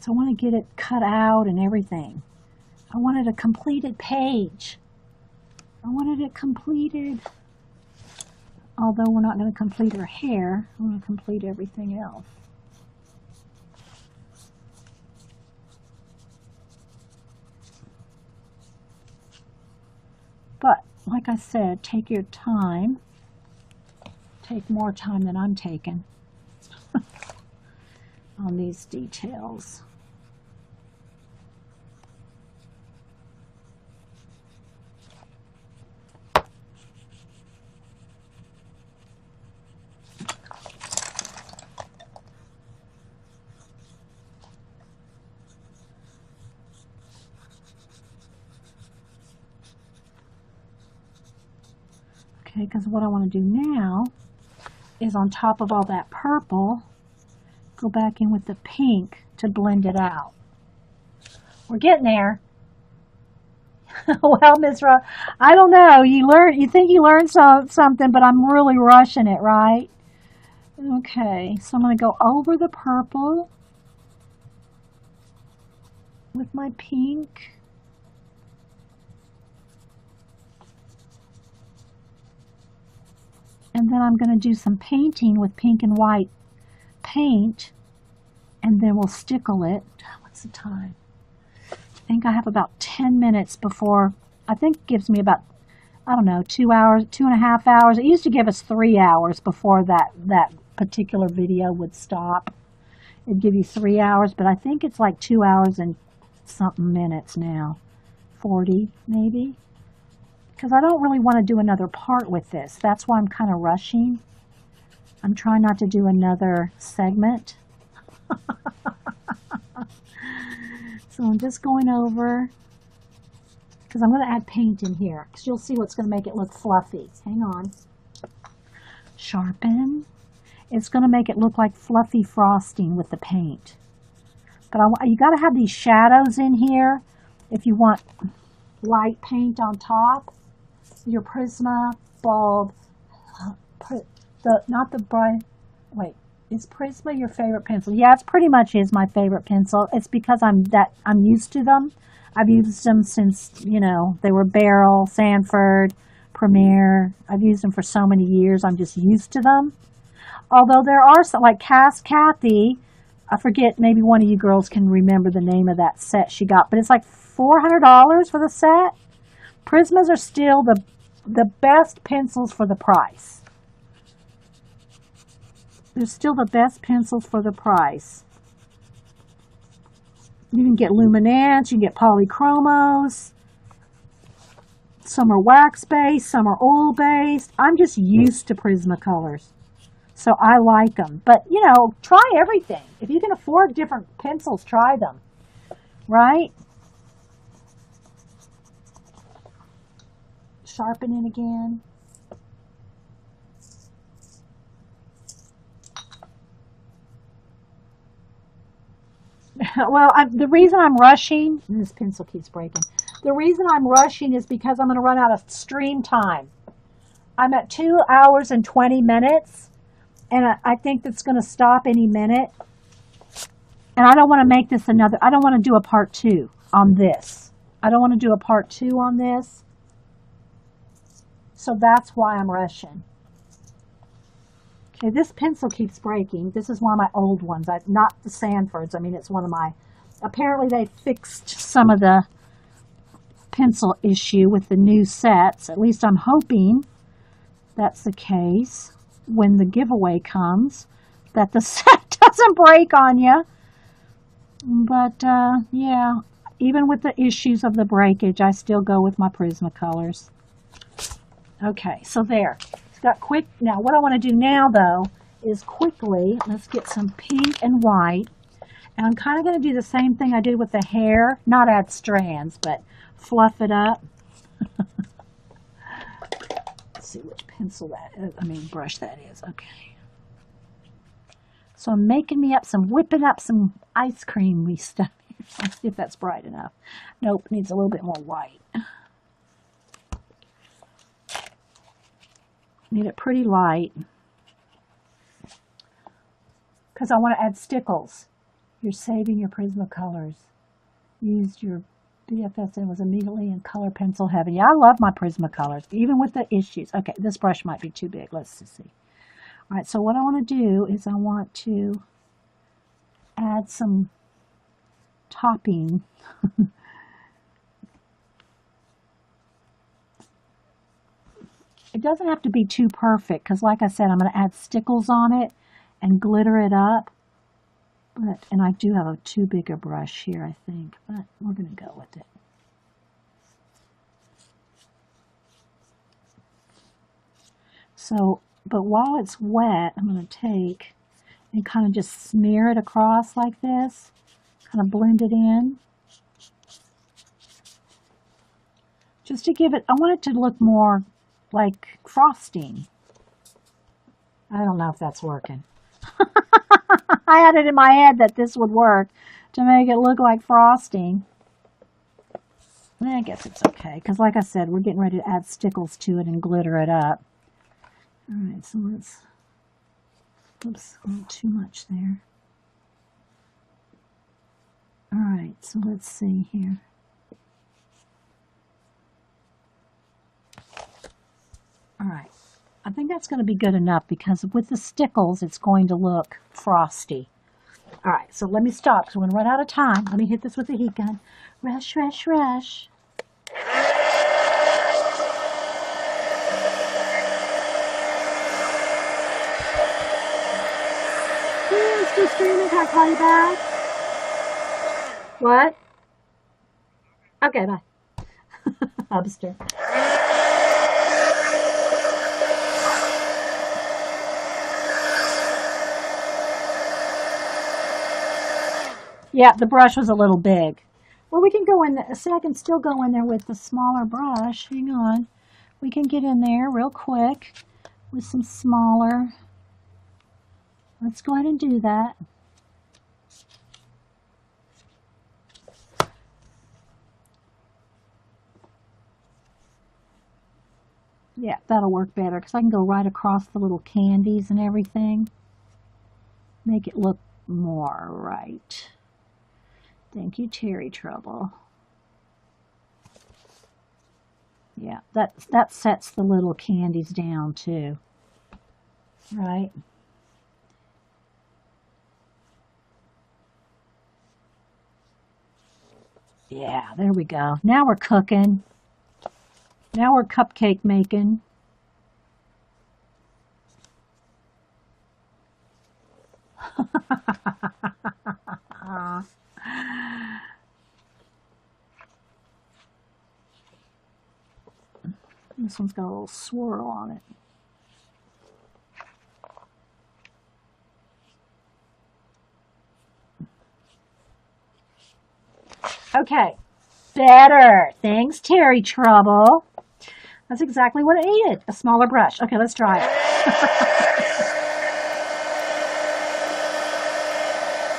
So I want to get it cut out and everything. I wanted a completed page. I wanted it completed. Although we're not going to complete her hair, I'm going to complete everything else. But, like I said, take your time. Take more time than I'm taking on these details. Okay, because what I want to do now is on top of all that purple, go back in with the pink to blend it out. We're getting there. Well, Miss Ro, I don't know. You think you learned something, but I'm really rushing it, right? Okay, so I'm going to go over the purple with my pink. And then I'm going to do some painting with pink and white paint, and then we'll stickle it. What's the time? I think I have about 10 minutes before, I think it gives me about, I don't know, 2 hours, 2.5 hours. It used to give us 3 hours before that particular video would stop. It'd give you 3 hours, but I think it's like 2 hours and something minutes now. 40 maybe. Because I don't really want to do another part with this. That's why I'm kind of rushing. I'm trying not to do another segment. So I'm just going over, because I'm going to add paint in here, because you'll see what's going to make it look fluffy. Hang on. Sharpen. It's going to make it look like fluffy frosting with the paint. But you got to have these shadows in here if you want light paint on top. Your Prisma bulb, not the bright, wait, is Prisma your favorite pencil? Yeah, it's pretty much is my favorite pencil. It's because I'm used to them. I've used them since, you know, they were Barrel, Sanford, Premier. I've used them for so many years. I'm just used to them. Although there are some, like Kathy, I forget, maybe one of you girls can remember the name of that set she got, but it's like $400 for the set. Prismas are still the best pencils for the price. They're still the best pencils for the price. You can get luminance, you can get polychromos. Some are wax-based, some are oil-based. I'm just used to Prismacolors, so I like them. But, you know, try everything. If you can afford different pencils, try them, right? Sharpening again. Well, the reason I'm rushing, and this pencil keeps breaking, the reason I'm rushing is because I'm going to run out of stream time. I'm at 2 hours and 20 minutes, and I think that's going to stop any minute. And I don't want to make this another, I don't want to do a part 2 on this. I don't want to do a part 2 on this. So that's why I'm rushing. Okay, this pencil keeps breaking. This is one of my old ones, not the Sanfords. I mean, it's one of my, apparently they fixed some of the pencil issue with the new sets. At least I'm hoping that's the case when the giveaway comes, that the set doesn't break on you. But yeah, even with the issues of the breakage, I still go with my Prismacolors. Okay, so there. It's got quick. Now, what I want to do now, though, is quickly, let's get some pink and white. And I'm kind of going to do the same thing I did with the hair. Not add strands, but fluff it up. Let's see which pencil that is. I mean, brush that is. Okay. So I'm whipping up some ice creamy stuff. Let's see if that's bright enough. Nope, needs a little bit more white. Need it pretty light because I want to add stickles. You're saving your Prismacolors. Used your BFS and was immediately in color pencil heavy. Yeah, I love my Prismacolors, even with the issues. Okay, this brush might be too big. Let's just see. All right, so what I want to do is I want to add some topping. It doesn't have to be too perfect because, like I said, I'm going to add stickles on it and glitter it up. And I do have a too big a brush here, I think, but we're going to go with it. So, but while it's wet, I'm going to take and kind of just smear it across like this, kind of blend it in. Just to give it, I want it to look more like frosting. I don't know if that's working. I had it in my head that this would work to make it look like frosting. I guess it's okay, because like I said, we're getting ready to add stickles to it and glitter it up. All right, so let's, oops, a little too much there. All right, so let's see here. All right, I think that's going to be good enough because with the stickles, it's going to look frosty. All right, so let me stop because we're going to run out of time. Let me hit this with the heat gun. Rush, rush, rush. Yeah, still streaming. Can I call you back? What? Okay, bye. Upstairs. Yeah, the brush was a little big. Well, we can go in there. See, I can still go in there with the smaller brush. Hang on. We can get in there real quick with some smaller. Let's go ahead and do that. Yeah, that'll work better because I can go right across the little candies and everything. Make it look more right. Thank you, Terry Trouble. Yeah, that sets the little candies down too. Right? Yeah, there we go. Now we're cooking. Now we're cupcake making. This one's got a little swirl on it. Okay, better. Thanks, Terry Trouble. That's exactly what I needed. A smaller brush. Okay, let's try it.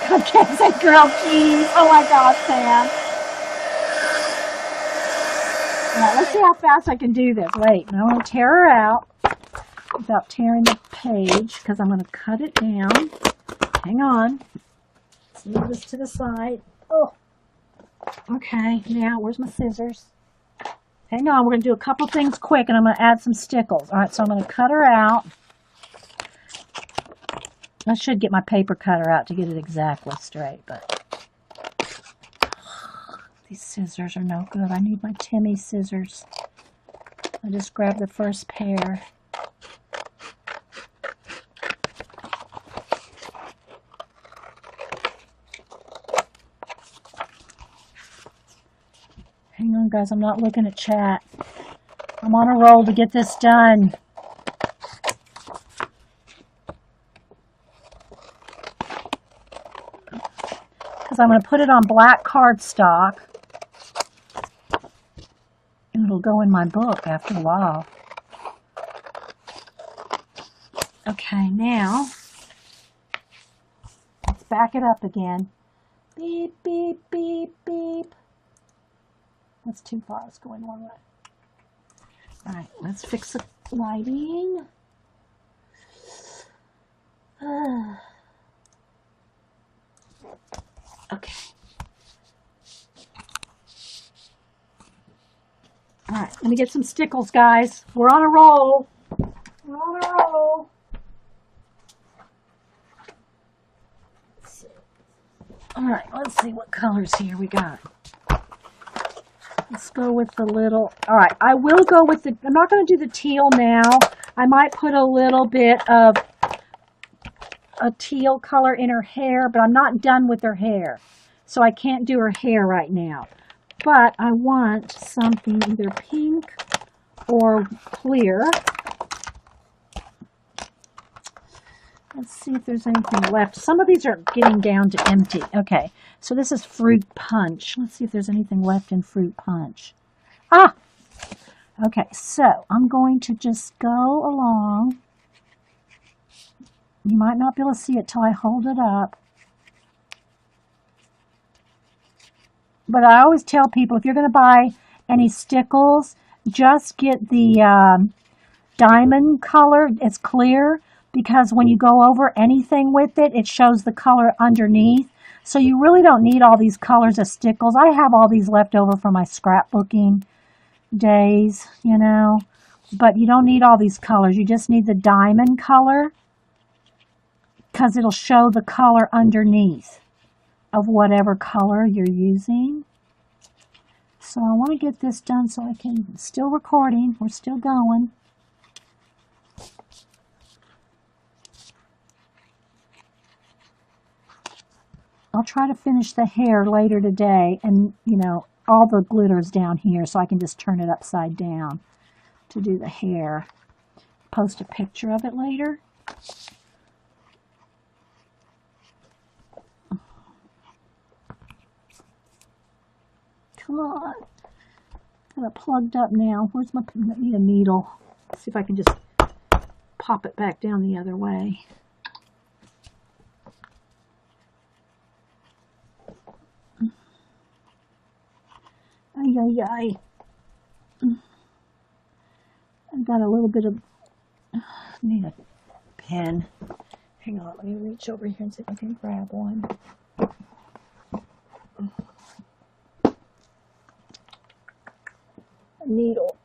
Cupcakes and grilled cheese. Oh my gosh, Sam. All right, let's see how fast I can do this. Wait, I want to tear her out without tearing the page because I'm going to cut it down. Hang on. Let's move this to the side. Oh, okay. Now, where's my scissors? Hang on, we're going to do a couple things quick and I'm going to add some stickles. All right, so I'm going to cut her out. I should get my paper cutter out to get it exactly straight, but these scissors are no good. I need my Timmy scissors. I just grabbed the first pair. Hang on, guys. I'm not looking at chat. I'm on a roll to get this done. Because I'm going to put it on black cardstock. And it'll go in my book after a while. Okay, now let's back it up again. Beep, beep, beep, beep. That's too far. Let's go in one way. All right, let's fix the lighting. Okay. All right, let me get some stickles, guys. We're on a roll. We're on a roll. Let's see. All right, let's see what colors here we got. Let's go with the little, all right, I will go with the, I'm not going to do the teal now. I might put a little bit of a teal color in her hair, but I'm not done with her hair. So I can't do her hair right now. But I want something either pink or clear. Let's see if there's anything left. Some of these are getting down to empty. Okay, so this is fruit punch. Let's see if there's anything left in fruit punch. Ah! Okay, so I'm going to just go along. You might not be able to see it till I hold it up. But I always tell people, if you're going to buy any stickles, just get the diamond color. It's clear, because when you go over anything with it, it shows the color underneath. So you really don't need all these colors of stickles. I have all these left over from my scrapbooking days, you know. But you don't need all these colors. You just need the diamond color, because it'll show the color underneath of whatever color you're using. So I want to get this done so I can, still recording, we're still going. I'll try to finish the hair later today, and you know, all the glitter's down here, so I can just turn it upside down to do the hair. Post a picture of it later. Come on. Got it plugged up now. Where's my, I need a needle. Let's see if I can just pop it back down the other way. Ay, ay, ay. I've got a little bit of, need a pen. Hang on, let me reach over here and see if I can grab one. A needle.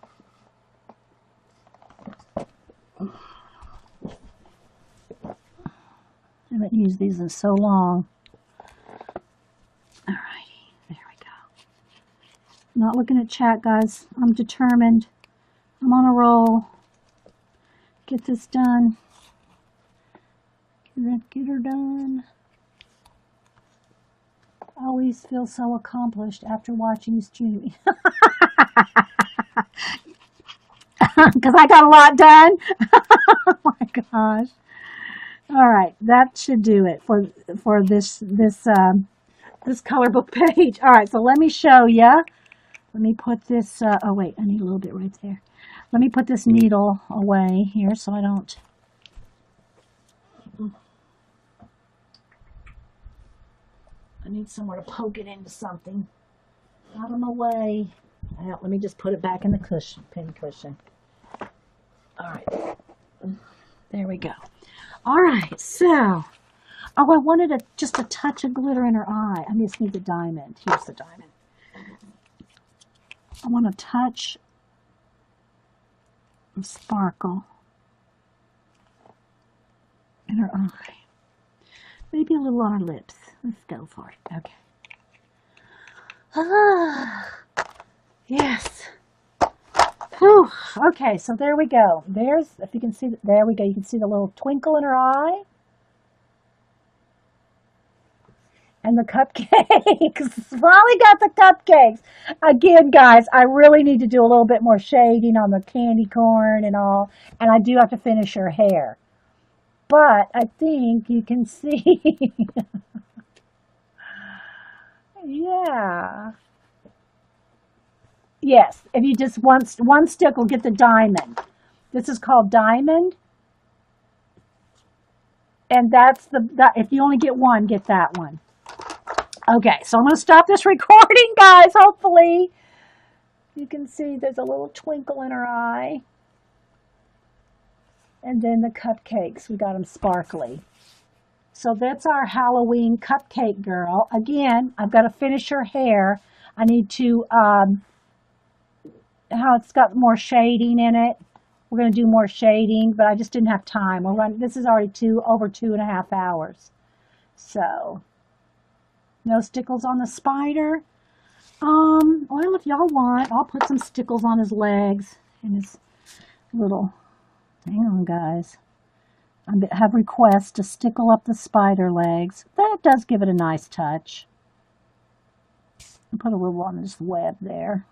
I haven't used these in so long. Alrighty, there we go. I'm not looking at chat, guys. I'm determined. I'm on a roll. Get this done. Get her done. I always feel so accomplished after watching you stream. Because I got a lot done. Oh my gosh. All right, that should do it for this color book page. All right, so let me show you. Let me put this. Oh wait, I need a little bit right there. Let me put this needle away here so I don't. I need somewhere to poke it into something. Out of my way. Let me just put it back in the cushion, pin cushion. All right, there we go. All right, so, oh, I wanted just a touch of glitter in her eye. I just need the diamond. Here's the diamond. I want a touch of sparkle in her eye. Maybe a little on her lips. Let's go for it. Okay. Ah, yes. Whew. Okay, so there we go. There's, if you can see, there we go. You can see the little twinkle in her eye. And the cupcakes. Finally got the cupcakes. Again, guys, I really need to do a little bit more shading on the candy corn and all. And I do have to finish her hair. But I think you can see. Yeah. Yes, if you just one stick will get the diamond. This is called diamond. And that's if you only get one, get that one. Okay, so I'm going to stop this recording, guys. Hopefully you can see there's a little twinkle in her eye. And then the cupcakes, we got them sparkly. So that's our Halloween cupcake girl. Again, I've got to finish her hair. I need to, how it's got more shading in it. We're going to do more shading, but I just didn't have time. This is already over 2.5 hours. So, no stickles on the spider. Well, if y'all want, I'll put some stickles on his legs and his little, hang on, guys. I have requests to stickle up the spider legs. That does give it a nice touch. I'll put a little on this web there.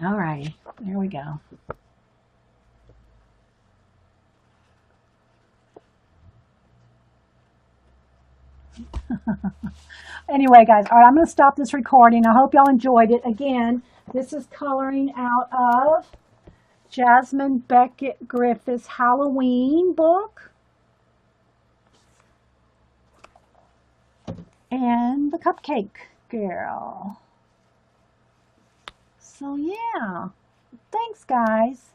All right, there we go. Anyway, guys, all right, I'm going to stop this recording. I hope y'all enjoyed it. Again, this is coloring out of Jasmine Becket-Griffith's Halloween book. And the Cupcake Girl. So, yeah. Thanks, guys.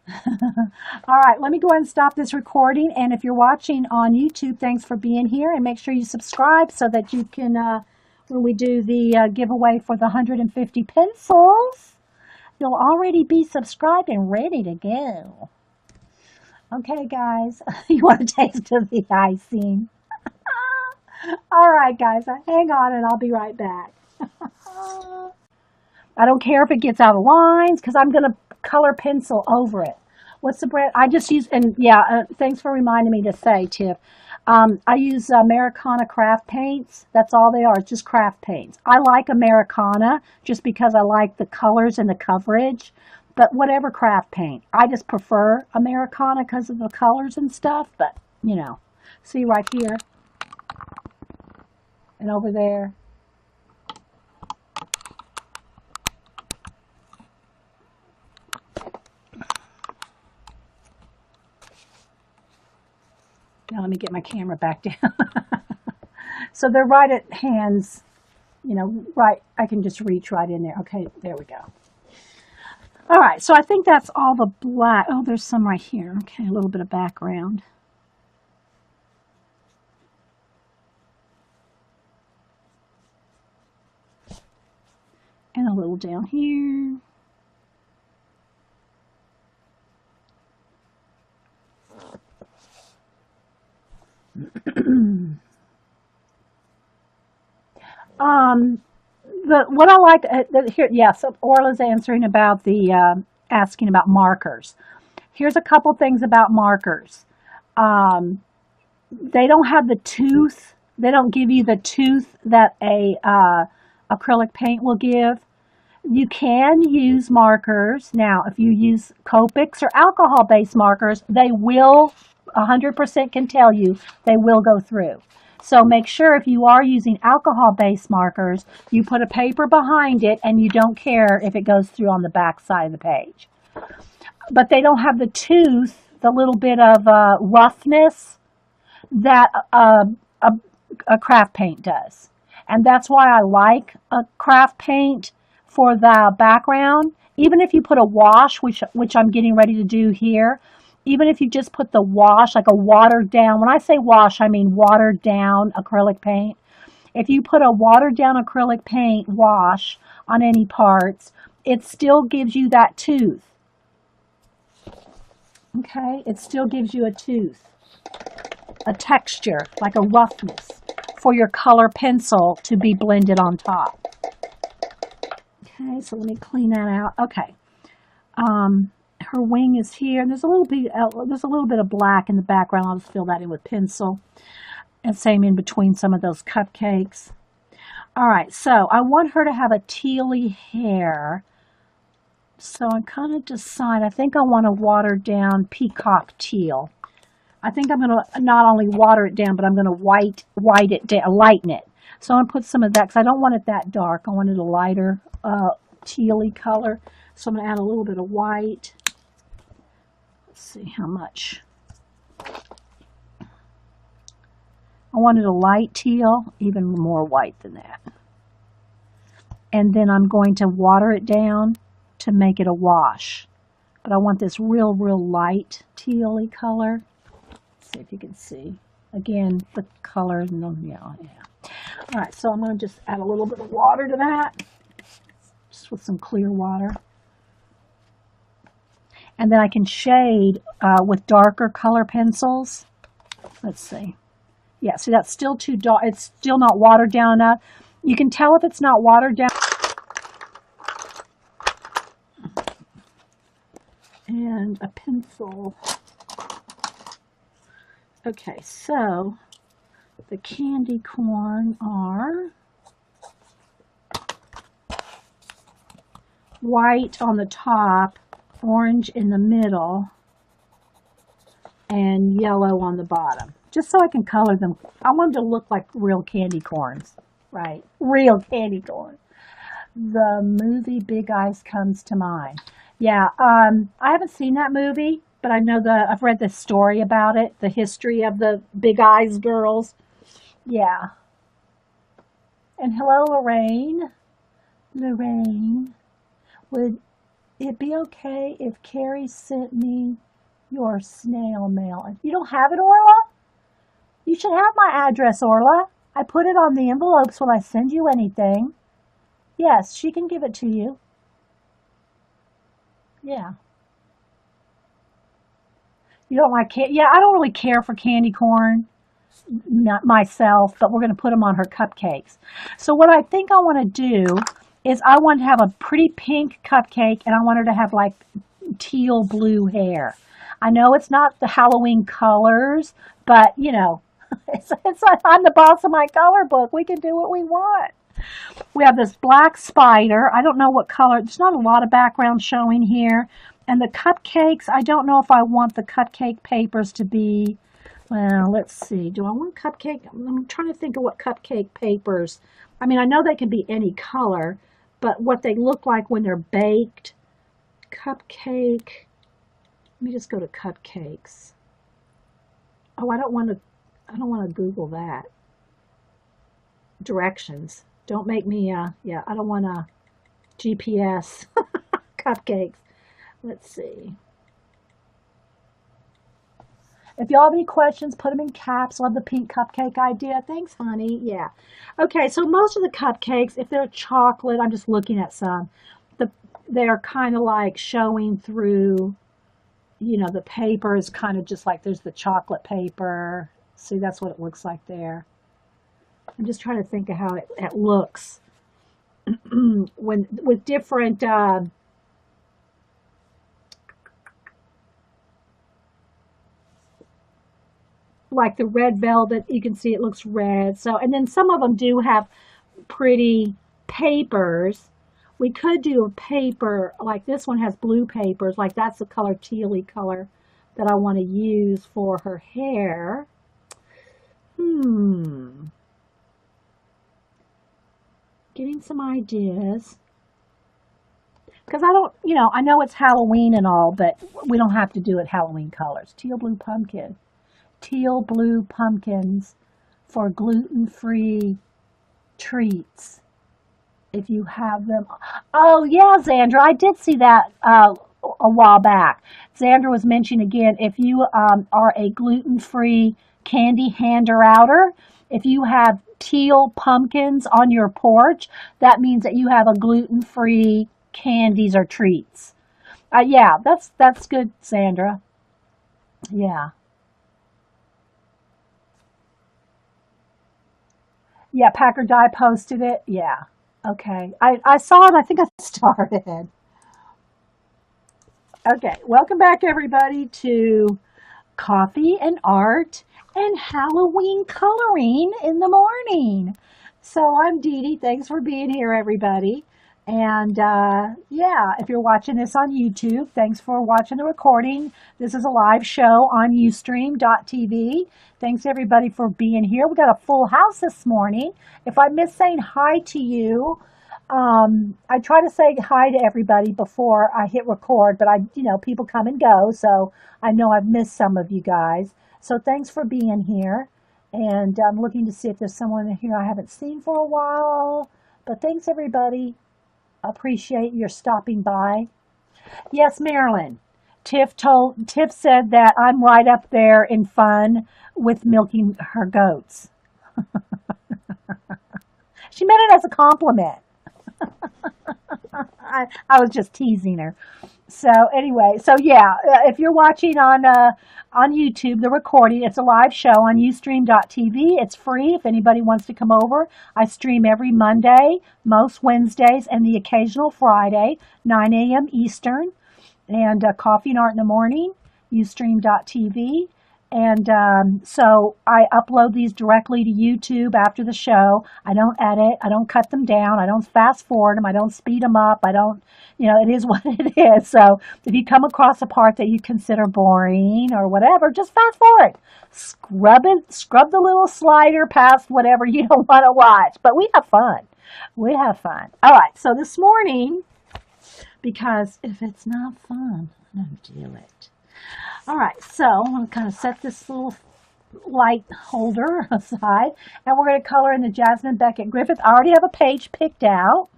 All right, let me go ahead and stop this recording. And if you're watching on YouTube, thanks for being here. And make sure you subscribe so that you can, when we do the giveaway for the 150 pencils, you'll already be subscribed and ready to go. Okay, guys, you want a taste of the icing? All right, guys, hang on and I'll be right back. I don't care if it gets out of lines because I'm going to color pencil over it. What's the brand? I just use, and yeah, thanks for reminding me to say, Tiff. I use Americana craft paints. That's all they are. It's just craft paints. I like Americana just because I like the colors and the coverage. But whatever craft paint. I just prefer Americana because of the colors and stuff. But, you know, see right here and over there. Now let me get my camera back down. So they're right at hands, you know, right. I can just reach right in there. Okay, there we go. All right, so I think that's all the black. Oh, there's some right here. Okay, a little bit of background. And a little down here. What I like here, yes, Orla's answering about the asking about markers. Here's a couple things about markers. They don't have the tooth. They don't give you the tooth that a acrylic paint will give. You can use markers. Now, if you use Copics or alcohol-based markers, they will 100% can tell you they will go through. So make sure if you are using alcohol-based markers, you put a paper behind it and you don't care if it goes through on the back side of the page. But they don't have the tooth, the little bit of roughness that a craft paint does. And that's why I like a craft paint for the background. Even if you put a wash, which I'm getting ready to do here, even if you just put the wash, like a watered down, when I say wash, I mean watered down acrylic paint. If you put a watered down acrylic paint wash on any parts, it still gives you that tooth. Okay, it still gives you a tooth, a texture, like a roughness for your color pencil to be blended on top. Okay, so let me clean that out. Okay. Her wing is here, and there's a little bit of black in the background. I'll just fill that in with pencil. And same in between some of those cupcakes. All right, so I want her to have a tealy hair. So I kind of decide, I think I want a watered down peacock teal. I think I'm going to not only water it down, but I'm going to white it down, lighten it. So I'm going to put some of that, because I don't want it that dark. I want it a lighter tealy color. So I'm going to add a little bit of white. Let's see how much. I wanted a light teal, even more white than that. And then I'm going to water it down to make it a wash. But I want this real light tealy color. Let's see if you can see. Again, the color, yeah. All right, so I'm going to just add a little bit of water to that. Just with some clear water. And then I can shade with darker color pencils. Let's see. Yeah, see, that's still too dark. It's still not watered down enough. You can tell if it's not watered down. And a pencil. Okay, so the candy corn are white on the top, orange in the middle, and yellow on the bottom. just so I can color them. I want them to look like real candy corns, right? Real candy corn. The movie Big Eyes comes to mind. Yeah, I haven't seen that movie, but I know I've read the story about it, the history of the Big Eyes girls. Yeah. And hello, Lorraine. Lorraine, would it be okay if Carrie sent me your snail mail? You don't have it, Orla? You should have my address, Orla. I put it on the envelopes when I send you anything. Yes, she can give it to you. Yeah. You don't like candy? Yeah, I don't really care for candy corn myself, but we're going to put them on her cupcakes. So what I think I want to do is I want to have a pretty pink cupcake, and I want her to have like teal blue hair. I know it's not the Halloween colors, but you know, it's like I'm the boss of my color book. We can do what we want. We have this black spider. I don't know what color. There's not a lot of background showing here. And the cupcakes, I don't know if I want the cupcake papers to be, well, let's see. Do I want cupcake? I'm trying to think of what cupcake papers. I mean, I know they can be any color, but what they look like when they're baked. Cupcake. Let me just go to cupcakes. Oh, I don't want to Google that. Directions. Don't make me, yeah, I don't want to GPS cupcakes. Let's see. If y'all have any questions, put them in caps. Love the pink cupcake idea. Thanks, honey. Yeah. Okay, so most of the cupcakes, if they're chocolate, I'm just looking at some, they're kind of like showing through, you know, the paper is kind of just like there's the chocolate paper. See, that's what it looks like there. I'm just trying to think of how it looks when with different like the red velvet, you can see it looks red. So, and then some of them do have pretty papers. We could do a paper like this one has blue papers, like that's the color tealy color that I want to use for her hair. Getting some ideas. Because I don't, you know, I know it's Halloween and all, but we don't have to do it Halloween colors. Teal blue pumpkin. Teal blue pumpkins for gluten-free treats. If you have them. Oh, yeah, Xandra, I did see that a while back. Xandra was mentioning again, if you are a gluten-free candy hander-outer, if you have teal pumpkins on your porch, that means that you have a gluten-free candies or treats. Yeah, that's good, Sandra. Yeah. Yeah, Packer Dye posted it. Yeah. Okay. I saw it. I think I started. Okay. Welcome back, everybody, to Coffee and Art and Halloween Coloring in the Morning. So I'm Dee Dee. Thanks for being here, everybody. And yeah, if you're watching this on YouTube, thanks for watching the recording. This is a live show on Ustream.tv. Thanks everybody for being here. We got a full house this morning. If I miss saying hi to you, I try to say hi to everybody before I hit record, but you know, people come and go, so I know I've missed some of you guys. So thanks for being here. And I'm looking to see if there's someone here I haven't seen for a while. But thanks everybody. Appreciate your stopping by. Yes, Marilyn. Tiff said that I'm right up there in fun with milking her goats. She meant it as a compliment. I was just teasing her. So anyway, so yeah, if you're watching on YouTube, the recording, it's a live show on Ustream.tv. It's free if anybody wants to come over. I stream every Monday, most Wednesdays, and the occasional Friday, 9 a.m. Eastern. And Coffee and Art in the Morning, Ustream.tv. And so I upload these directly to YouTube after the show. I don't edit. I don't cut them down. I don't fast forward them. I don't speed them up. I don't, it is what it is. So if you come across a part that you consider boring or whatever, just fast forward. Scrub the little slider past whatever you don't want to watch. But we have fun. We have fun. All right. So this morning, because if it's not fun, don't do it. All right, so I'm going to kind of set this little light holder aside, and we're going to color in the Jasmine Becket-Griffith. I already have a page picked out.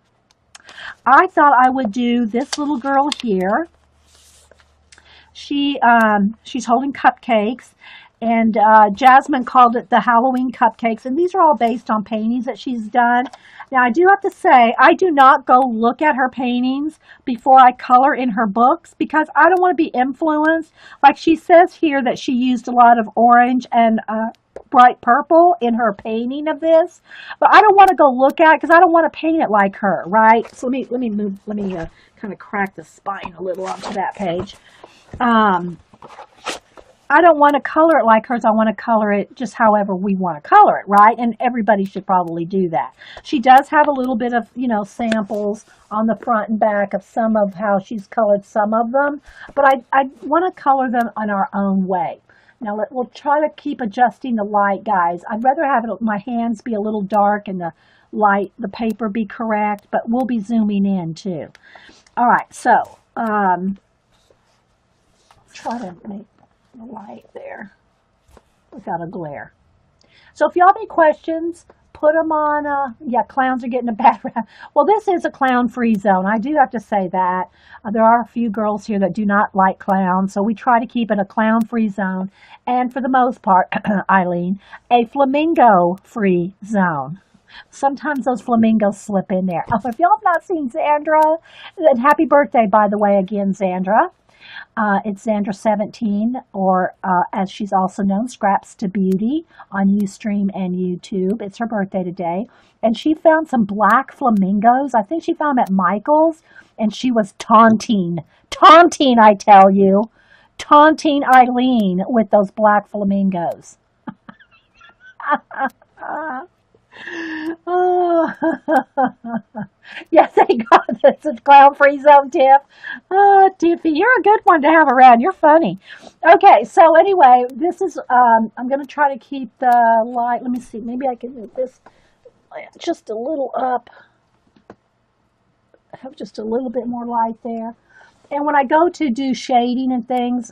I thought I would do this little girl here. She's holding cupcakes, and Jasmine called it the Halloween cupcakes, and these are all based on paintings that she's done. Now, I do have to say, I do not go look at her paintings before I color in her books because I don't want to be influenced. Like she says here that she used a lot of orange and bright purple in her painting of this, but I don't want to go look at it because I don't want to paint it like her, right? So let me kind of crack the spine a little onto that page. I don't want to color it like hers. I want to color it just however we want to color it, right? And everybody should probably do that. She does have a little bit of, samples on the front and back of some of how she's colored some of them. But I want to color them in our own way. Now, we'll try to keep adjusting the light, guys. I'd rather have my hands be a little dark and the paper be correct, but we'll be zooming in too. All right, so try to make the light there without a glare. So if y'all have any questions, put them on. Yeah, clowns are getting a bad rap. Well, this is a clown-free zone. I do have to say that. There are a few girls here that do not like clowns, so we try to keep it a clown-free zone. And for the most part, Eileen, a flamingo-free zone. Sometimes those flamingos slip in there. Oh, if y'all have not seen Xandra, then happy birthday, by the way, again, Xandra. It's Xandra17, or as she's also known, Scraps to Beauty on Ustream and YouTube. It's her birthday today. And she found some black flamingos. I think she found them at Michael's, and she was taunting, I tell you, taunting Eileen with those black flamingos. Oh, yeah, thank God that's a clown-free zone, Tiff. Oh, Tiffy, you're a good one to have around. You're funny. Okay, so anyway, this is, I'm going to try to keep the light. Let me see. Maybe I can move this just a little up. Have just a little bit more light there. And when I go to do shading and things,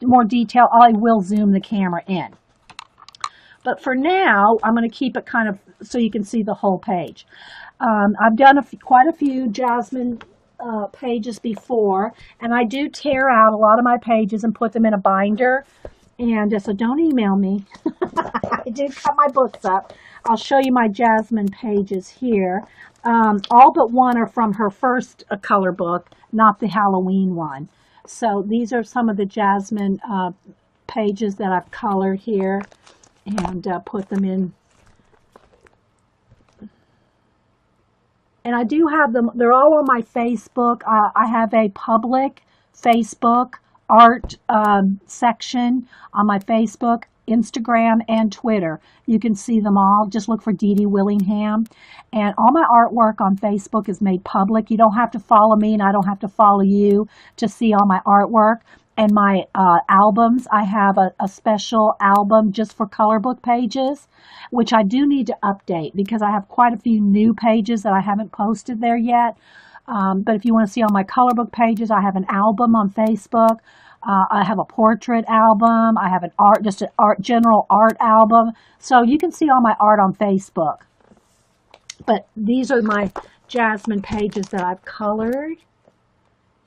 more detail, I will zoom the camera in. But for now, I'm going to keep it kind of so you can see the whole page. I've done quite a few Jasmine pages before, and I do tear out a lot of my pages and put them in a binder. And so don't email me. I do cut my books up. I'll show you my Jasmine pages here. All but one are from her first color book, not the Halloween one. So these are some of the Jasmine pages that I've colored here. And put them in. And I do have them, they're all on my Facebook. I have a public Facebook art section on my Facebook, Instagram, and Twitter. You can see them all. Just look for Dee Dee Willingham. And all my artwork on Facebook is made public. You don't have to follow me, and I don't have to follow you to see all my artwork. And my albums, I have a special album just for color book pages, which I do need to update because I have quite a few new pages that I haven't posted there yet. But if you want to see all my color book pages, I have an album on Facebook. I have a portrait album. I have general art album. So you can see all my art on Facebook. But these are my Jasmine pages that I've colored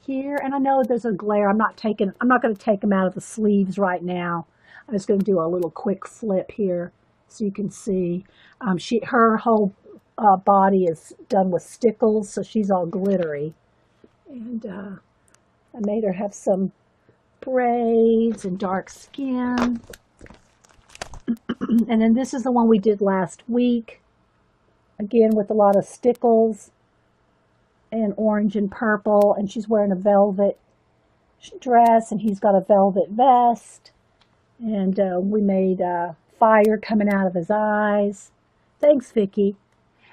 here, and I know there's a glare. I'm not going to take them out of the sleeves right now. I'm just going to do a little quick flip here so you can see. Her whole body is done with stickles, so she's all glittery. And I made her have some braids and dark skin. And then this is the one we did last week, again with a lot of stickles and orange and purple, and she's wearing a velvet dress, and he's got a velvet vest, And we made fire coming out of his eyes. Thanks, Vicky.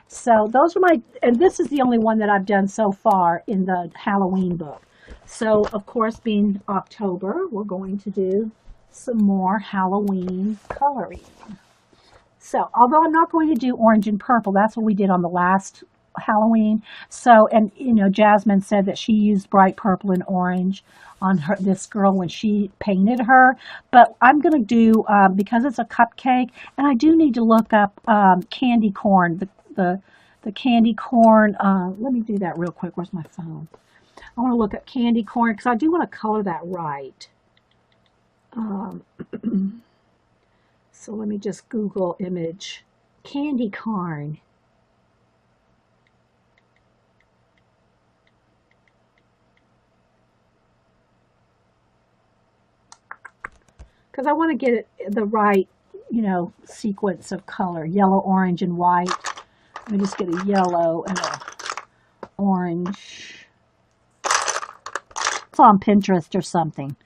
So those are my, and this is the only one that I've done so far in the Halloween book. So, of course, being October, we're going to do some more Halloween coloring. So, although I'm not going to do orange and purple, that's what we did on the last Halloween. So, and you know, Jasmine said that she used bright purple and orange on this girl when she painted her. But I'm going to do, because it's a cupcake, and I do need to look up candy corn, the candy corn. Let me do that real quick. Where's my phone? I want to look at candy corn because I do want to color that right. So let me just Google image candy corn. Because I want to get it the right, you know, sequence of color, yellow, orange, and white. Let me just get a yellow and a orange. It's on Pinterest or something.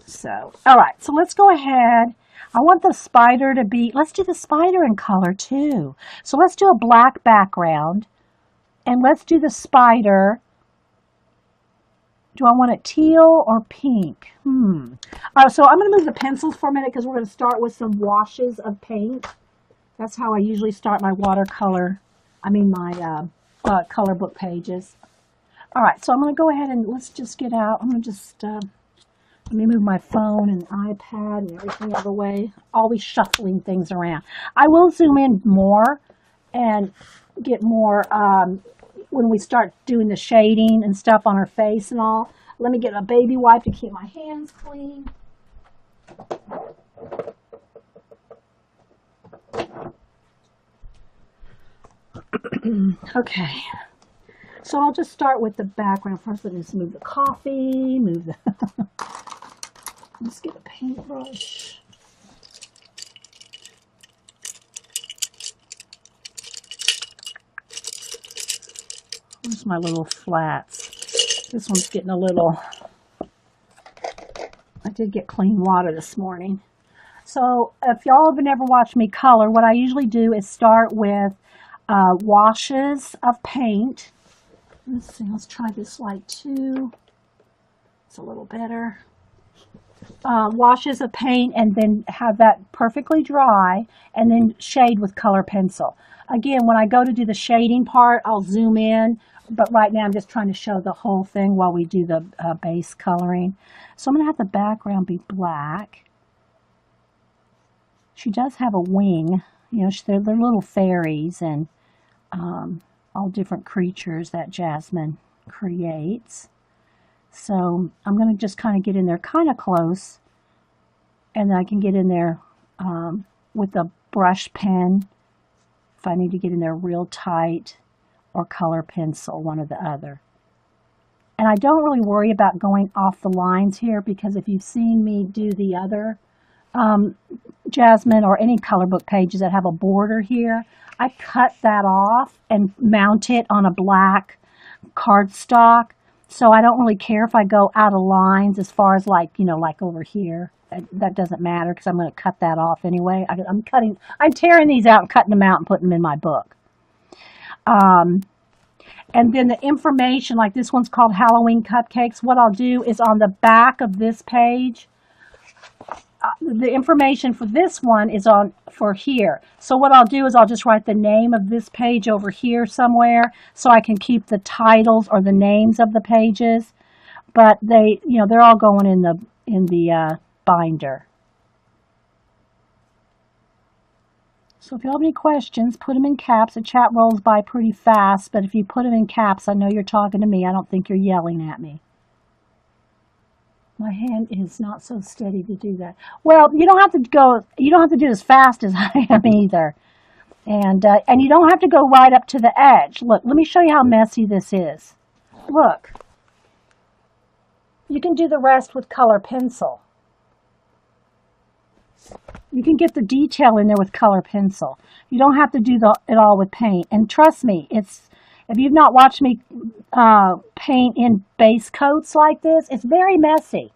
So, all right, so let's go ahead. I want the spider to be, let's do the spider in color too. So let's do a black background and let's do the spider. Do I want it teal or pink? So I'm going to move the pencils for a minute because we're going to start with some washes of paint. That's how I usually start my watercolor, my color book pages. All right, so I'm going to go ahead and let's just get out. I'm going to just, let me move my phone and iPad and everything out of the way. Always shuffling things around. I will zoom in more and get more when we start doing the shading and stuff on her face and all. Let me get a baby wipe to keep my hands clean. Okay, so I'll just start with the background first. Let me just move the coffee, let's get a paintbrush. Where's my little flats? This one's getting a little, I did get clean water this morning. So if y'all have never watched me color, what I usually do is start with washes of paint. Let's see, let's try this light too. It's a little better. Washes of paint and then have that perfectly dry and then shade with color pencil. Again, when I go to do the shading part, I'll zoom in, but right now I'm just trying to show the whole thing while we do the base coloring. So I'm going to have the background be black. She does have a wing, you know, they're little fairies and all different creatures that Jasmine creates. So I'm going to just kind of get in there kind of close, and then I can get in there with a brush pen if I need to get in there real tight, or color pencil, one or the other. And I don't really worry about going off the lines here because if you've seen me do the other Jasmine or any color book pages that have a border here, I cut that off and mount it on a black cardstock. So I don't really care if I go out of lines as far as like, you know, like over here. That doesn't matter because I'm going to cut that off anyway. I'm tearing these out and cutting them out and putting them in my book. And then the information, like this one's called Halloween Cupcakes. What I'll do is on the back of this page, the information for this one is on for here. So what I'll do is I'll just write the name of this page over here somewhere so I can keep the titles or the names of the pages. But they, you know, they're all going in the binder. So if you have any questions, put them in caps. The chat rolls by pretty fast, but if you put them in caps, I know you're talking to me. I don't think you're yelling at me. My hand is not so steady to do that. Well, you don't have to do as fast as I am either. And you don't have to go right up to the edge. Look, let me show you how messy this is. Look. You can do the rest with color pencil. You can get the detail in there with color pencil. You don't have to do it all with paint. And trust me, if you've not watched me paint in base coats like this, it's very messy.